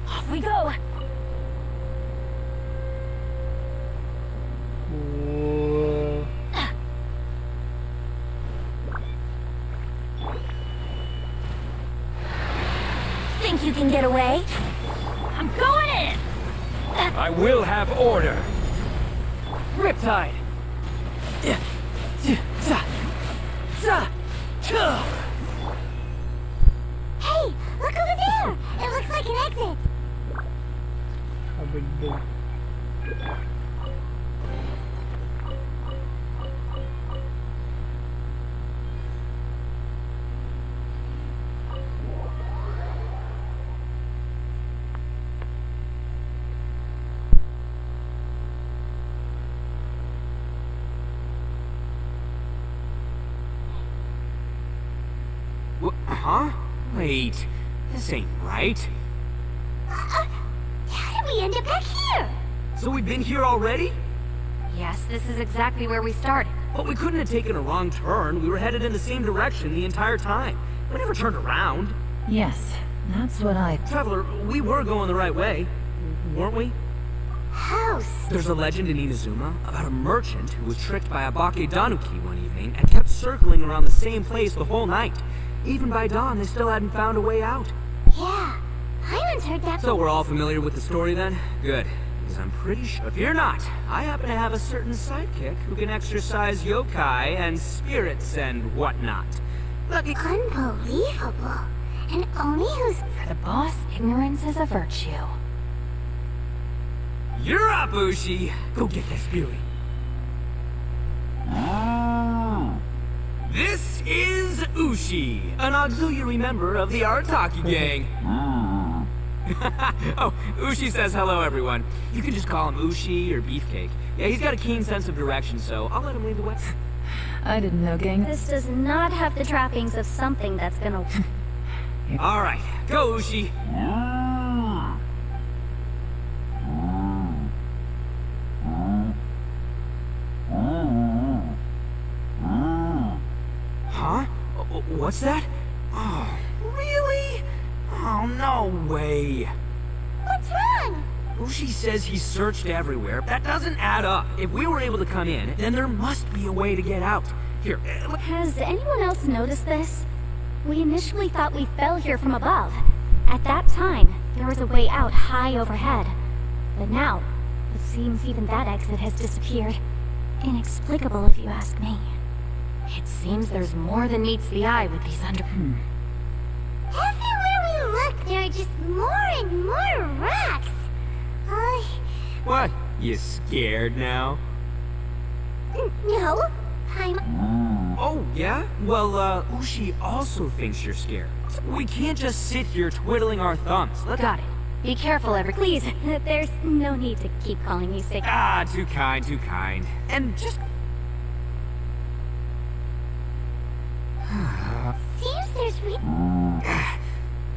Off we go. Whoa. Think you can get away? I'm going in. I will have order. Riptide. Hey, look over there! It looks like an exit. A big deal. Huh? Wait, this ain't right. How did we end up back here? So we've been here already? Yes, this is exactly where we started. But we couldn't have taken a wrong turn. We were headed in the same direction the entire time. We never turned around. Yes, that's what I... Traveler, we were going the right way, weren't we? House. There's a legend in Inazuma about a merchant who was tricked by a Bake Danuki one evening and kept circling around the same place the whole night. Even by dawn, they still hadn't found a way out. Yeah, I once heard that. So we're all familiar with the story then? Good. Because I'm pretty sure... If you're not, I happen to have a certain sidekick who can exercise yokai and spirits and whatnot. Lucky... Unbelievable. And only who's... For the boss, ignorance is a virtue. You're up, Ushi! Go get that spirit. This is Ushi, an auxiliary member of the Artaki gang. Oh, Ushi says hello, everyone. You can just call him Ushi or Beefcake. Yeah, he's got a keen sense of direction, so I'll let him lead the way. I didn't know, gang. This does not have the trappings of something that's gonna... All right, go, Ushi. Huh? What's that? Oh, really? Oh, no way. What's wrong? Ushi says he searched everywhere. That doesn't add up. If we were able to come in, then there must be a way to get out. Here. Has anyone else noticed this? We initially thought we fell here from above. At that time, there was a way out high overhead. But now, it seems even that exit has disappeared. Inexplicable, if you ask me. It seems there's more than meets the eye with these Everywhere we look, there are just more and more rocks. What? You scared now? No, I'm... Oh, yeah? Well, Ushi also thinks you're scared. We can't just sit here twiddling our thumbs. Got it. Be careful, Please, there's no need to keep calling me sick. Ah, too kind, too kind. And just... Seems there's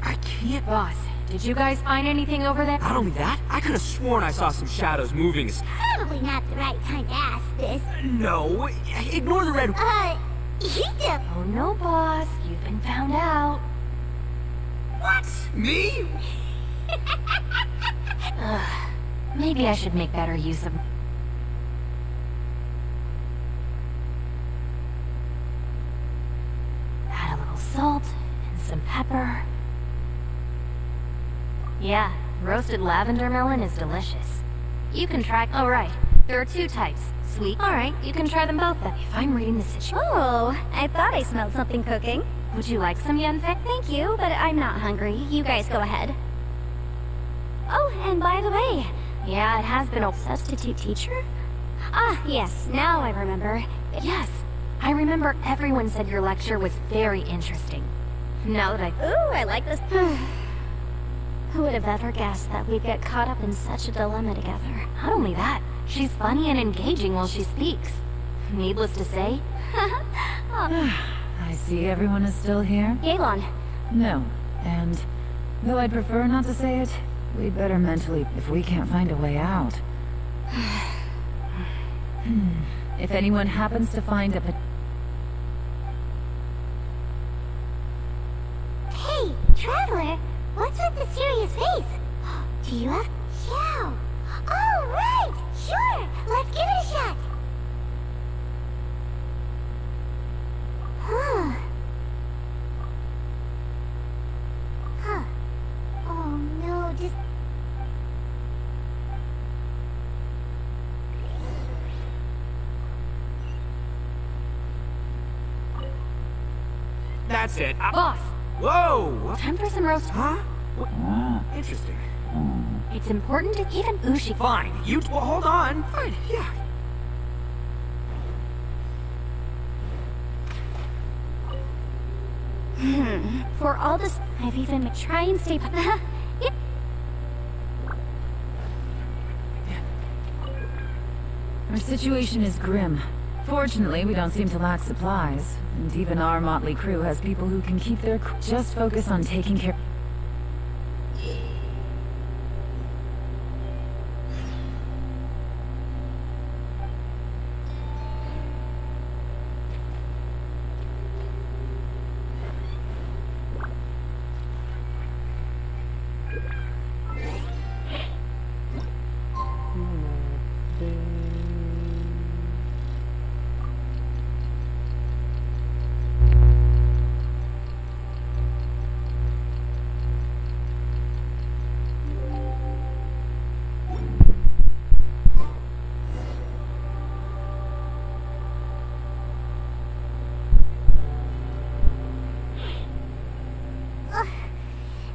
I can't... Boss, did you guys find anything over there? Not only that, I could have sworn I saw some shadows moving. probably not the right time to ask this. No, ignore the red... Oh no, boss. You've been found out. What? Me? Maybe I should make better use of... Add a little salt and some pepper. Yeah, roasted lavender melon is delicious. You can try... Oh, right. There are two types. Sweet. Alright, you can try them both then. If I'm reading the situation... Oh, I thought I smelled something cooking. Would you like some Yenfei? Thank you, but I'm not hungry. You guys go ahead. Oh, and by the way... Yeah, it has been a... Substitute teacher? Ah, yes, now I remember. Yes, I remember everyone said your lecture was very interesting. Now that Ooh, I like this... Who would have ever guessed that we'd get caught up in such a dilemma together? Not only that, she's funny and engaging while she speaks. Needless to say... I see everyone is still here. Yelan. No, and though I'd prefer not to say it, we'd better mentally if we can't find a way out. If anyone happens to find a... Hey, Traveler, what's with the serious face? Do you have... Yeah. Oh, right! Sure! Let's give it a shot! Huh. Oh no, just... That's it. Boss! Whoa! Time for some roast... Huh? Interesting. It's important to... Even Ushi... Fine. Well, hold on. Fine, yeah. For all this, I've even been trying to stay... Yep. Our situation is grim. Fortunately, we don't seem to lack supplies, and even our motley crew has people who can keep their just focus on taking care.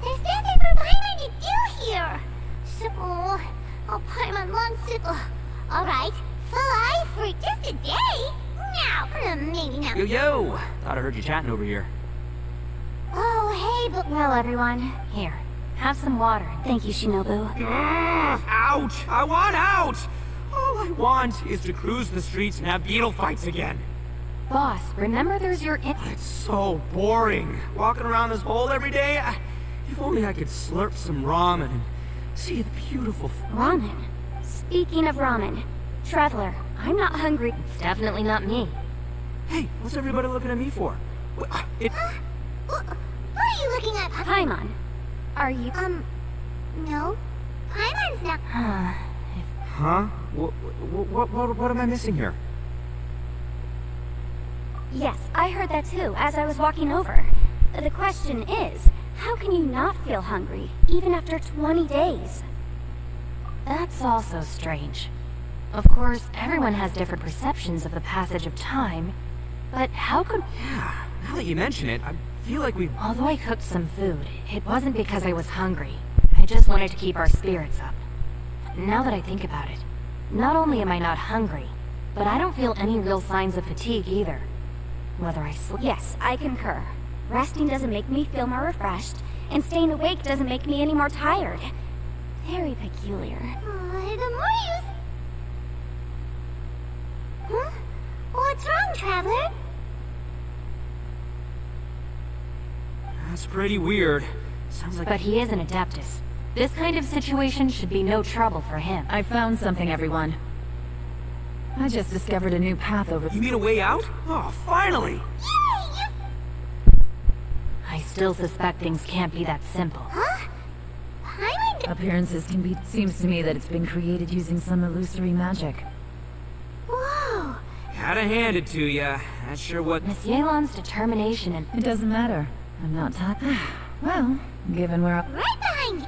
There's nothing for Paimon to do here. So, Paimon wants to... Alright, fly for just a day? No, maybe not. Yo! Thought I heard you chatting over here. Oh, hey, but... Well, everyone, here. Have some water. Thank you, Shinobu. Ouch! I want out! All I want is to cruise the streets and have beetle fights again. Boss, remember there's your It's so boring. Walking around this hole every day. If only I could slurp some ramen and see the beautiful... Ramen? Speaking of ramen, Traveler, I'm not hungry. It's definitely not me. Hey, what's everybody looking at me for? What are you looking at? Paimon, are you... No. Paimon's not... Huh? What am I missing here? Yes, I heard that too, as I was walking over. The question is, how can you not feel hungry, even after 20 days? That's also strange. Of course, everyone has different perceptions of the passage of time, but how could... Yeah, now that you mention it, I feel like we... Although I cooked some food, it wasn't because I was hungry. I just wanted to keep our spirits up. Now that I think about it, not only am I not hungry, but I don't feel any real signs of fatigue either. Whether I sleep... Yes, I concur. Resting doesn't make me feel more refreshed, and staying awake doesn't make me any more tired. Very peculiar. The more you... Huh? What's wrong, Traveler? That's pretty weird. Sounds like... But he is an Adeptus. This kind of situation should be no trouble for him. I found something, everyone. I just discovered a new path over... You mean a way out? Oh, finally! I still suspect things can't be that simple. Huh? Paimon... Appearances can be... Seems to me that it's been created using some illusory magic. Whoa! Gotta hand it to ya. That's sure what... Miss Yelan's determination and... It doesn't matter. I'm not talking... Well, given where I... Right behind you!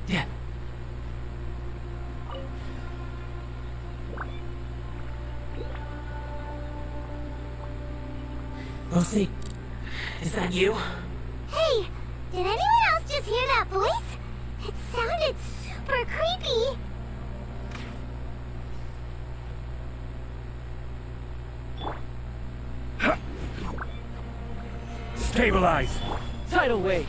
Yeah. Lucy, is that you? Hey, did anyone else just hear that voice? It sounded super creepy. Stabilize! Tidal wave.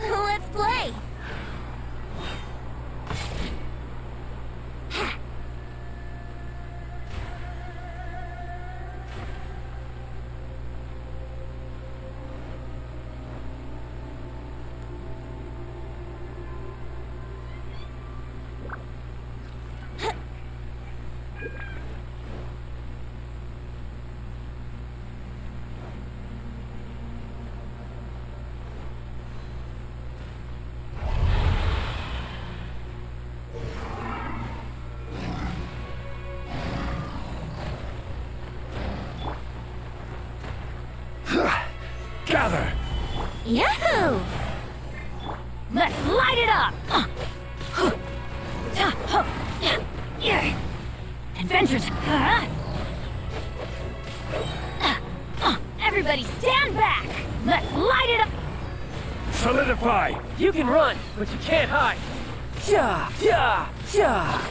Let's play. Gather! Yahoo! Let's light it up! Adventures! Everybody stand back! Let's light it up! Solidify! You can run, but you can't hide! Yeah, yeah, yeah!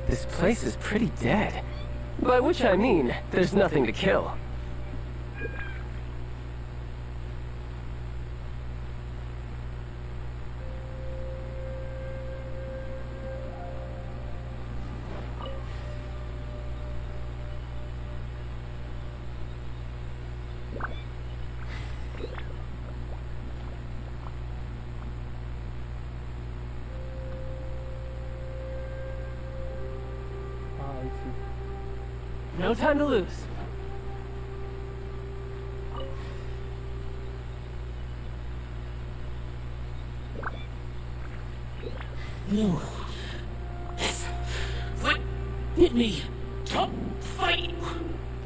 This place is pretty dead. By which I mean, there's nothing to kill. I see. No time to lose. No. What? Hit me. Top fight.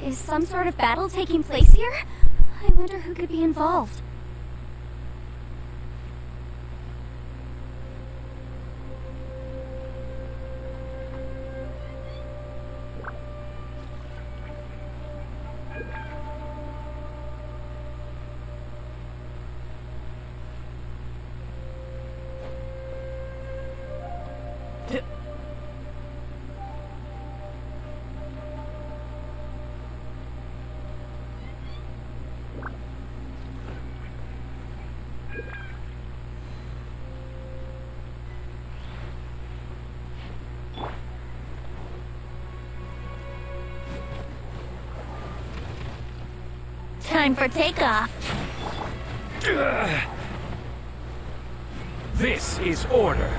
Is some sort of battle taking place here? I wonder who could be involved. Time for takeoff. This is order.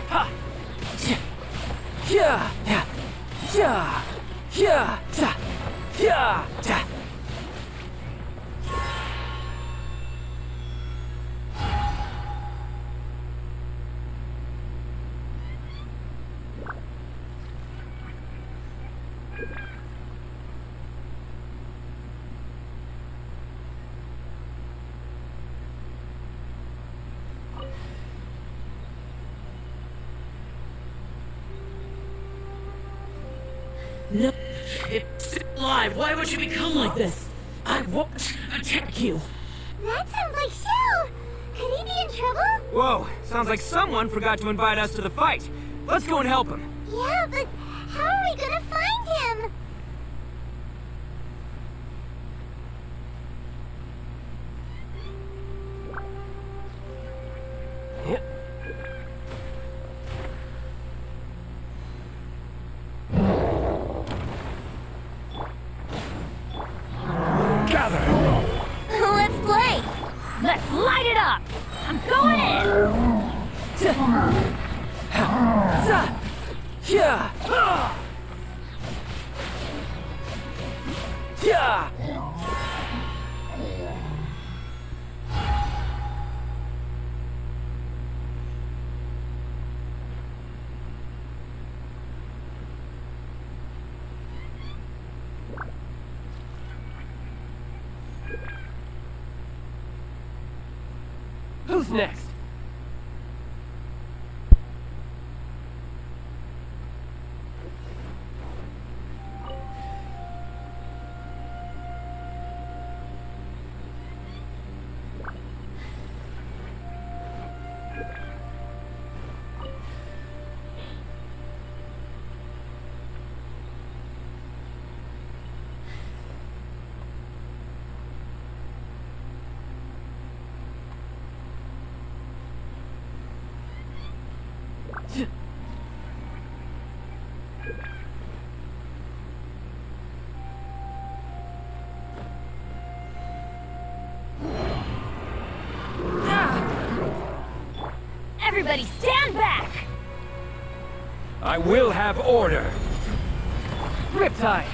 Ha! Yeah! Yeah! Yeah! Yeah! Yeah! Yeah! Yeah! No. It's alive. Why would you become like this? I won't attack you. That sounds like Shell! Could he be in trouble? Whoa, sounds like someone forgot to invite us to the fight. Let's go and help him. Yeah, but how are we gonna find him? Let's play! Let's light it up! I'm going in! Yeah! Yeah! Who's next? Everybody stand back! I will have order. Riptide!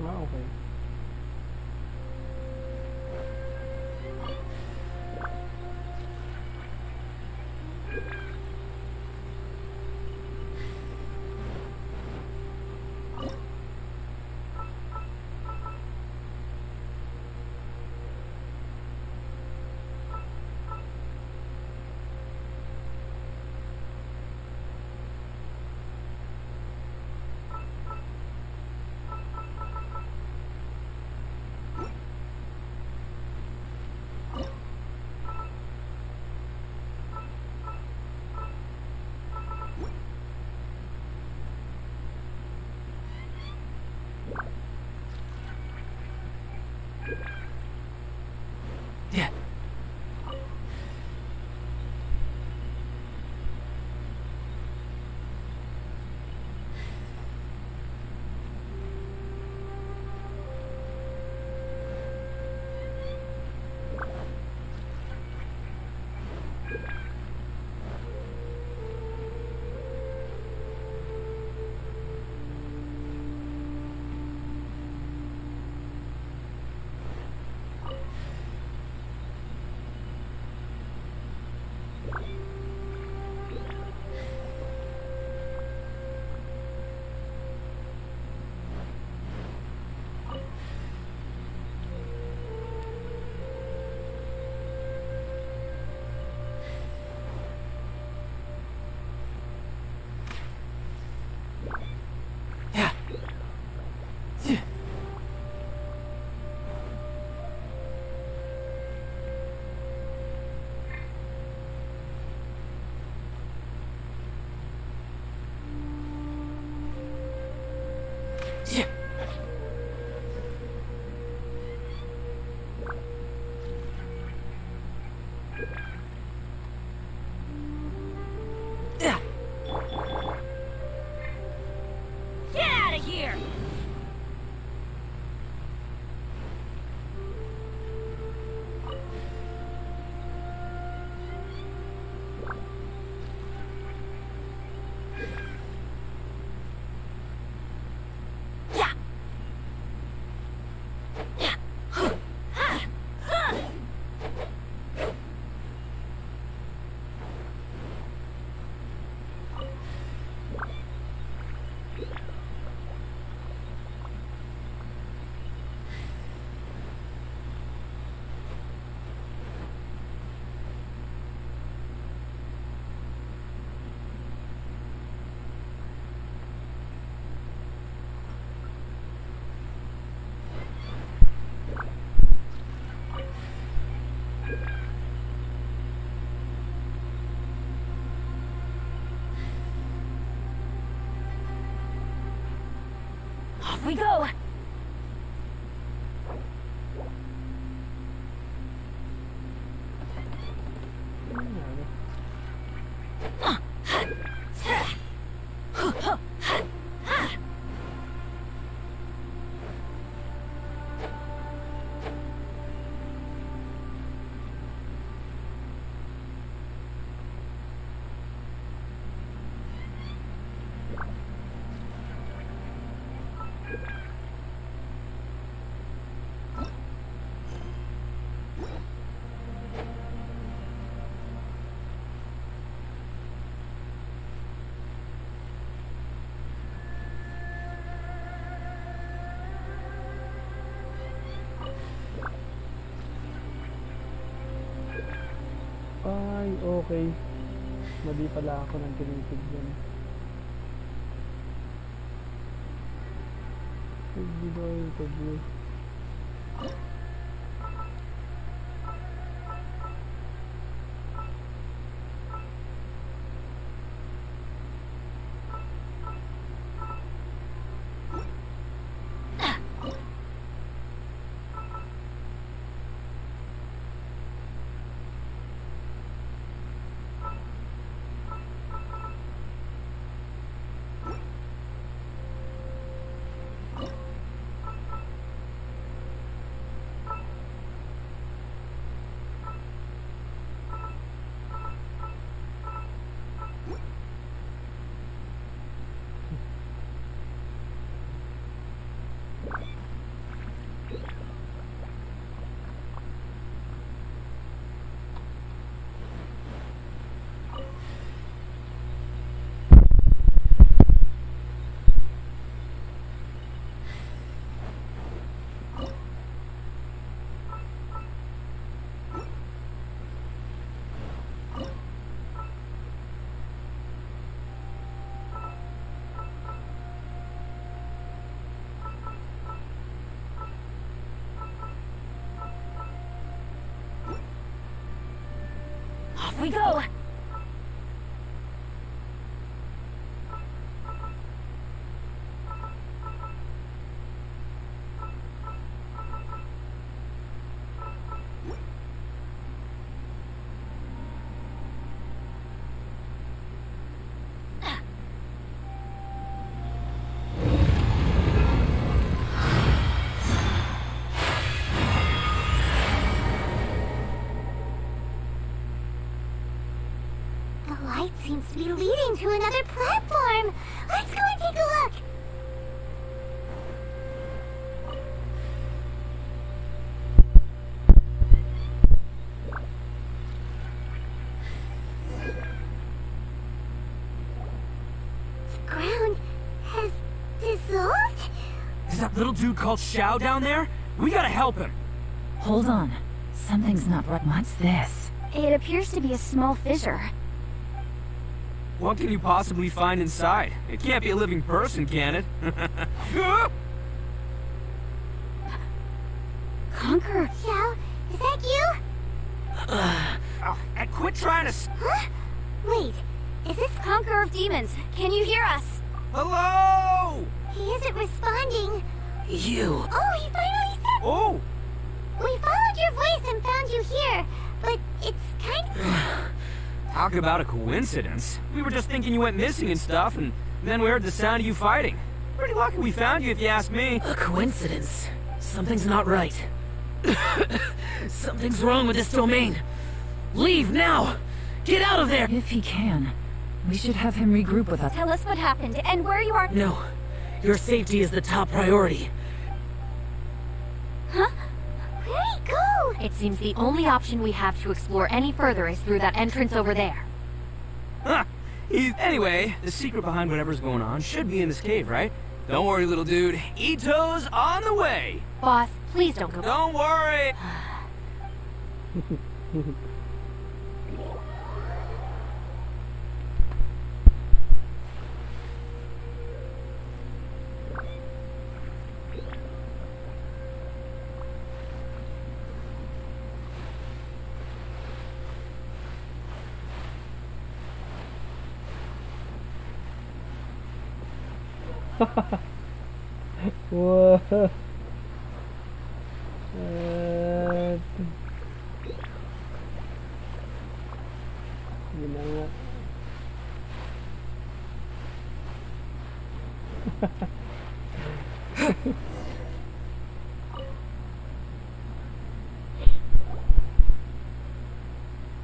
Ah, okay. Off we go! Ay, okay. Mali pala ako ng tinitignan. Interview. Off we go! The light seems to be leading to another platform. Let's go and take a look. The ground has dissolved? Is that little dude called Xiao down there? We gotta help him. Hold on. Something's not right. What's this? It appears to be a small fissure. What can you possibly find inside? It can't be a living person, can it? Conqueror! Xiao, is that you? Oh, and quit trying to... Huh? Wait, is this... Conqueror of demons, can you hear us? Hello! He isn't responding. You! Oh, he finally said... Oh! We followed your voice and found you here, but it's kind of... Talk about a coincidence. We were just thinking you went missing and stuff, and then we heard the sound of you fighting. Pretty lucky we found you, if you ask me. A coincidence? Something's not right. Something's wrong with this domain. Leave now! Get out of there! If he can, we should have him regroup with us. Tell us what happened and where you are. No. Your safety is the top priority. Huh? Where'd he go? It seems the only option we have to explore any further is through that entrance over there. Huh. Anyway, the secret behind whatever's going on should be in this cave, right? Don't worry, little dude. Ito's on the way. Boss, please don't go. Don't worry. What? Yun na nga.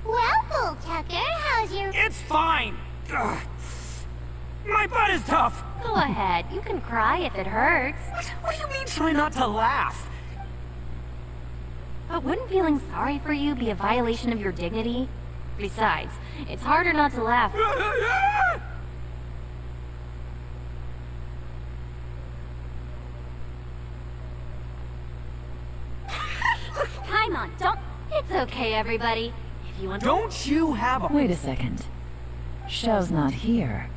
Well, Bull Tucker, how's your... It's fine! Ugh. My butt is tough! Go ahead, you can cry if it hurts. What do you mean try not to laugh? But wouldn't feeling sorry for you be a violation of your dignity? Besides, it's harder not to laugh. Paimon, don't... It's okay, everybody. If you want to... Don't you have a... Wait a second. Xiao's not here,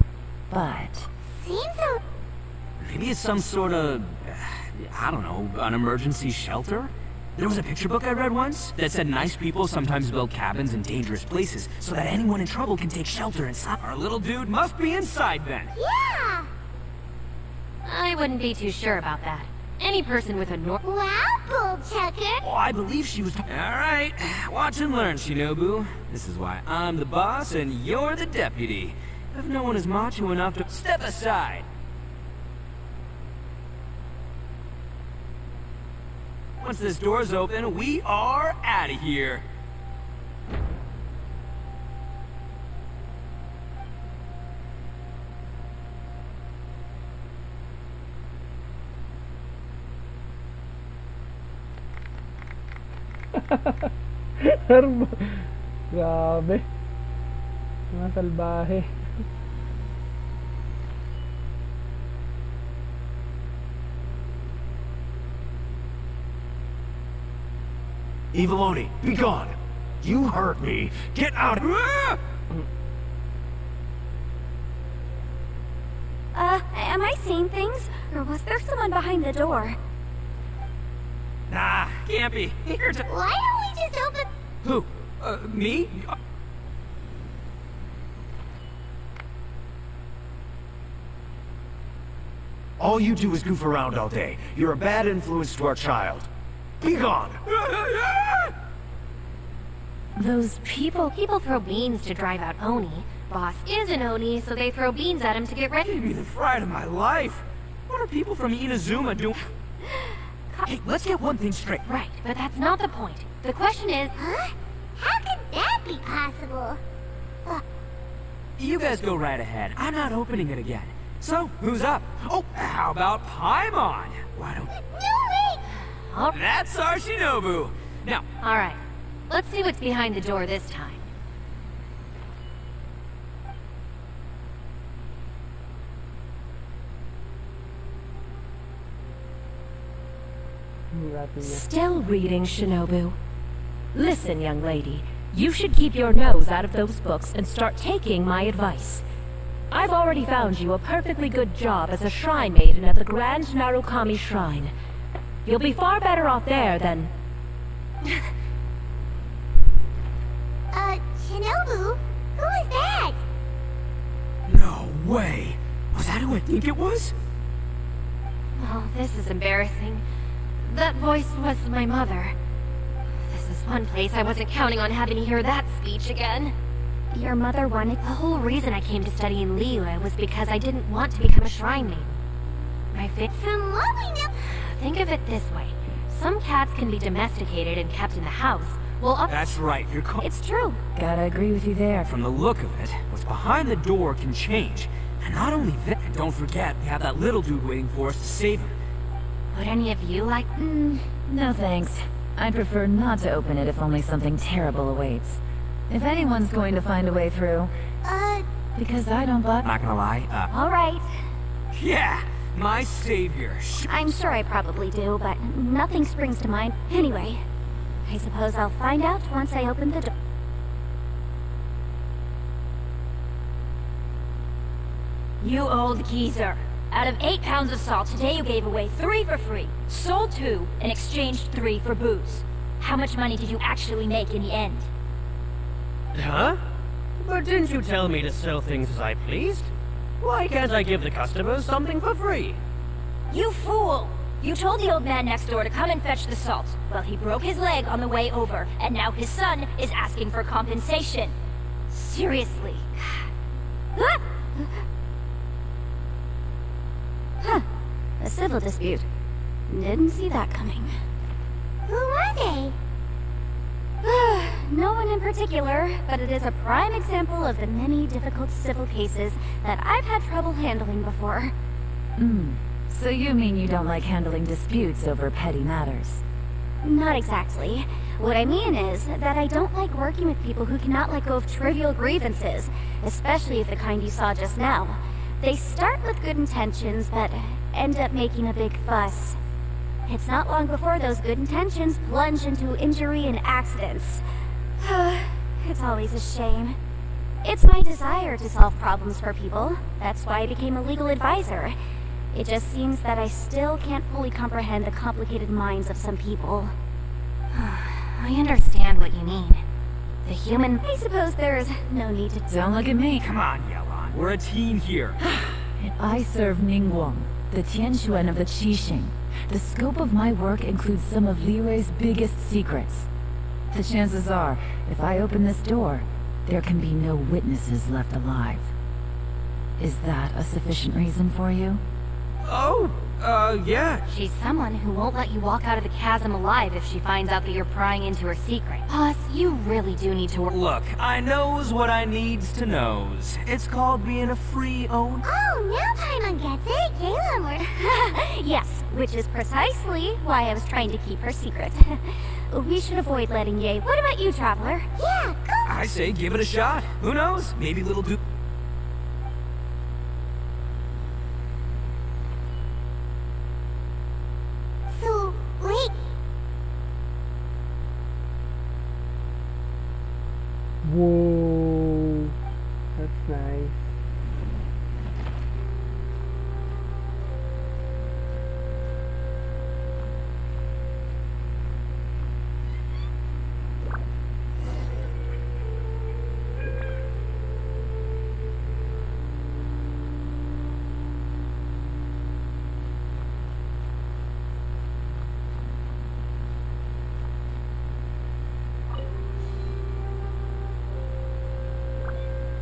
but... Seems a... Maybe it's some sort of... I don't know, an emergency shelter? There was a picture book I read once that said nice people sometimes build cabins in dangerous places so that anyone in trouble can take shelter inside. Our little dude must be inside then. Yeah! I wouldn't be too sure about that. Any person with a Wow, Bull Tucker! Oh, I believe she was... Alright, watch and learn, Shinobu. This is why I'm the boss and you're the deputy. If no one is macho enough to... Step aside! Once this door's open, we are out of here. Grabe. Mga salbahe. Eviloni, be gone! You hurt me! Get out! Am I seeing things? Or was there someone behind the door? Nah, can't be. Here to... Why don't we just open... Who? Me? All you do is goof around all day. You're a bad influence to our child. Be gone! Those people... People throw beans to drive out Oni. Boss is an Oni, so they throw beans at him to get Gave ready. me the fright of my life. What are people from Inazuma doing? Hey, let's get one thing straight. Right, but that's not the point. The question is... Huh? How could that be possible? You guys go right ahead. I'm not opening it again. So, who's up? Oh, how about Paimon? Why don't... No way! That's our Shinobu. Now, Alright, let's see what's behind the door this time. Still reading, Shinobu. Listen, young lady. You should keep your nose out of those books and start taking my advice. I've already found you a perfectly good job as a shrine maiden at the Grand Narukami Shrine. You'll be far better off there than... Shinobu? Who is that? no way. Was that who I think it was? Oh, this is embarrassing. That voice was my mother. This is one place I wasn't counting on having to hear that speech again. Your mother wanted... The whole reason I came to study in Liyue was because I didn't want to become a shrine maiden. My Some lovely no... Think of it this way. Some cats can be domesticated and kept in the house, while That's right, you're It's true. Gotta agree with you there. From the look of it, what's behind the door can change. And not only that, and don't forget, we have that little dude waiting for us to save him. Would any of you like... No thanks. I'd prefer not to open it if only something terrible awaits. If anyone's going to find a way through. Because I don't buy... Not gonna lie, All right. yeah, my savior. I'm sure I probably do, but nothing springs to mind. Anyway, I suppose I'll find out once I open the door. You old geezer. Out of 8 pounds of salt, today you gave away 3 for free, sold 2, and exchanged 3 for booze. How much money did you actually make in the end? Huh? But didn't you tell me to sell things as I pleased? Why can't I give the customers something for free? You fool! You told the old man next door to come and fetch the salt. Well, he broke his leg on the way over, and now his son is asking for compensation. Seriously. Huh. A civil dispute. Didn't see that coming. Who are they? No one in particular, but it is a prime example of the many difficult civil cases that I've had trouble handling before. So you mean you don't like handling disputes over petty matters? Not exactly. What I mean is that I don't like working with people who cannot let go of trivial grievances, especially of the kind you saw just now. They start with good intentions, but end up making a big fuss. It's not long before those good intentions plunge into injury and accidents. It's always a shame. It's my desire to solve problems for people. That's why I became a legal advisor. It just seems that I still can't fully comprehend the complicated minds of some people. I understand what you mean. The human... I suppose there's no need to... Don't look at me. Come on, Yelan. We're a team here. I serve Ningguang, the Tianquan of the Qixing. The scope of my work includes some of Liyue's biggest secrets. The chances are, if I open this door, there can be no witnesses left alive. Is that a sufficient reason for you? Oh, yeah. She's someone who won't let you walk out of the chasm alive if she finds out that you're prying into her secret. Boss, you really do need to work. Look, I knows what I needs to knows. It's called being a free own. Oh, now Paimon gets it. Galen were... Yes, which is precisely why I was trying to keep her secret. We should avoid letting Ye. What about you, Traveler? Yeah, go. I say give it a shot. Who knows? Maybe little do... So, wait. Whoa. That's nice.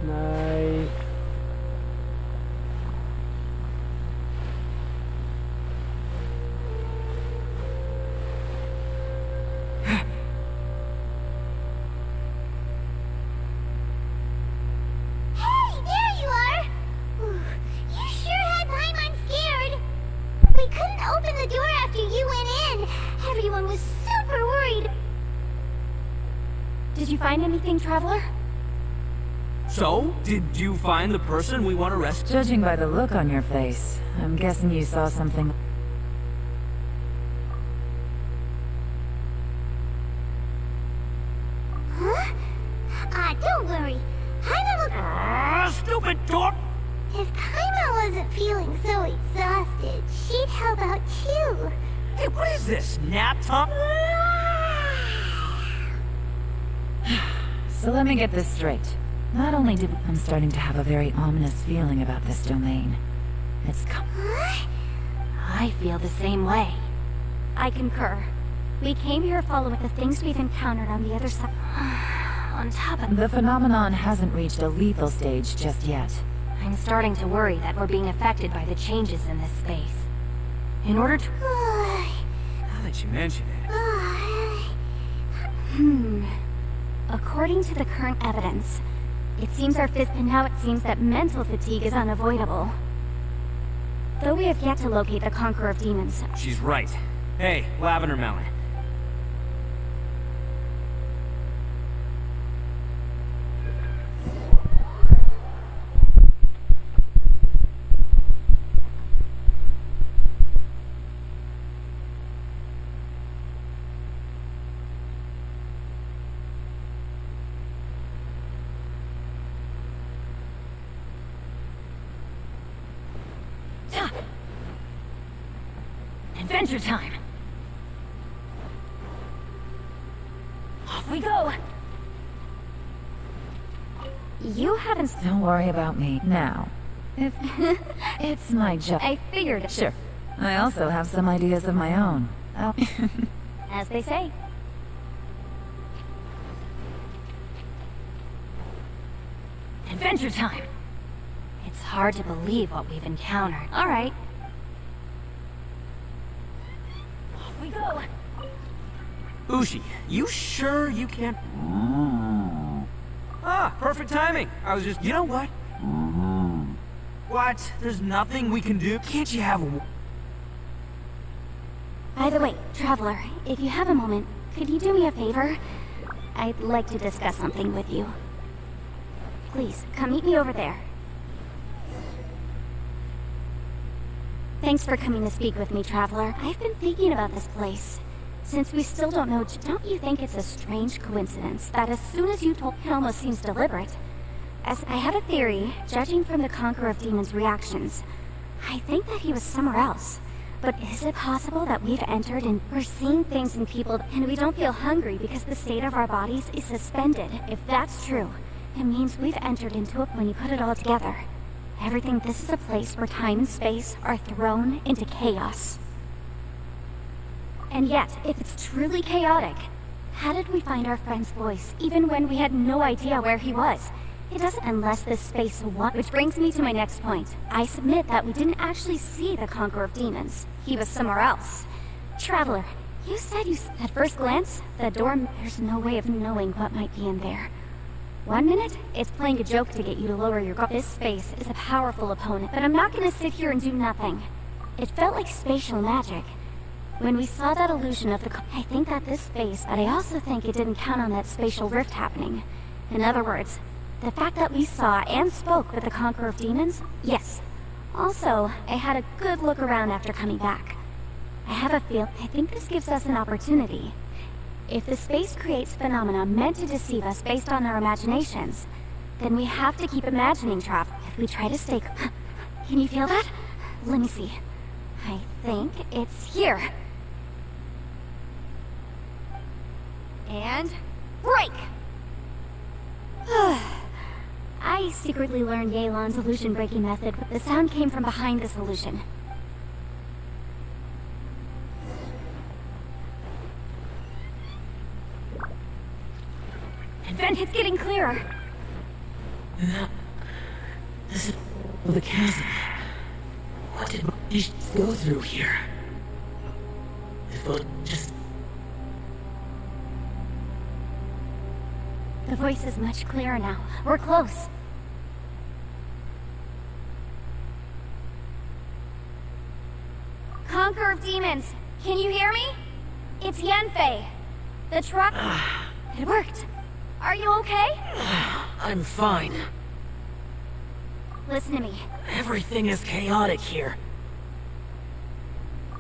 Nice. Hey, there you are. Ooh, you sure had Paimon scared. We couldn't open the door after you went in. Everyone was super worried. Did you find anything, Traveler? So, did you find the person we want to rescue? Judging by the look on your face, I'm guessing you saw something. Huh? Don't worry. Paimon will... Stupid dork! If Paimon wasn't feeling so exhausted, she'd help out too. Hey, what is this? Nap time? So let me get this straight. Not only did I'm starting to have a very ominous feeling about this domain. It's I feel the same way. I concur. We came here following the things we've encountered on the other side. On top of... The phenomenon hasn't reached a lethal stage just yet. I'm starting to worry that we're being affected by the changes in this space. In order to... Now that you mention it... According to the current evidence, it seems now it seems that mental fatigue is unavoidable. Though we have yet to locate the Conqueror of Demons. She's right. Hey, Lavender Melon. Adventure time! Off we go! You haven't... Don't worry about me now. If it's my job. I figured... Sure. I also have some ideas of my own. Oh. As they say. Adventure time! It's hard to believe what we've encountered. All right. Off we go! Ushi, you sure you can't... Ah, perfect timing. I was just... You know what? What? There's nothing we can do? Can't you have a... By the way, Traveler, if you have a moment, could you do me a favor? I'd like to discuss something with you. Please, come meet me over there. Thanks for coming to speak with me, Traveler. I've been thinking about this place. Since we still don't know, don't you think it's a strange coincidence that as soon as you told it almost seems deliberate? As I have a theory, judging from the Conqueror of Demons' reactions, I think that he was somewhere else. But is it possible that we've entered and we're seeing things in people and we don't feel hungry because the state of our bodies is suspended? If that's true, it means we've entered into it when you put it all together. Everything, this is a place where time and space are thrown into chaos. And yet, if it's truly chaotic, how did we find our friend's voice, even when we had no idea where he was? It doesn't unless this space which brings me to my next point. I submit that we didn't actually see the Conqueror of Demons. He was somewhere else. Traveler, you said at first glance, the door, there's no way of knowing what might be in there. 1 minute, it's playing a joke to get you to lower your guard. This space is a powerful opponent, but I'm not gonna sit here and do nothing. It felt like spatial magic. When we saw that illusion of I think that this space, but I also think it didn't count on that spatial rift happening. In other words, the fact that we saw and spoke with the Conqueror of Demons, yes. Also, I had a good look around after coming back. I have a feel, I think this gives us an opportunity. If the space creates phenomena meant to deceive us based on our imaginations, then we have to keep imagining travel. If we try to stay... Can you feel that? Let me see. I think it's here. And... break! I secretly learned Yelan's illusion-breaking method, but the sound came from behind this illusion. Advent, it's getting clearer. This is the chasm. What did we go through here? It felt just... The voice is much clearer now. We're close. Conqueror of Demons, can you hear me? It's Yanfei. The truck... It worked. Are you okay? I'm fine. Listen to me. Everything is chaotic here.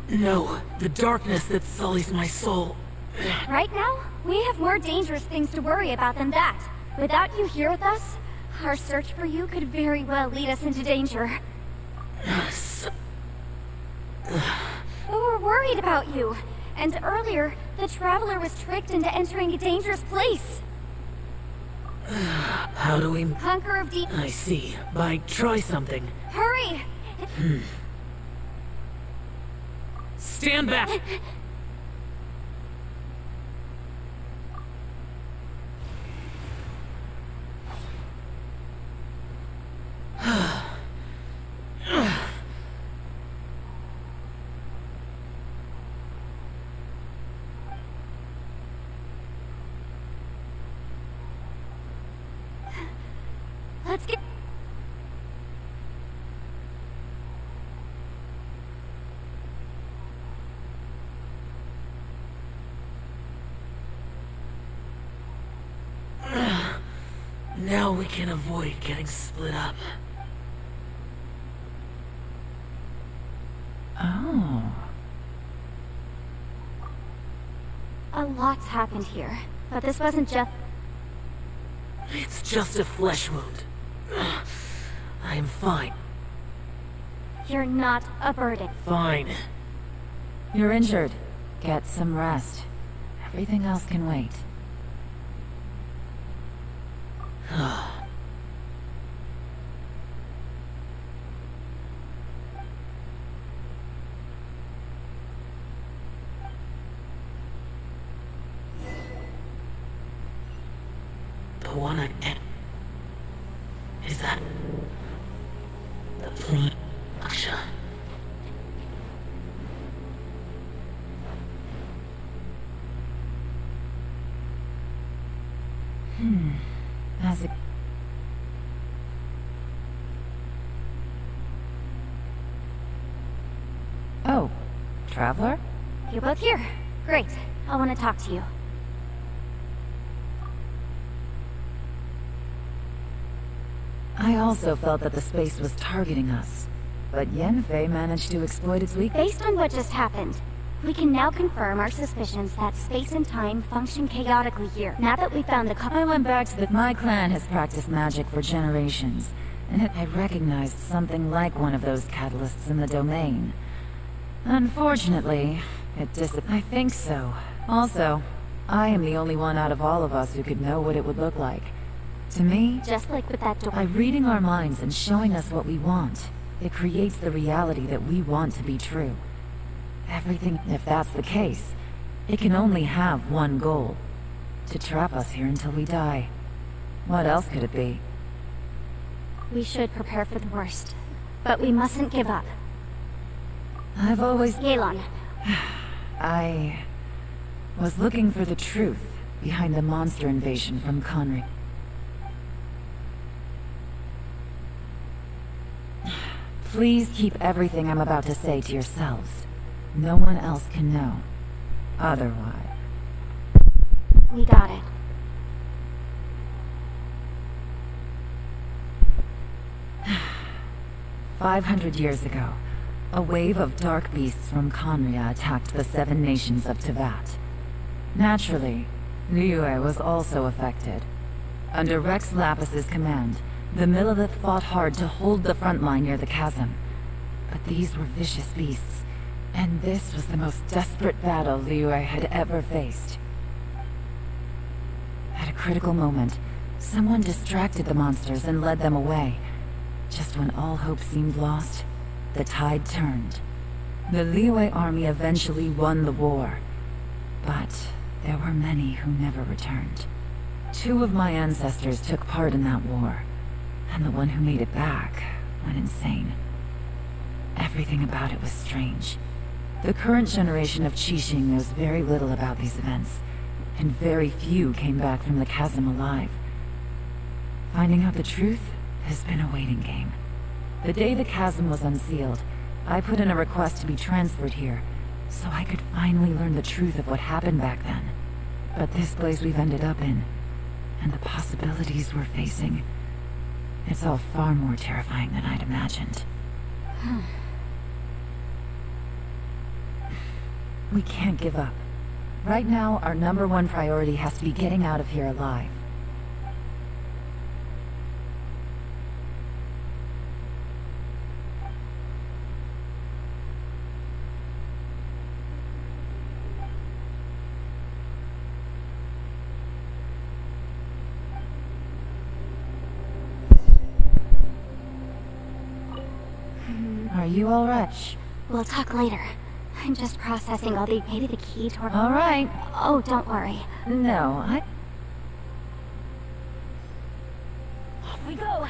No, the darkness that sullies my soul. Right now, we have more dangerous things to worry about than that. Without you here with us, our search for you could very well lead us into danger. But we're worried about you. And earlier, the Traveler was tricked into entering a dangerous place. How do we... Conqueror of Demons. I see. By try something. Hurry! Stand back! Let's get... Now we can avoid getting split up. Oh. A lot's happened here, but this wasn't just... It's just a flesh wound. I am fine. You're not a burden. Fine. You're injured. Get some rest. Everything else can wait. wanna end. Is that the plan, Aksha? As it... Oh, Traveler? You're both here. Great. I want to talk to you. I also felt that the space was targeting us, but Yenfei managed to exploit its weakness. Based on what just happened, we can now confirm our suspicions that space and time function chaotically here. Now that we found the I went back to my clan has practiced magic for generations, and I recognized something like one of those catalysts in the domain. Unfortunately, it I think so. Also, I am the only one out of all of us who could know what it would look like. To me, just like with that door. By reading our minds and showing us what we want, it creates the reality that we want to be true. Everything, if that's the case, it can only have one goal. To trap us here until we die. What else could it be? We should prepare for the worst, but we mustn't give up. I've always... Yelan. I was looking for the truth behind the monster invasion from Conry. Please keep everything I'm about to say to yourselves. No one else can know. Otherwise... We got it. "500 years ago, a wave of dark beasts from Conria attacked the 7 nations of Tevat. Naturally, Liyue was also affected. Under Rex Lapis's command, the Millelith fought hard to hold the front line near the chasm. But these were vicious beasts, and this was the most desperate battle Liyue had ever faced. At a critical moment, someone distracted the monsters and led them away. Just when all hope seemed lost, the tide turned. The Liyue army eventually won the war, but there were many who never returned. 2 of my ancestors took part in that war, and the one who made it back went insane. Everything about it was strange. The current generation of Qixing knows very little about these events, and very few came back from the chasm alive. Finding out the truth has been a waiting game. The day the chasm was unsealed, I put in a request to be transferred here, so I could finally learn the truth of what happened back then. But this place we've ended up in, and the possibilities we're facing, it's all far more terrifying than I'd imagined. We can't give up. Right now, our #1 priority has to be getting out of here alive. Are you all right? Shh. We'll talk later. I'm just processing all the... Maybe the key to... All right. Oh, don't worry. No, Off we go!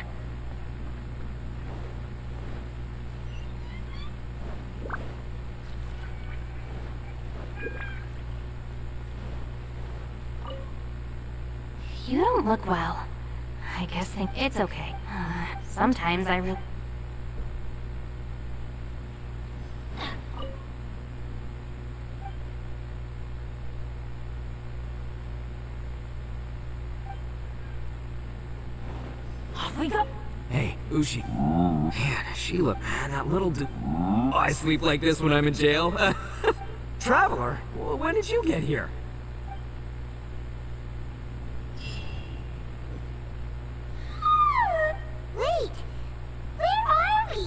You don't look well. I guess it's okay. Sometimes I really... We go. Hey, Ushi. Man, Sheila, man, that little Oh, I sleep like this when I'm in jail. Traveler, when did you get here? Wait! Where are we?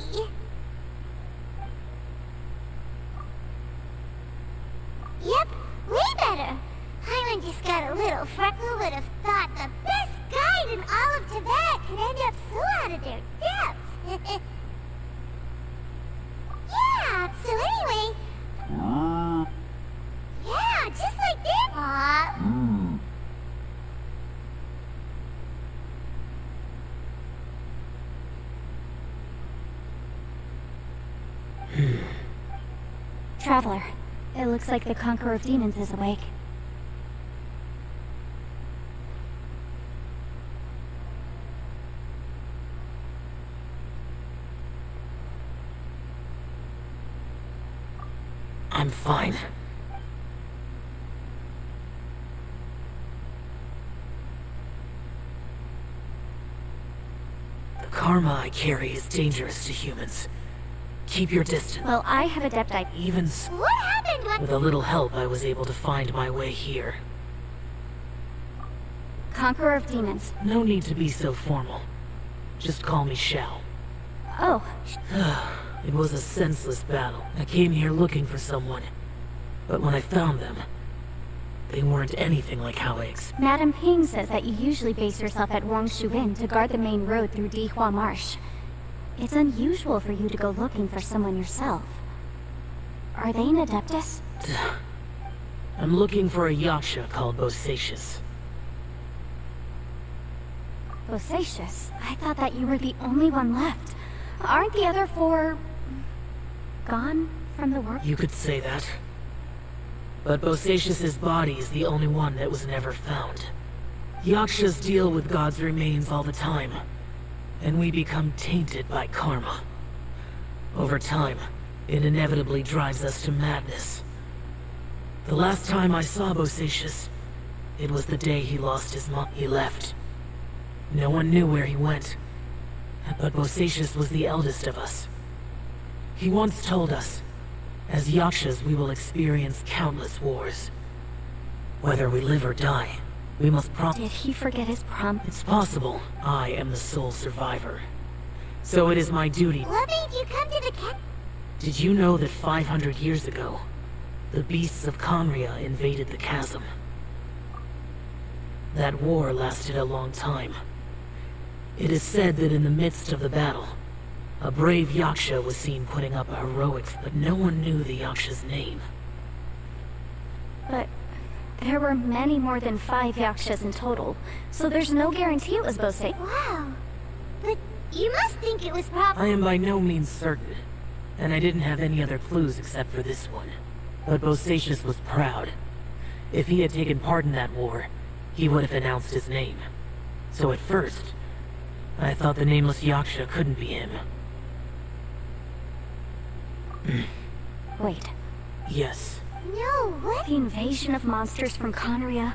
Yep, way better. Hyman just got a little freckle who would have thought the best guide in all of Tibet could end up so out of their depth. Yeah, so anyway... Yeah, just like that. Traveler, it looks like the Conqueror of Demons is awake. I'm fine. The karma I carry is dangerous to humans. Keep your distance. Well, I have Adepti. Even What happened when... with a little help, I was able to find my way here. Conqueror of Demons. No need to be so formal. Just call me Shao. Oh, It was a senseless battle. I came here looking for someone. But when I found them, they weren't anything like how I expected. Madame Ping says that you usually base yourself at Wangshu Inn to guard the main road through Dihua Marsh. It's unusual for you to go looking for someone yourself. Are they an Adeptus? I'm looking for a Yaksha called Bosacius. Bosacius? I thought that you were the only one left. Aren't the other four... gone from the world? You could say that. But Bosacius's body is the only one that was never found. Yakshas deal with God's remains all the time, and we become tainted by karma. Over time, it inevitably drives us to madness. The last time I saw Bosacius, it was the day he lost his mom. He left. No one knew where he went, but Bosacius was the eldest of us. He once told us, as Yakshas we will experience countless wars. Whether we live or die, we must Did he forget his prom? It's possible I am the sole survivor. So it is my duty. What made you come to the camp? Did you know that 500 years ago, the beasts of Conria invaded the chasm? That war lasted a long time. It is said that in the midst of the battle, a brave Yaksha was seen putting up a heroic, but no one knew the Yaksha's name. But there were many more than 5 Yakshas in total, so there's no guarantee it was Bosacius. Wow. But you must think it was probably... I am by no means certain, and I didn't have any other clues except for this one. But Bosacius was proud. If he had taken part in that war, he would have announced his name. So at first, I thought the nameless Yaksha couldn't be him. Wait. Yes. No, what? The invasion of monsters from Conria,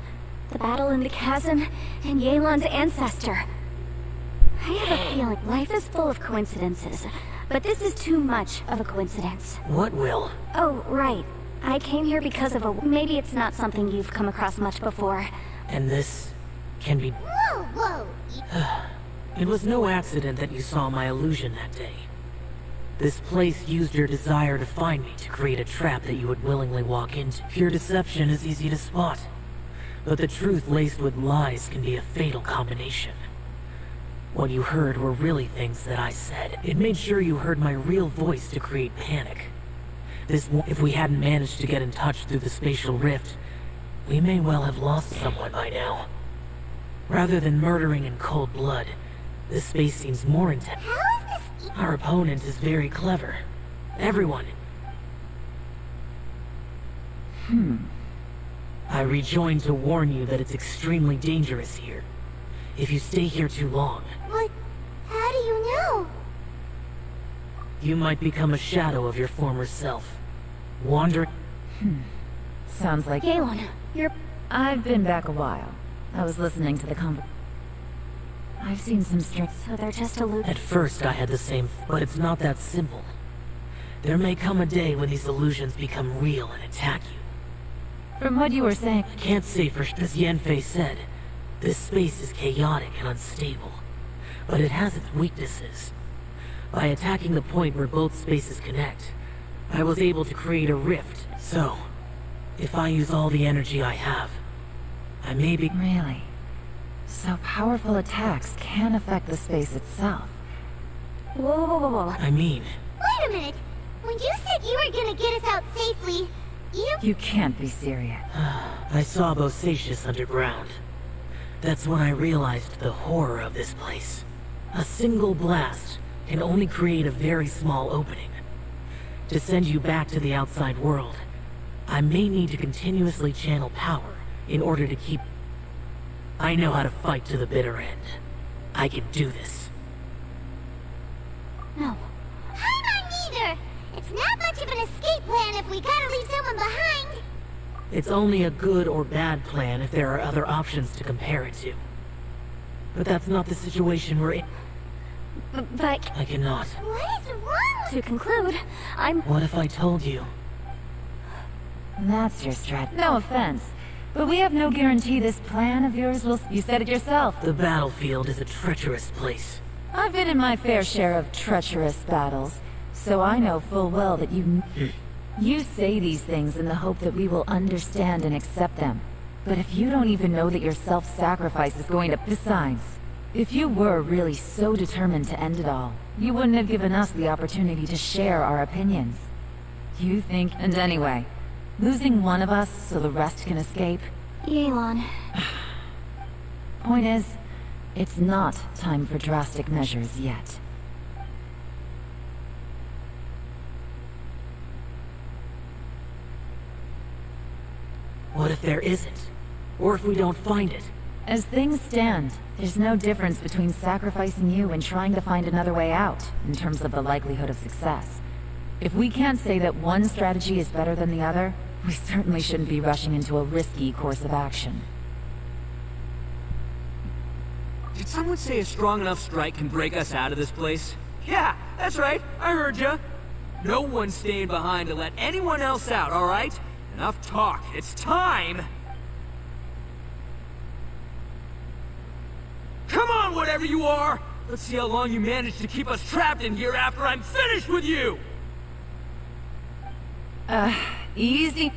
the battle in the chasm, and Yelan's ancestor. I have a feeling life is full of coincidences, but this is too much of a coincidence. What will? Oh, right. I came here because of a... Maybe it's not something you've come across much before. And this can be... Whoa, whoa. It was no accident that you saw my illusion that day. This place used your desire to find me to create a trap that you would willingly walk into. Pure deception is easy to spot, but the truth laced with lies can be a fatal combination. What you heard were really things that I said. It made sure you heard my real voice to create panic. If we hadn't managed to get in touch through the spatial rift, we may well have lost someone by now. Rather than murdering in cold blood, this space seems more intense. How is this... Our opponent is very clever. Everyone. I rejoined to warn you that it's extremely dangerous here. If you stay here too long... What? How do you know? You might become a shadow of your former self. Wandering... Sounds like... Yelan, you're... I've been back a while. I was listening to the I've seen some strange... So they're just illusions. At first I had the same... But it's not that simple. There may come a day when these illusions become real and attack you. From what you were saying... I can't say for sure. As Yanfei said, this space is chaotic and unstable. But it has its weaknesses. By attacking the point where both spaces connect, I was able to create a rift. So, if I use all the energy I have, I may be... Really? So powerful attacks can affect the space itself. Whoa, whoa, whoa, whoa. I mean... Wait a minute. When you said you were gonna get us out safely, You can't be serious. I saw Bosacius underground. That's when I realized the horror of this place. A single blast can only create a very small opening. To send you back to the outside world, I may need to continuously channel power in order to keep... I know how to fight to the bitter end. I can do this. No. I'm not neither. It's not much of an escape plan if we gotta leave someone behind. It's only a good or bad plan if there are other options to compare it to. But that's not the situation we're in. But... I cannot. What is wrong? To conclude, What if I told you? That's your strat. No offense, but we have no guarantee this plan of yours will... You said it yourself. The battlefield is a treacherous place. I've been in my fair share of treacherous battles, so I know full well that you... You say these things in the hope that we will understand and accept them. But if you don't even know that your self-sacrifice is going to... Besides, if you were really so determined to end it all, you wouldn't have given us the opportunity to share our opinions. You think... And anyway, losing one of us so the rest can escape... Yelan. Point is, it's not time for drastic measures yet. What if there isn't? Or if we don't find it? As things stand, there's no difference between sacrificing you and trying to find another way out, in terms of the likelihood of success. If we can't say that one strategy is better than the other, we certainly shouldn't be rushing into a risky course of action. Did someone say a strong enough strike can break us out of this place? Yeah, that's right. I heard ya. No one's staying behind to let anyone else out, alright? Enough talk. It's time! Come on, whatever you are! Let's see how long you manage to keep us trapped in here after I'm finished with you! Easy.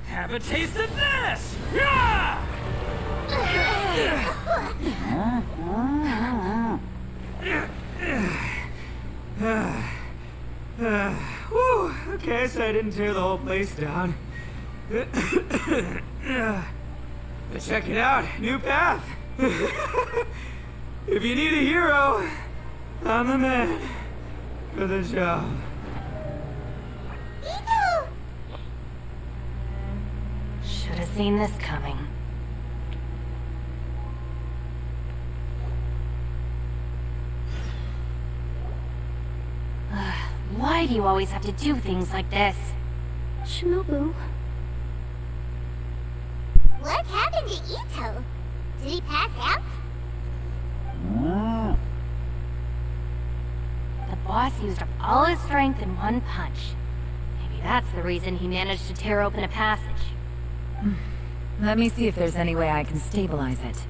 Have a taste of this! Yeah! Whew, okay, so I didn't tear the whole place down. But check it out, new path. If you need a hero, I'm the man for the job. Should have seen this coming. Why do you always have to do things like this? Shinobu. What happened to Ito? Did he pass out? The boss used up all his strength in one punch. Maybe that's the reason he managed to tear open a passage. Let me see if there's any way I can stabilize it.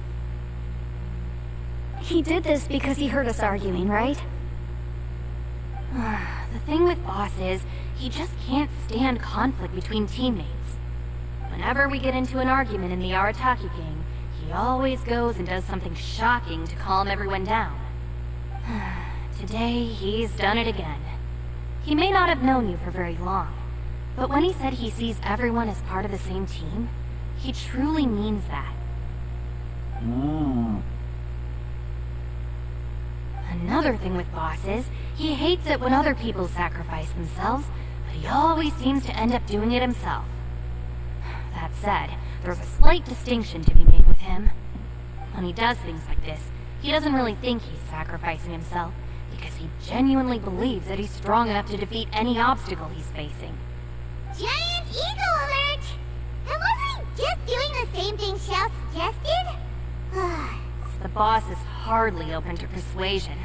He did this because he heard us arguing, right? The thing with Boss is, he just can't stand conflict between teammates. Whenever we get into an argument in the Arataki gang, he always goes and does something shocking to calm everyone down. Today, he's done it again. He may not have known you for very long, but when he said he sees everyone as part of the same team, he truly means that. Another thing with Boss is, he hates it when other people sacrifice themselves, but he always seems to end up doing it himself. That said, there's a slight distinction to be made with him. When he does things like this, he doesn't really think he's sacrificing himself, because he genuinely believes that he's strong enough to defeat any obstacle he's facing. Giant eagle alert! And wasn't he just doing the same thing Xiao suggested? The boss is hardly open to persuasion.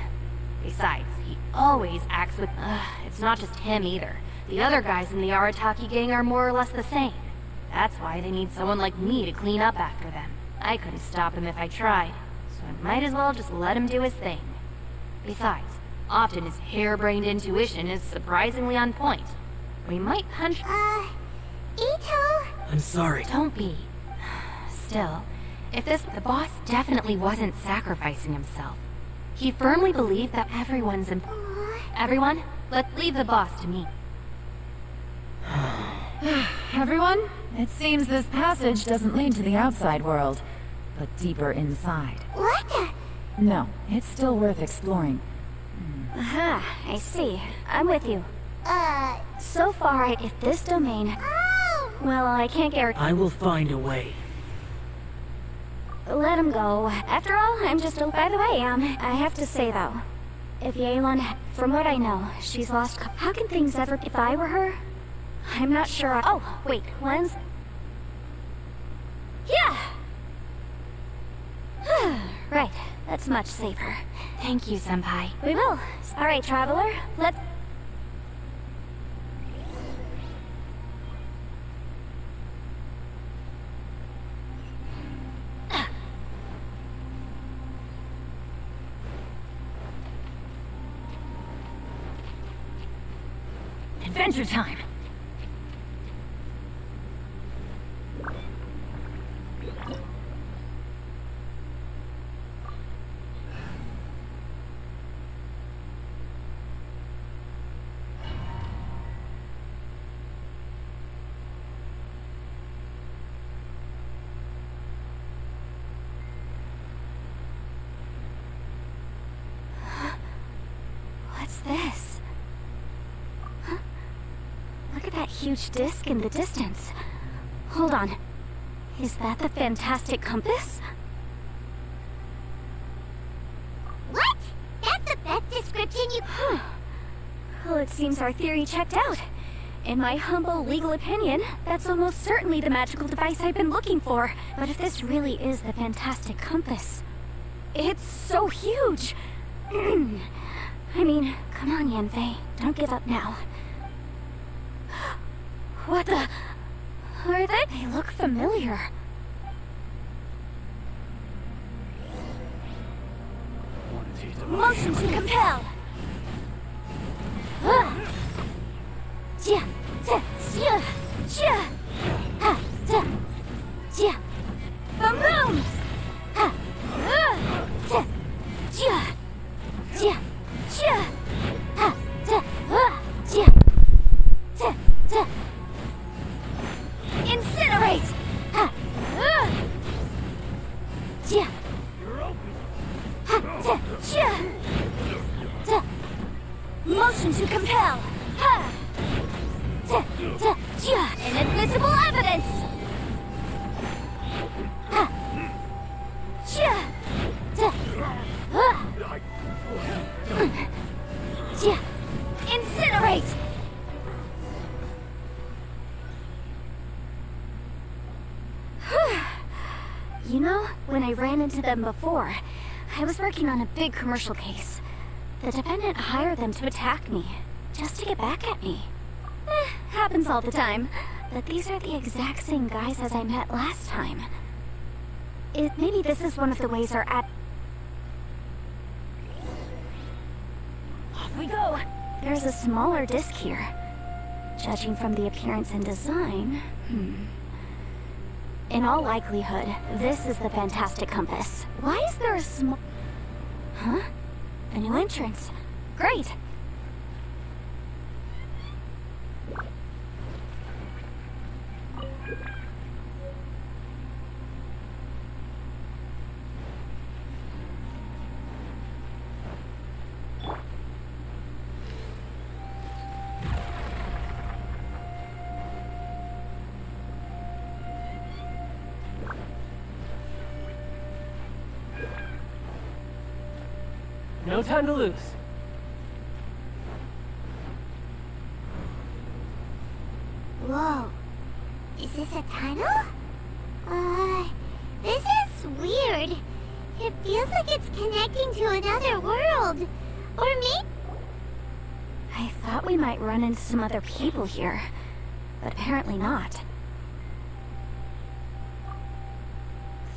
Besides, he always acts with... it's not just him either. The other guys in the Arataki gang are more or less the same. That's why they need someone like me to clean up after them. I couldn't stop him if I tried, so I might as well just let him do his thing. Besides, often his harebrained intuition is surprisingly on point. We might punch... Ito? I'm sorry. Don't be. Still, if the boss definitely wasn't sacrificing himself. He firmly believed that everyone's important. Everyone, let's leave the boss to me. Everyone, it seems this passage doesn't lead to the outside world, but deeper inside. What the? No, it's still worth exploring. Aha, I see. I'm with you. So far, if this domain... Oh! Well, I can't guarantee... I will find a way. Let him go. After all, I'm just... By the way, I have to say, though, if Yelan... From what I know, she's lost... How can things ever... If I were her, I'm not sure Oh, wait, when's... Yeah! Right, that's much safer. Thank you, Senpai. We will. Alright, Traveler, let's... Adventure time! What's this? Huh? Look at that huge disc in the distance. Hold on. Is that the fantastic compass? What? That's the best description you... Well, it seems our theory checked out. In my humble legal opinion, that's almost certainly the magical device I've been looking for. But if this really is the fantastic compass... It's so huge! I mean, come on, Yanfei. Don't give up now. What the... Are they? They look familiar. Motion to compel! Boom! Incinerate! Motion to compel! Inadmissible evidence! Incinerate! You know, when I ran into them before, I was working on a big commercial case. The defendant hired them to attack me, just to get back at me. Happens all the time. But these are the exact same guys as I met last time. Maybe this is one of the ways our Off we go! There's a smaller disc here. Judging from the appearance and design, In all likelihood, this is the fantastic compass. Why is there a small... Huh? A new entrance. Great! No time to lose. Whoa. Is this a tunnel? This is weird. It feels like it's connecting to another world. Or maybe... I thought we might run into some other people here, but apparently not.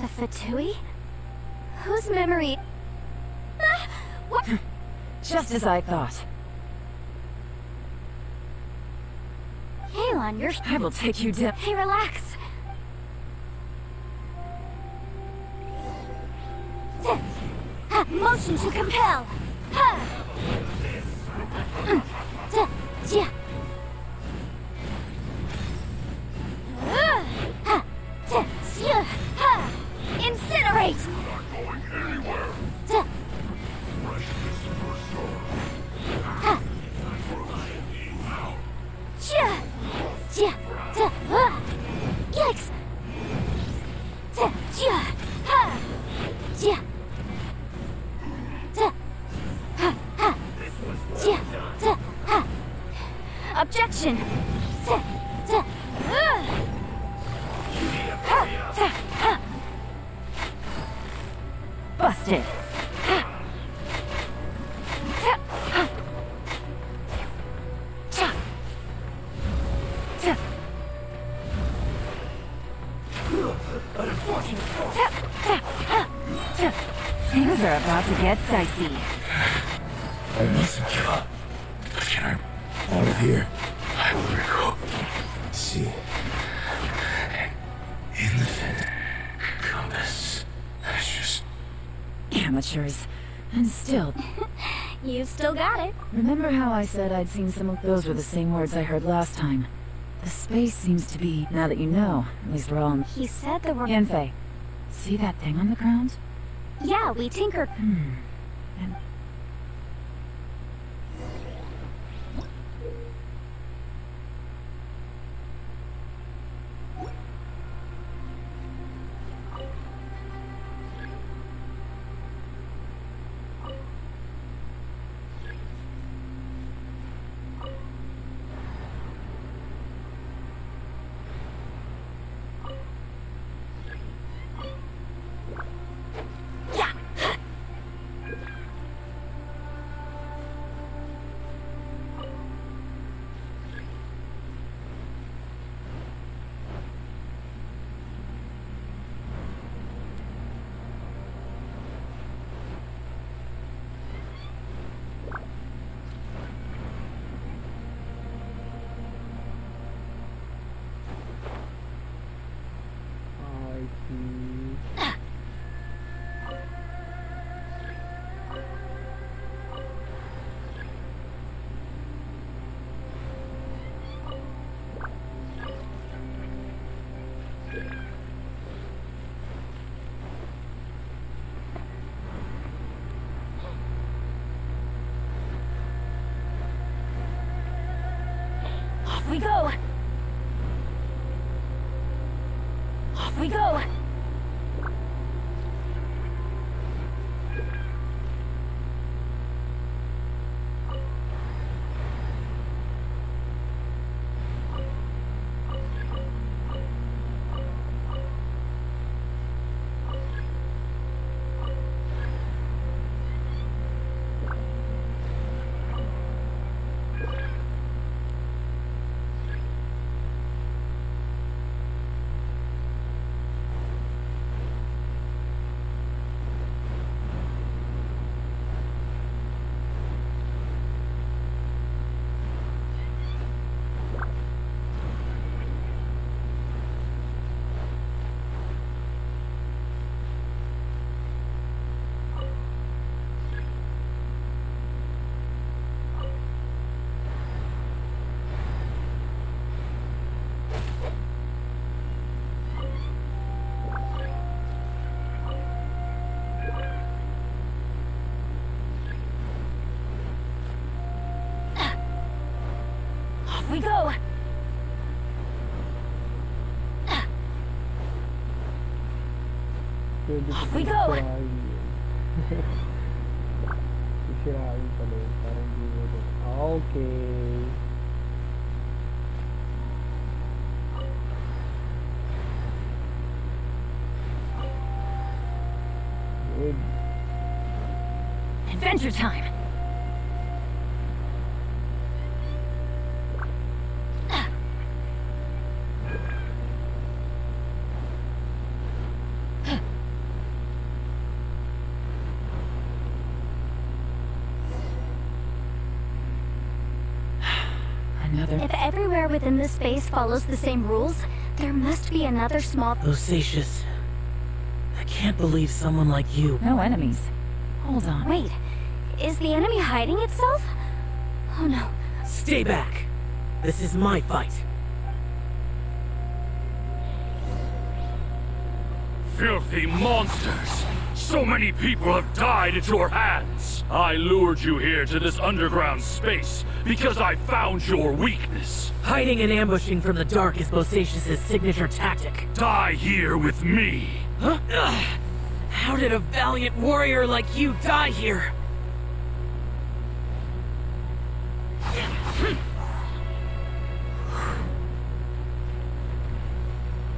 The Fatui? Whose memory... What? Just as I thought. Yelan, you're... I will take you down. Hey, relax. Motion to compel. Incinerate. Yikes! Objection! Busted. Things are about to get dicey. I mustn't give up. Get her out of here. I will recall. See. In the fin. Compass. That's just... Amateurs. And still. You still got it. Remember how I said I'd seen some of those were the same words I heard last time? The space seems to be, now that you know, at least we're all in... He said there were... Yanfei, see that thing on the ground? Yeah, we tinkered. And Off we go! Off we go! Off we go! Pwede Off ko we go! sisirain yun. Sisirain pala yun. Parang di mo rin. Okay. Good. Adventure time! If everywhere within this space follows the same rules, there must be another small... Bosacious. I can't believe someone like you... no enemies. Hold on. Wait, is the enemy hiding itself? Oh no. Stay back! This is my fight. Filthy monsters! So many people have died at your hands. I lured you here to this underground space because I found your weakness. Hiding and ambushing from the dark is Bosacius' signature tactic. Die here with me. Huh? Ugh. How did a valiant warrior like you die here?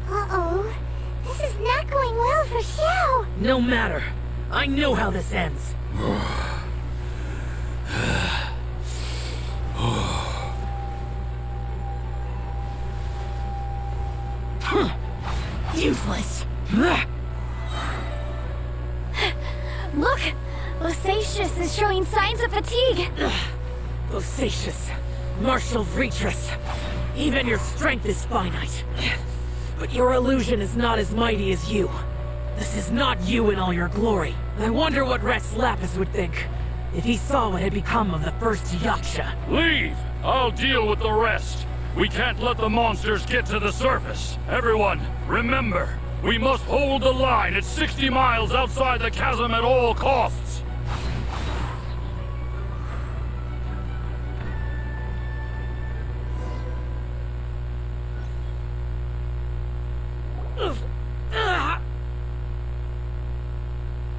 Uh-oh. This is not going well for Xiao. No matter. I know how this ends. Useless. Look! Bosacius is showing signs of fatigue. Bosacius, martial Retris. Even your strength is finite. But your illusion is not as mighty as you. This is not you in all your glory. I wonder what Rex Lapis would think if he saw what had become of the first Yaksha. Leave! I'll deal with the rest. We can't let the monsters get to the surface. Everyone, remember, we must hold the line at 60 miles outside the chasm at all costs.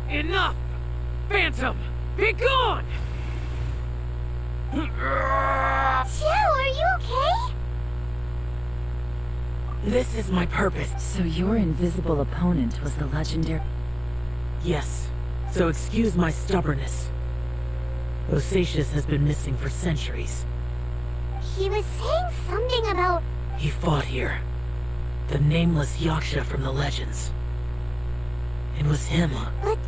Enough! Phantom, be gone! Xiao, are you okay? This is my purpose. So your invisible opponent was the legendary... Yes, so excuse my stubbornness. Bosacius has been missing for centuries. He was saying something about... He fought here. The nameless Yaksha from the legends. It was him. But...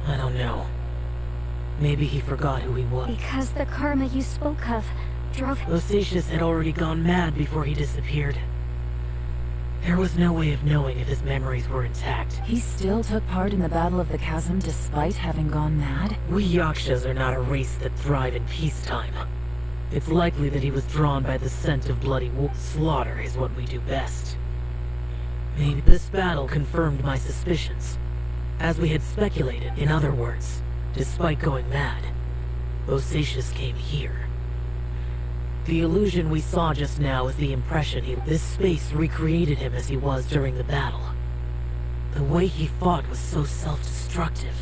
I don't know. Maybe he forgot who he was. Because the karma you spoke of drove... Bosacius had already gone mad before he disappeared. There was no way of knowing if his memories were intact. He still took part in the Battle of the Chasm despite having gone mad? We Yakshas are not a race that thrive in peacetime. It's likely that he was drawn by the scent of bloody slaughter is what we do best. Maybe this battle confirmed my suspicions. As we had speculated, in other words, despite going mad, Bosacius came here. The illusion we saw just now is the impression this space recreated him as he was during the battle. The way he fought was so self-destructive.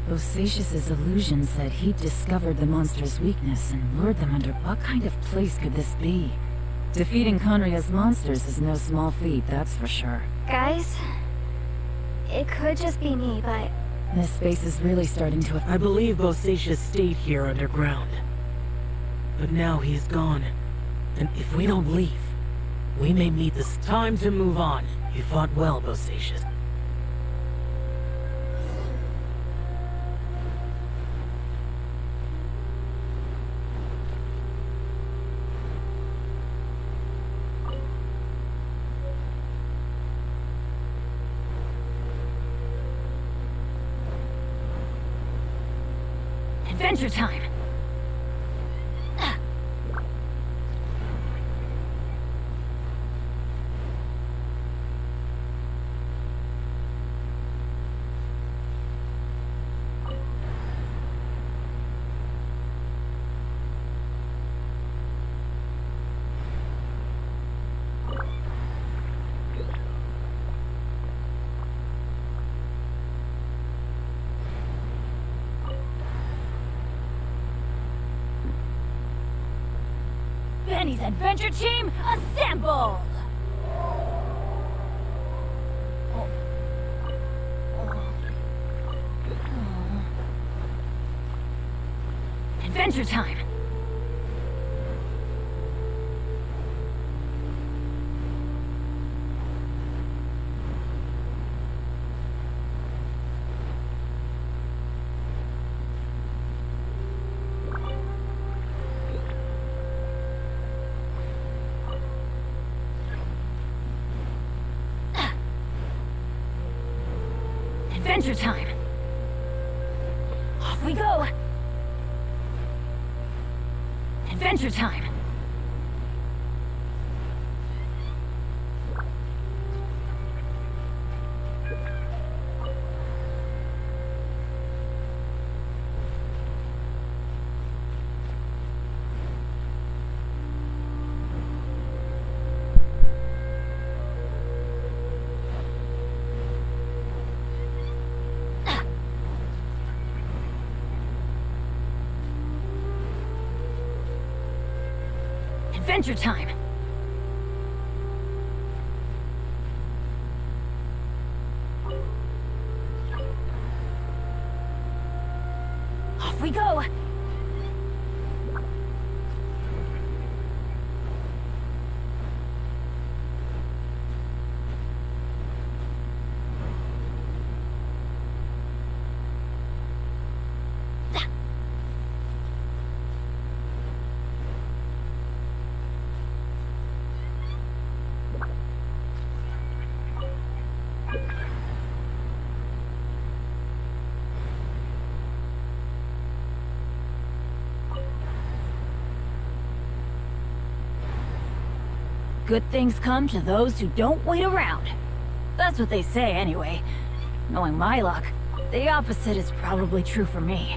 Bosacius' illusion said he'd discovered the monster's weakness and lured them under. What kind of place could this be? Defeating Conria's monsters is no small feat, that's for sure. Guys, it could just be me, but... This space is really starting to... I believe Bosacius stayed here underground. But now he is gone. And if we don't leave, we may meet this time to move on. You fought well, Bosacius. Adventure time! Benny's adventure team, assemble! Adventure time! Adventure time! Off we go! Adventure time! Adventure time! Off we go! Good things come to those who don't wait around. That's what they say anyway. Knowing my luck, the opposite is probably true for me.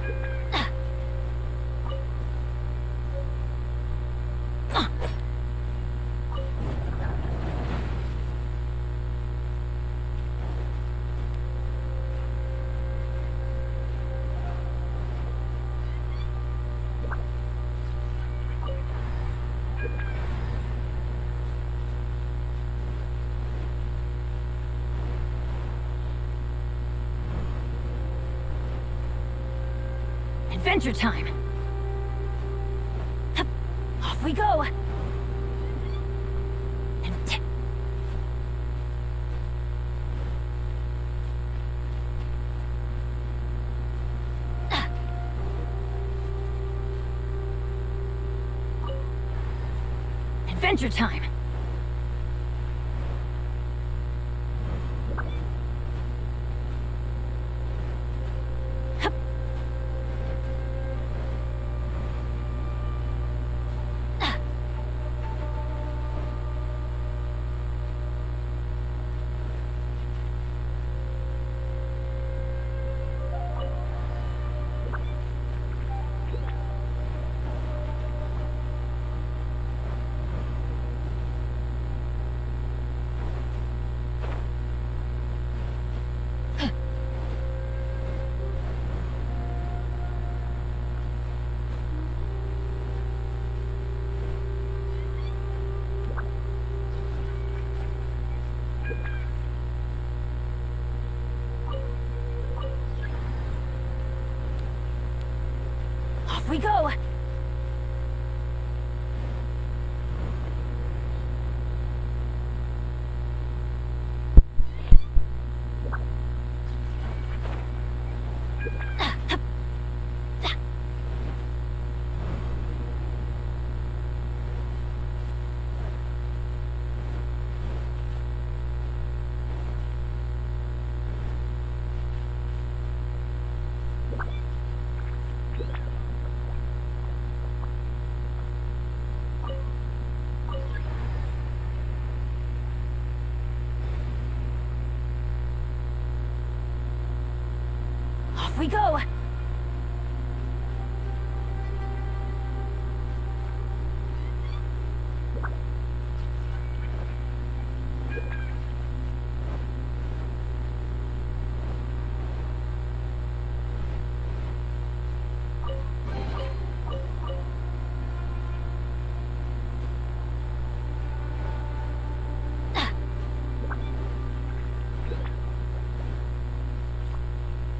Adventure time! Hup. Off we go! Adventure time! Off we go! Off we go!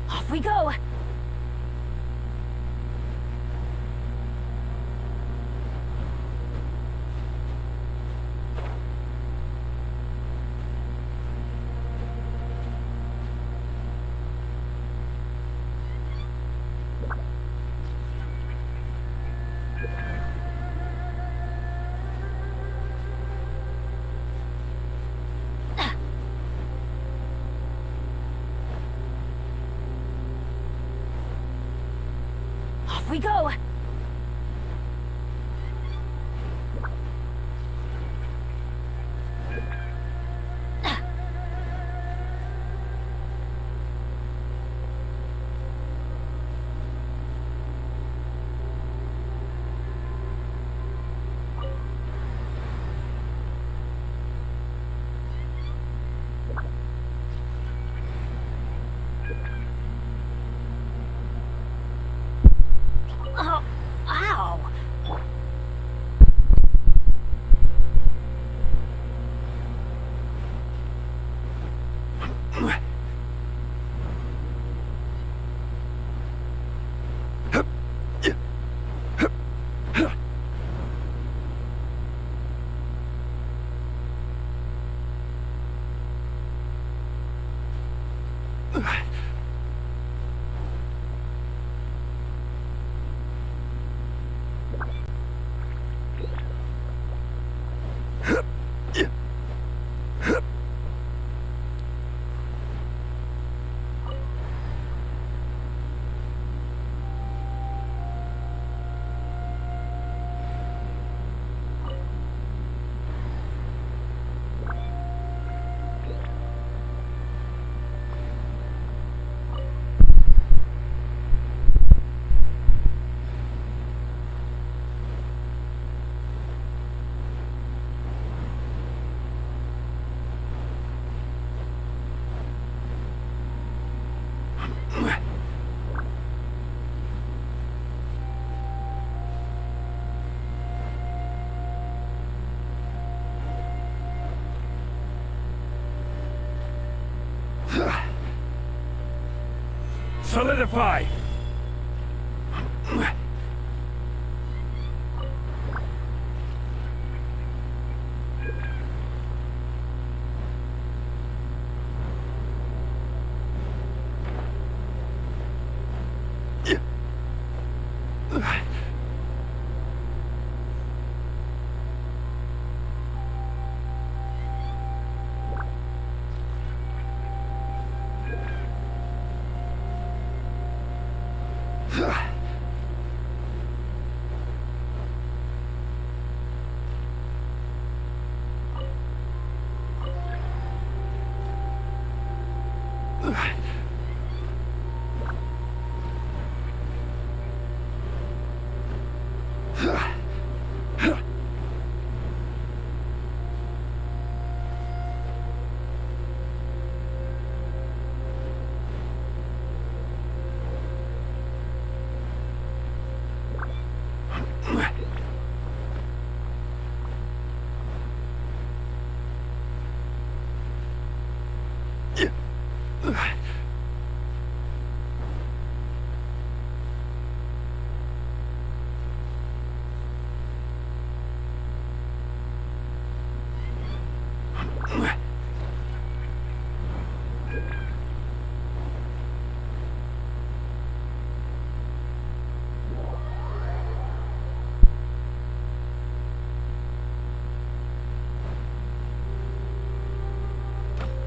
Off we go! Off we go! Oh. Solidify!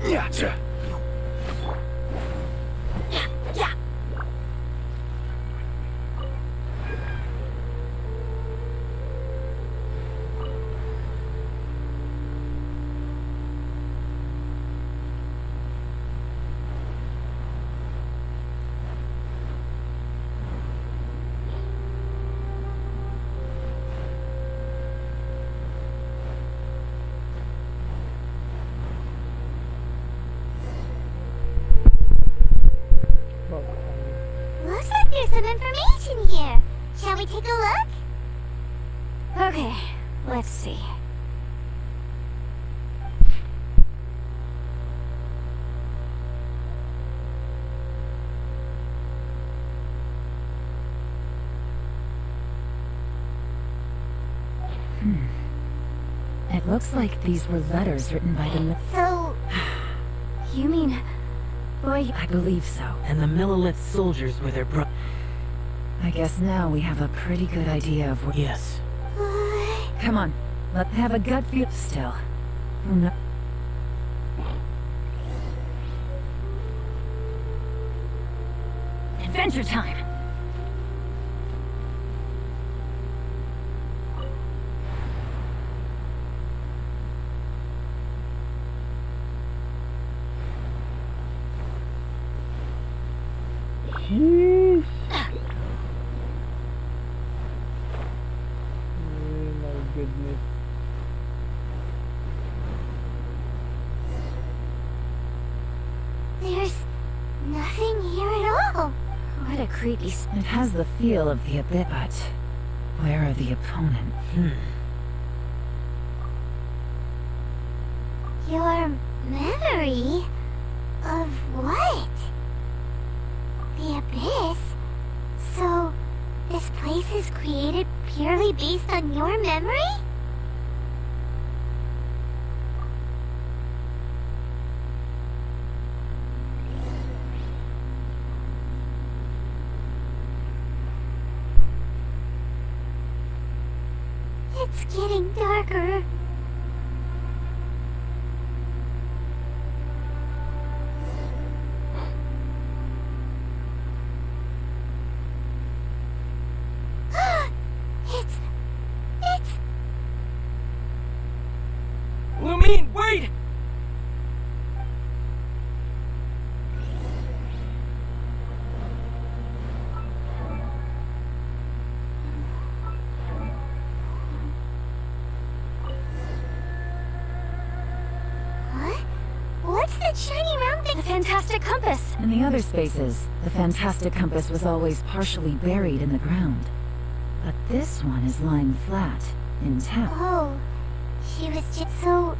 Gotcha. Looks like there's some information here. Shall we take a look? Okay, let's see. It looks like these were letters written by the... So... You mean... Boy... I believe so. And the Millilith soldiers were their I guess now we have a pretty good idea of what... Yes. Come on, let's have a gut feel... Still. Who knows? Adventure time! Sheesh. Oh my goodness. There's nothing here at all. What a creepy... It has the feel of the abyss, but... Where are the opponents? Your memory of what? The abyss? So, this place is created purely based on your memory? It's getting darker. It's... Lumine, wait! What's that shiny round thing? The fantastic compass! In the other spaces, the fantastic compass was always partially buried in the ground. But this one is lying flat, intact. Oh, she was just so...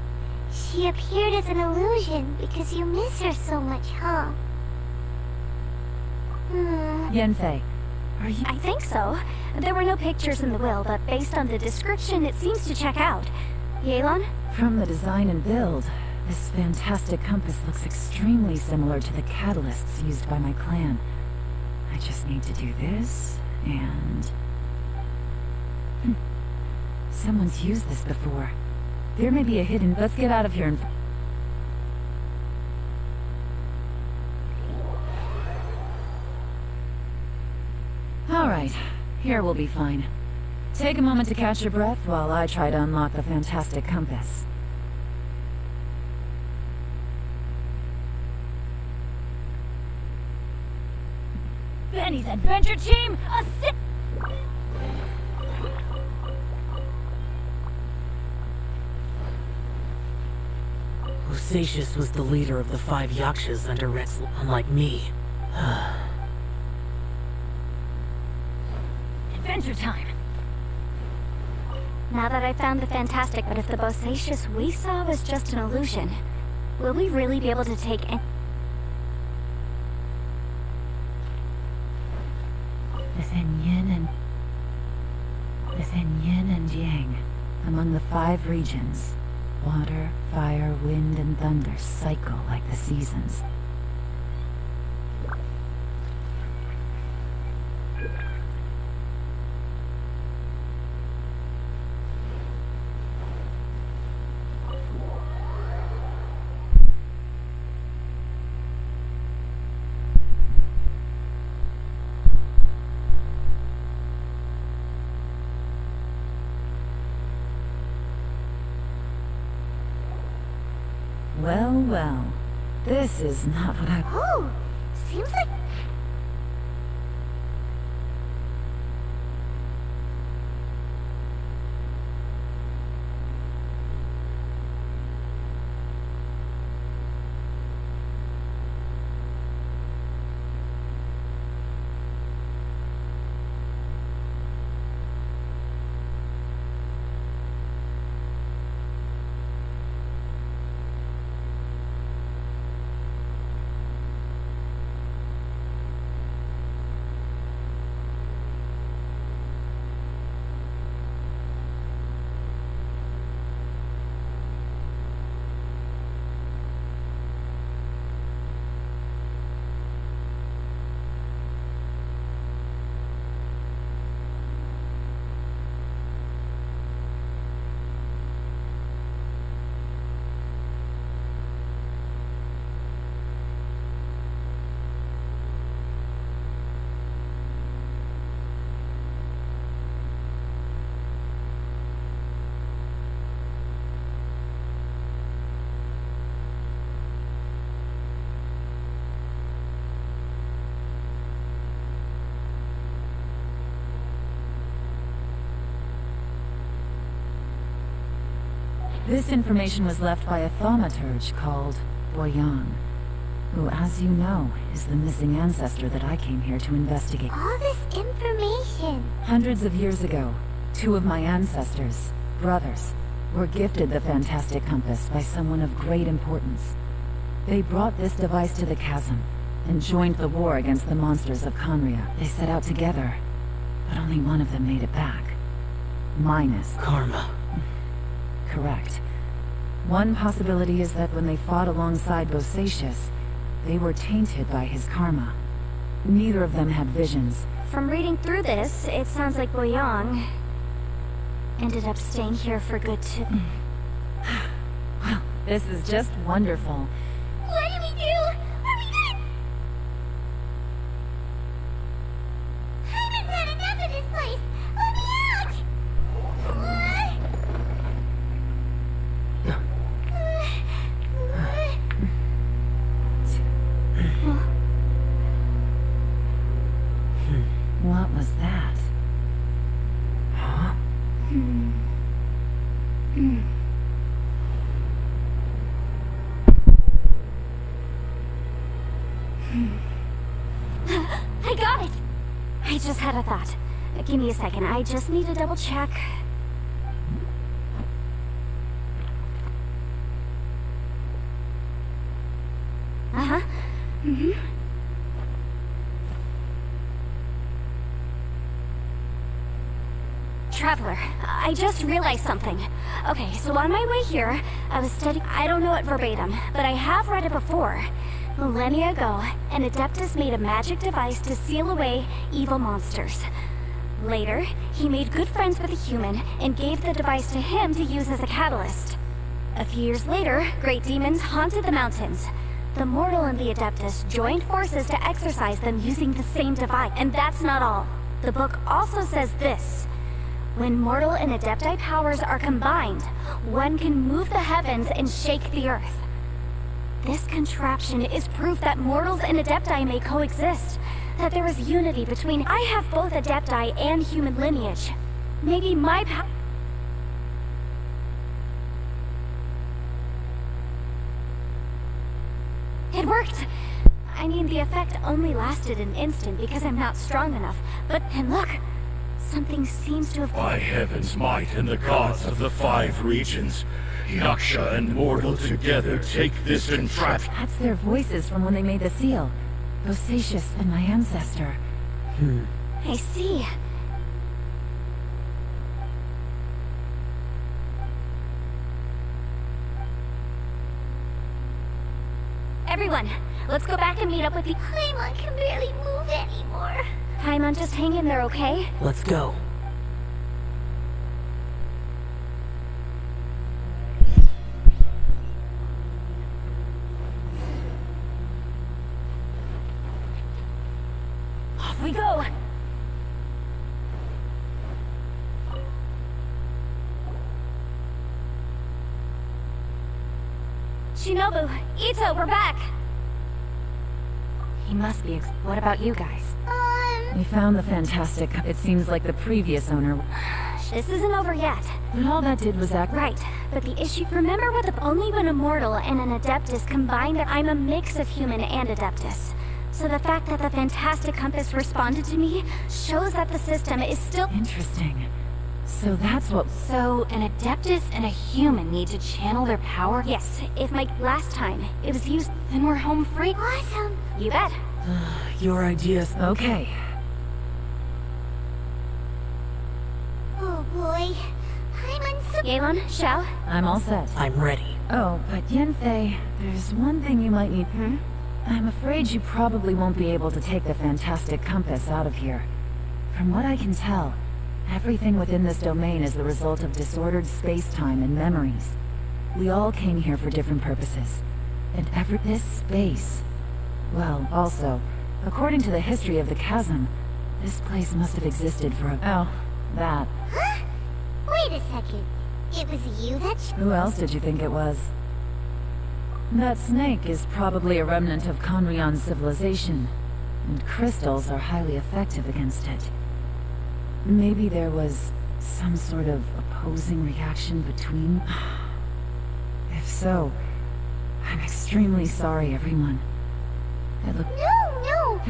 She appeared as an illusion because you miss her so much, huh? Yanfei, are you... I think so. There were no pictures in the will, but based on the description, it seems to check out. Yelan? From the design and build, this fantastic compass looks extremely similar to the catalysts used by my clan. I just need to do this, and... Someone's used this before. There may be a hidden... Let's get out of here and... Alright, here we'll be fine. Take a moment to catch your breath while I try to unlock the fantastic compass. Benny's adventure team, Bosacius was the leader of the 5 Yakshas under Rex, unlike me. Adventure time! Now that I've found the fantastic, but if the Bosacius we saw was just an illusion, will we really be able to take Within yin and yang, among the 5 regions, water, fire, wind, and thunder cycle like the seasons. Well, this is not what I... Oh, seems like... This information was left by a thaumaturge called Boyang, who, as you know, is the missing ancestor that I came here to investigate. All this information. Hundreds of years ago, 2 of my ancestors, brothers, were gifted the fantastic compass by someone of great importance. They brought this device to the Chasm and joined the war against the monsters of Conria. They set out together, but only one of them made it back. Minus Karma. Correct. One possibility is that when they fought alongside Bosacius, they were tainted by his karma. Neither of them had visions. From reading through this, it sounds like Boyang... ended up staying here for good too. Well, this is just wonderful. What do we do? Are we gonna... Hyman's had enough of this place! Let me out! What was that? Huh? I got it! I just had a thought. Give me a second, I just need to double check. Uh-huh. Traveler, I just realized something. Okay, so on my way here, I was studying... I don't know it verbatim, but I have read it before. Millennia ago, an Adeptus made a magic device to seal away evil monsters. Later, he made good friends with a human and gave the device to him to use as a catalyst. A few years later, great demons haunted the mountains. The mortal and the Adeptus joined forces to exorcise them using the same device. And that's not all. The book also says this. When mortal and Adepti powers are combined, one can move the heavens and shake the earth. This contraption is proof that mortals and Adepti may coexist, that there is unity between... I have both Adepti and human lineage. Maybe my power... It worked! I mean, the effect only lasted an instant because I'm not strong enough. But, and look, something seems to have... By heaven's might and the gods of the 5 regions, Yaksha and mortal together take this entrapment. That's their voices from when they made the seal. Bosacius and my ancestor. I see. Everyone, let's go back and meet up with the... Paimon can barely move anymore. Paimon, just hang in there, okay? Let's go. Off we go! Shinobu, Ito, we're back! He must be what about you guys? We found the fantastic... It seems like the previous owner... This isn't over yet. But all that did was act... Right, but the issue... Remember what the... Only when a mortal and an Adeptus combine that I'm a mix of human and Adeptus. So the fact that the fantastic compass responded to me shows that the system is still... Interesting. So that's what... So, an Adeptus and a human need to channel their power? Yes, if my last time it was used, Then we're home free? Awesome. you bet. Your ideas... Okay. Oh boy. Paimon's so... Yelan, Shao? I'm all set. I'm ready. Oh, but Yenfei, there's one thing you might need... I'm afraid you probably won't be able to take the fantastic compass out of here. From what I can tell, everything within this domain is the result of disordered space-time and memories. We all came here for different purposes. And this space... Well, also, according to the history of the Chasm, this place must have existed for a... Oh, that. Huh? Wait a second. It was you that... Who else did you think it was? That snake is probably a remnant of Conrion's civilization, and crystals are highly effective against it. Maybe there was some sort of opposing reaction between... If so, I'm extremely sorry, everyone. No!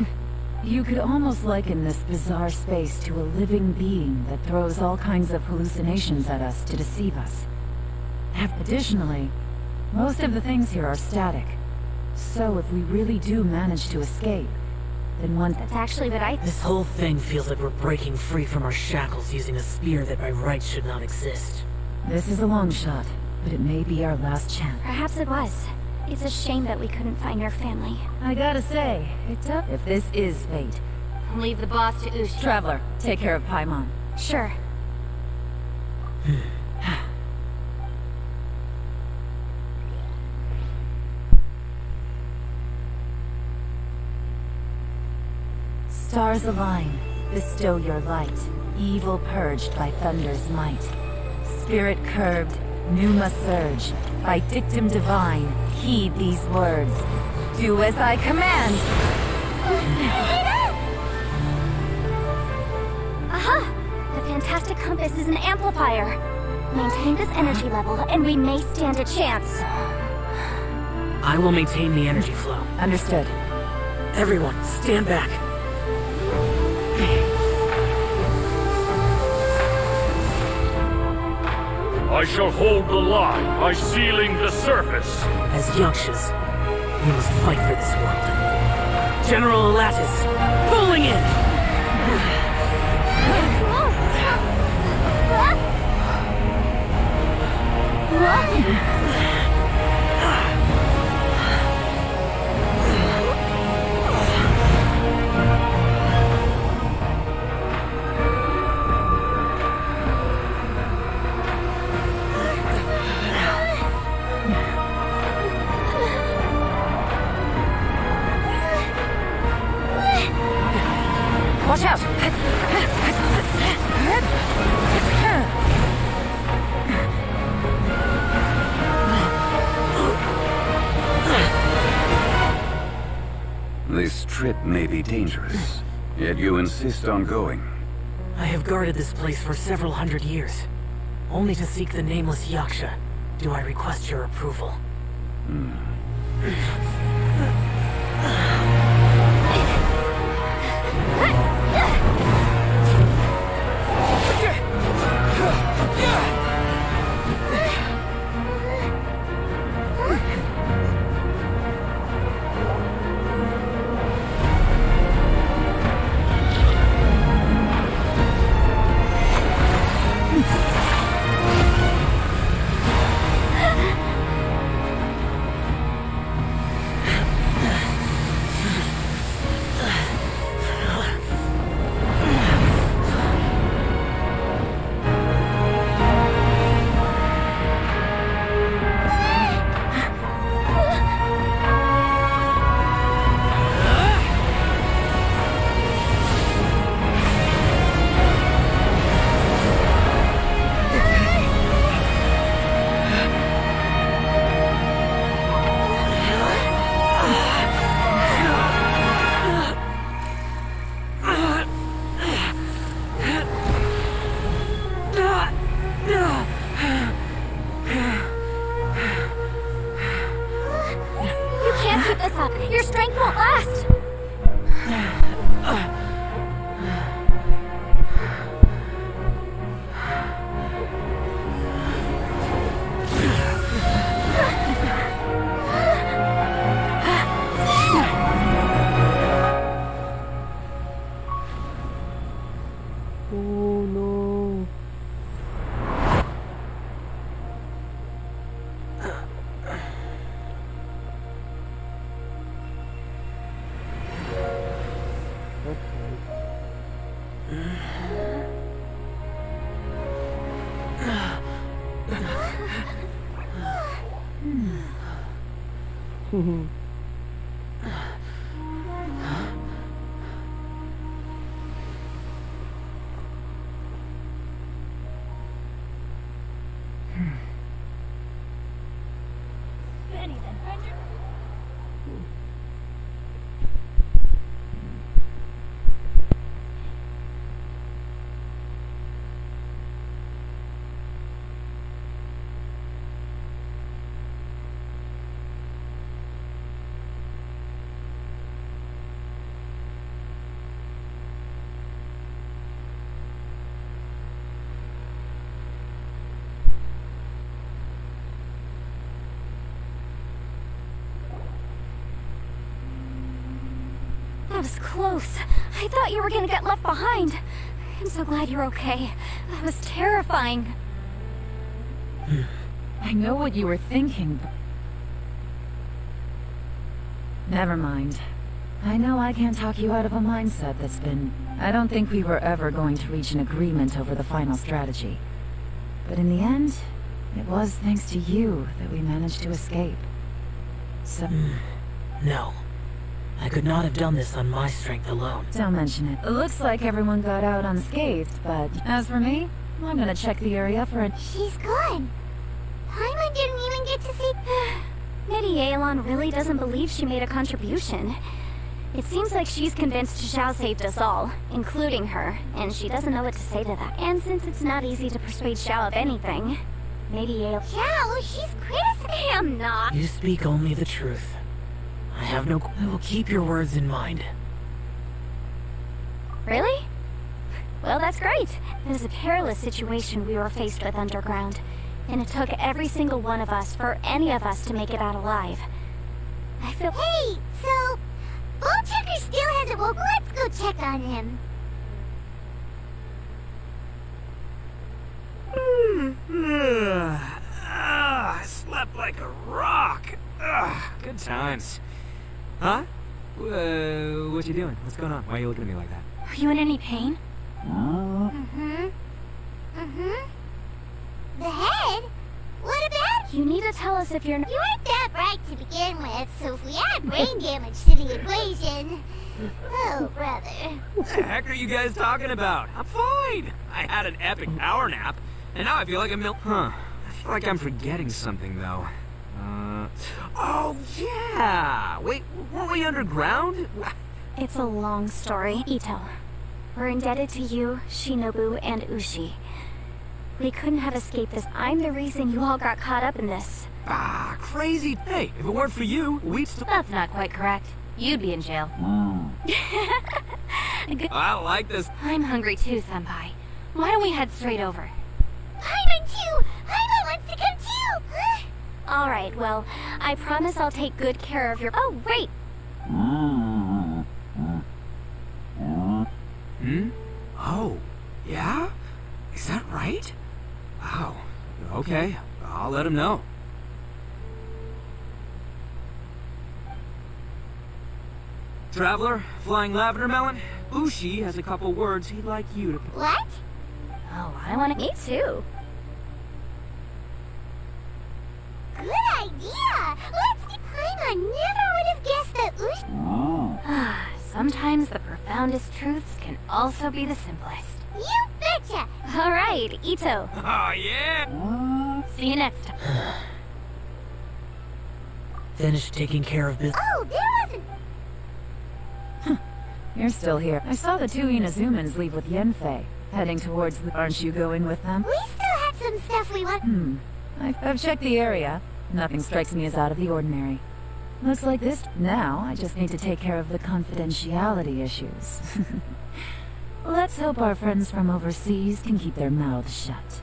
You could almost liken this bizarre space to a living being that throws all kinds of hallucinations at us to deceive us. Additionally, most of the things here are static. So if we really do manage to escape, then one... That's actually what I... This whole thing feels like we're breaking free from our shackles using a spear that by rights should not exist. This is a long shot, but it may be our last chance. Perhaps it was. It's a shame that we couldn't find your family. I gotta say, it's up if this is fate. Leave the boss to Ushi. Traveler, take care of Paimon. Sure. Stars align, bestow your light. Evil purged by thunder's might. Spirit curbed, pneuma surge. By dictum divine, heed these words. Do as I command! Aha! The fantastic compass is an amplifier. Maintain this energy level, and we may stand a chance. I will maintain the energy flow. Understood. Everyone, stand back. I shall hold the line by sealing the surface. As Yakshas, we must fight for this world. General Lattice, falling in! Watch out! This trip may be dangerous, yet you insist on going. I have guarded this place for several hundred years. Only to seek the nameless Yaksha do I request your approval. Your strength won't last! Oh no. That was close. I thought you were gonna get left behind. I'm so glad you're okay. That was terrifying. I know what you were thinking. Never mind. I know I can't talk you out of a mindset that's been... I don't think we were ever going to reach an agreement over the final strategy. But in the end, it was thanks to you that we managed to escape. So... No. I could not have done this on my strength alone. Don't mention it. It looks like everyone got out unscathed, but as for me, I'm gonna check the area for it. She's gone. Paimon didn't even get to see... Maybe Yelan really doesn't believe she made a contribution. It seems like she's convinced Xiao saved us all, including her, and she doesn't know what to say to that. And since it's not easy to persuade Xiao of anything, maybe Xiao, she's criticizing... I'm not. You speak only the truth. I will keep your words in mind. Really? Well, that's great. It was a perilous situation we were faced with underground, and it took every single one of us for any of us to make it out alive. I feel... Hey, so... Bullchecker still hasn't woke. Let's go check on him. I slept like a rock. Good times. Huh? What you doing? What's going on? Why are you looking at me like that? Are you in any pain? The head? What about... You need to tell us if you're... You weren't that bright to begin with, so if we add brain damage to the equation... Oh, brother. What the heck are you guys talking about? I'm fine. I had an epic power nap, and now I feel like I feel like I'm forgetting something, though. Oh, yeah! Wait, weren't we underground? It's a long story. Ito, we're indebted to you, Shinobu, and Ushi. We couldn't have escaped this. I'm the reason you all got caught up in this. Crazy. Hey, if it weren't for you, we'd still... That's not quite correct. You'd be in jail. I like this. I'm hungry too, Senpai. Why don't we head straight over? Paimon too! Paimon wants to come too! Alright, well, I promise I'll take good care of your... Oh, wait! Oh, yeah? Is that right? Wow. Okay, I'll let him know. Traveler, Flying Lavender Melon, Ushi has a couple words he'd like you to... What? Oh, I want to... Me too. Good idea! Let's... Paimon never would have guessed that Ushi... Sometimes the profoundest truths can also be the simplest. You betcha! Alright, Ito. Oh, yeah? See you next time. Finish taking care of business. Oh, there wasn't... You're still here. I saw the two Inazumans leave with Yenfei, heading towards the... Aren't you going with them? We still had some stuff we want... I've checked the area. Nothing strikes me as out of the ordinary. Looks like this... Now, I just need to take care of the confidentiality issues. Let's hope our friends from overseas can keep their mouths shut.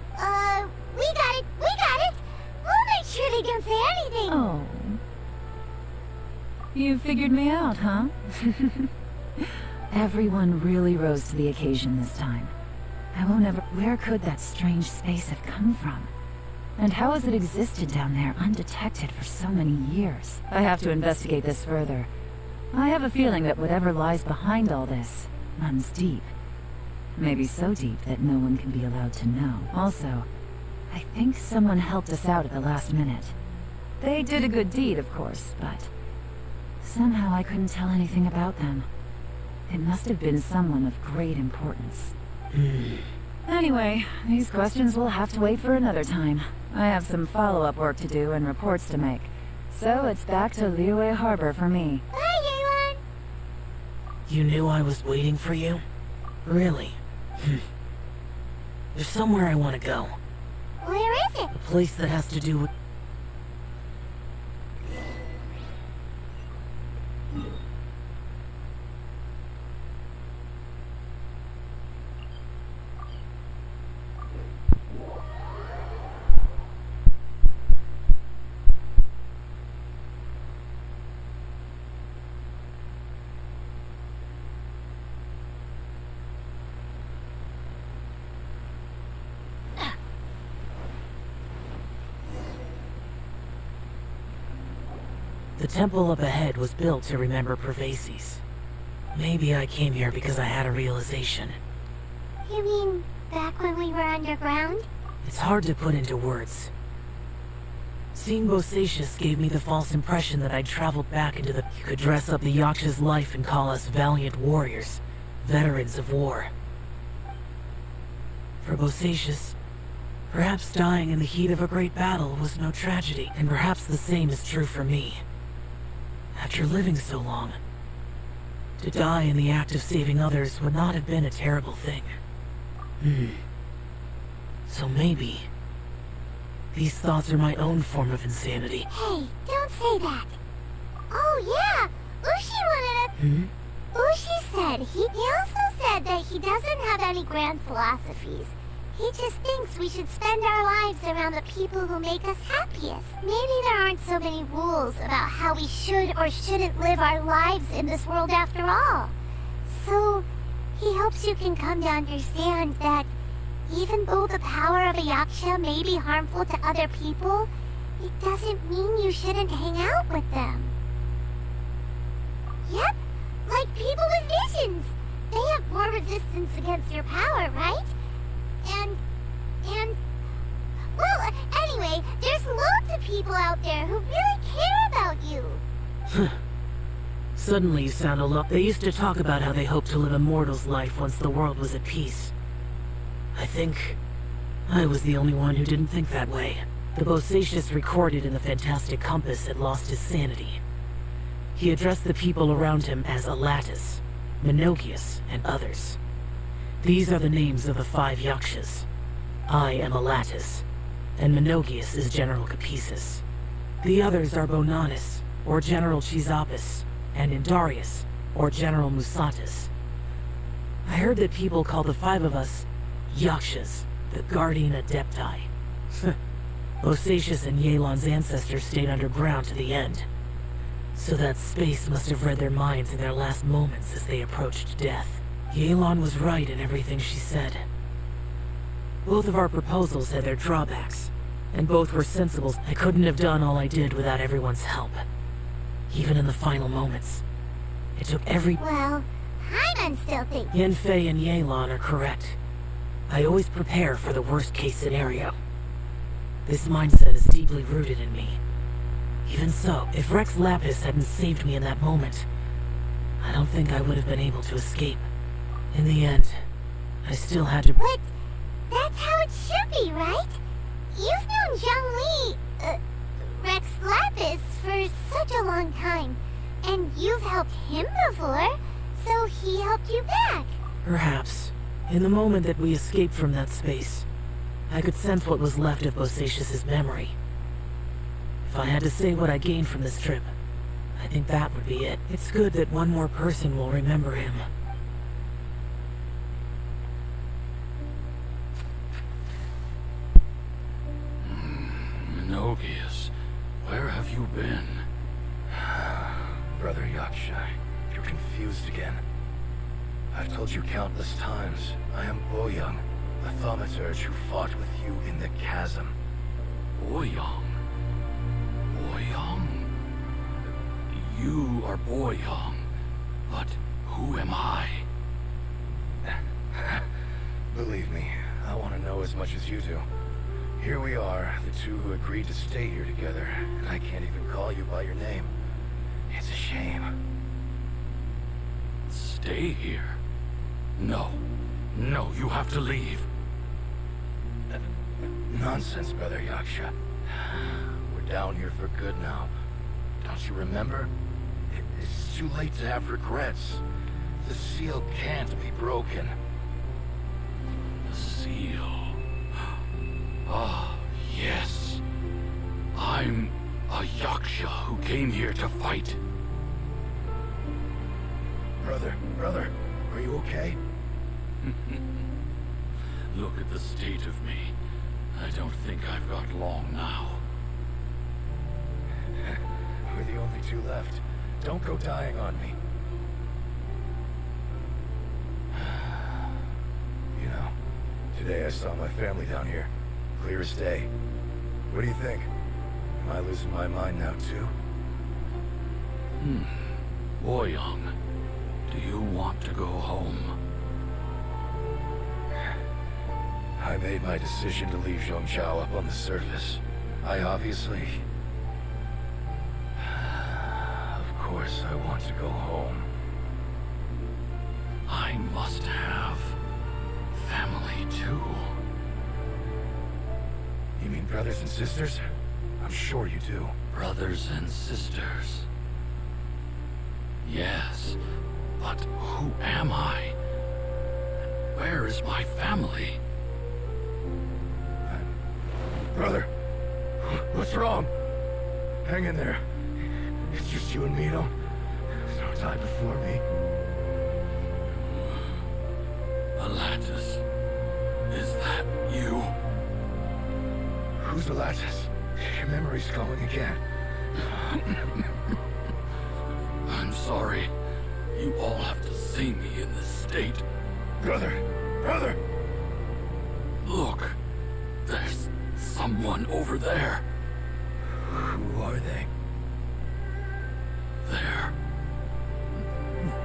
We got it! We got it! We'll make sure they don't say anything! Oh. You figured me out, huh? Everyone really rose to the occasion this time. I won't ever... Where could that strange space have come from? And how has it existed down there undetected for so many years? I have to investigate this further. I have a feeling that whatever lies behind all this runs deep. Maybe so deep that no one can be allowed to know. Also, I think someone helped us out at the last minute. They did a good deed, of course, but somehow I couldn't tell anything about them. It must have been someone of great importance. Anyway, these questions will have to wait for another time. I have some follow-up work to do and reports to make. So it's back to Liyue Harbor for me. Bye, Yelan! You knew I was waiting for you? Really? There's somewhere I want to go. Where is it? A place that has to do with... The temple up ahead was built to remember Pervases. Maybe I came here because I had a realization. You mean back when we were underground? It's hard to put into words. Seeing Bosacius gave me the false impression that I'd traveled back into the... You could dress up the Yaksha's life and call us valiant warriors, veterans of war. For Bosacius, perhaps dying in the heat of a great battle was no tragedy, and perhaps the same is true for me. After living so long, to die in the act of saving others would not have been a terrible thing. So maybe these thoughts are my own form of insanity. Hey, don't say that. Oh yeah, Ushi wanted to... Ushi said he also said that he doesn't have any grand philosophies. He just thinks we should spend our lives around the people who make us happiest. Maybe there aren't so many rules about how we should or shouldn't live our lives in this world after all. So, he hopes you can come to understand that even though the power of a Yaksha may be harmful to other people, it doesn't mean you shouldn't hang out with them. Yep, like people with visions. They have more resistance against your power, right? Well, anyway, there's loads of people out there who really care about you. Suddenly you sound a lot... They used to talk about how they hoped to live a mortal's life once the world was at peace. I think I was the only one who didn't think that way. The Bosacius recorded in the Fantastic Compass had lost his sanity. He addressed the people around him as Alatus, Minogius, and others. These are the names of the 5 Yakshas. I am Alatus, and Minogius is General Capisis. The others are Bonanis, or General Chisapis, and Indarius, or General Musatus. I heard that people call the 5 of us Yakshas, the Guardian Adepti. Bosacius and Yelan's ancestors stayed underground to the end, so that space must have read their minds in their last moments as they approached death. Yelan was right in everything she said. Both of our proposals had their drawbacks, and both were sensible. I couldn't have done all I did without everyone's help. Even in the final moments, it took every... Well, I'm still thinking. Yanfei and Yelan are correct. I always prepare for the worst-case scenario. This mindset is deeply rooted in me. Even so, if Rex Lapis hadn't saved me in that moment, I don't think I would have been able to escape. In the end, I still had to... But that's how it should be, right? You've known Zhang Li, Rex Lapis, for such a long time, and you've helped him before, so he helped you back. Perhaps. In the moment that we escaped from that space, I could sense what was left of Bosacius' memory. If I had to say what I gained from this trip, I think that would be it. It's good that one more person will remember him. Minogius, where have you been? Brother Yaksha, you're confused again. I've told you countless times, I am Boyoung, the thaumaturge who fought with you in the chasm. Boyoung? Boyoung? You are Boyoung, but who am I? Believe me, I want to know as much as you do. Here we are, the two who agreed to stay here together, and I can't even call you by your name. It's a shame. Stay here? No. No, you have to leave. Nonsense, Brother Yaksha. We're down here for good now. Don't you remember? It's too late to have regrets. The seal can't be broken. The seal. Ah, yes. I'm a Yaksha who came here to fight. Brother, are you okay? Look at the state of me. I don't think I've got long now. We're the only two left. Don't go dying on me. You know, today I saw my family down here. Clear as day. What do you think? Am I losing my mind now too? Boyoung, do you want to go home? I made my decision to leave Zhongzhou up on the surface. I obviously... Of course I want to go home. I must have family too. You mean brothers and sisters? I'm sure you do. Brothers and sisters. Yes, but who am I? And where is my family? Brother, what's wrong? Hang in there. It's just you and me, don't die before me. Atlantis, is that you? Who's Atlantis? Your memory's going again. I'm sorry. You all have to see me in this state. Brother! Look, there's someone over there. Who are they?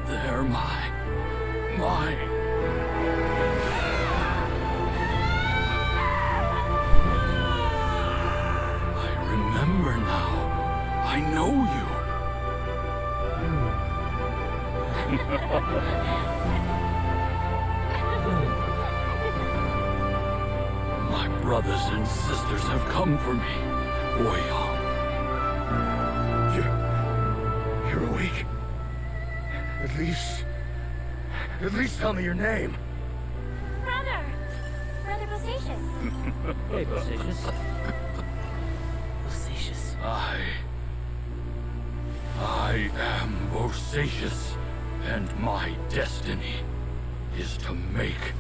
They're my... I remember now. I know you. My brothers and sisters have come for me, Boyang. You're awake. At least tell me your name. Brother Bosacius. Hey, Bosacius. Bosacius. I am Bosacius, and my destiny is to make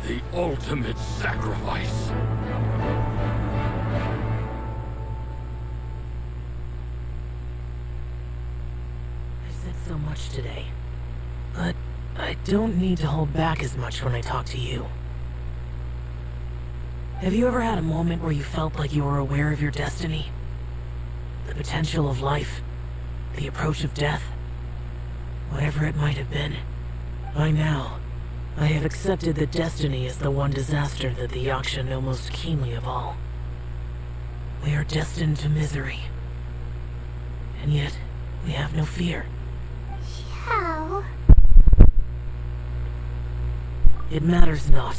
the ultimate sacrifice. I said so much today, but I don't need to hold back as much when I talk to you. Have you ever had a moment where you felt like you were aware of your destiny? The potential of life? The approach of death? Whatever it might have been. By now, I have accepted that destiny is the one disaster that the Yaksha know most keenly of all. We are destined to misery. And yet, we have no fear. How? It matters not.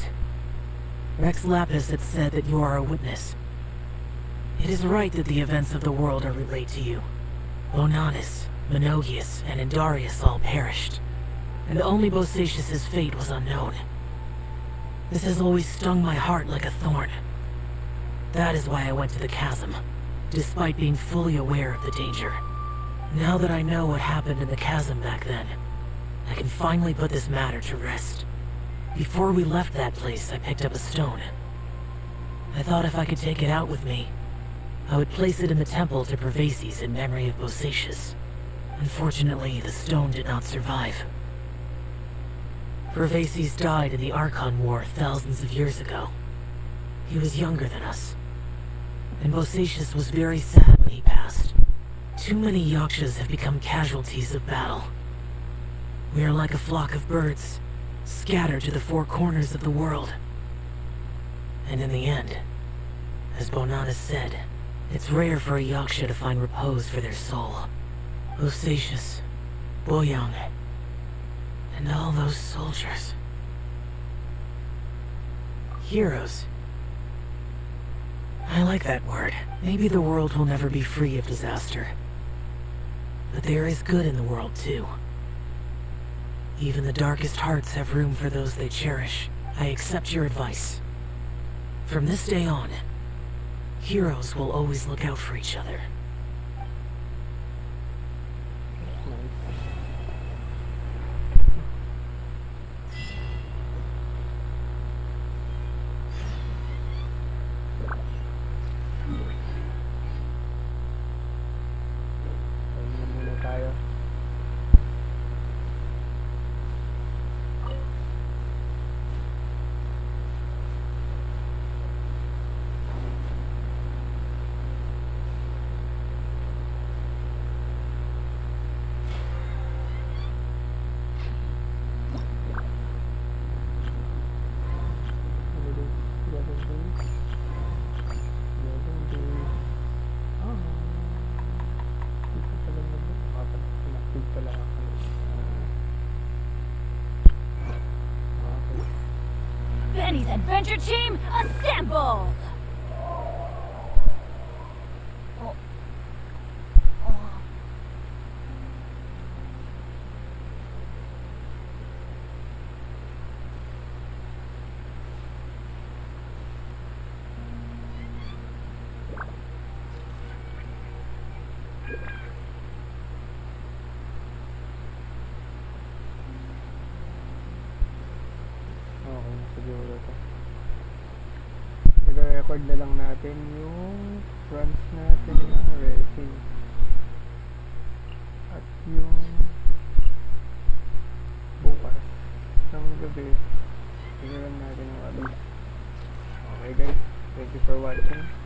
Rex Lapis had said that you are a witness. It is right that the events of the world are relayed to you. Bonanis, Menogius, and Indarius all perished, and only Bosacius' fate was unknown. This has always stung my heart like a thorn. That is why I went to the chasm, despite being fully aware of the danger. Now that I know what happened in the chasm back then, I can finally put this matter to rest. Before we left that place, I picked up a stone. I thought if I could take it out with me, I would place it in the temple to Pervases in memory of Bosacius. Unfortunately, the stone did not survive. Pervases died in the Archon War thousands of years ago. He was younger than us, and Bosacius was very sad when he passed. Too many Yakshas have become casualties of battle. We are like a flock of birds, scattered to the four corners of the world. And in the end, as Bonanis said, it's rare for a Yaksha to find repose for their soul. Bosacius, Boyang, and all those soldiers. Heroes. I like that word. Maybe the world will never be free of disaster. But there is good in the world, too. Even the darkest hearts have room for those they cherish. I accept your advice. From this day on, heroes will always look out for each other. Adventure team, assemble! Okay na siguro to. I-record na lang natin yung runs natin ng resin. At yung bukas ng gabi, i-run natin yung others. Okay guys, thank you for watching.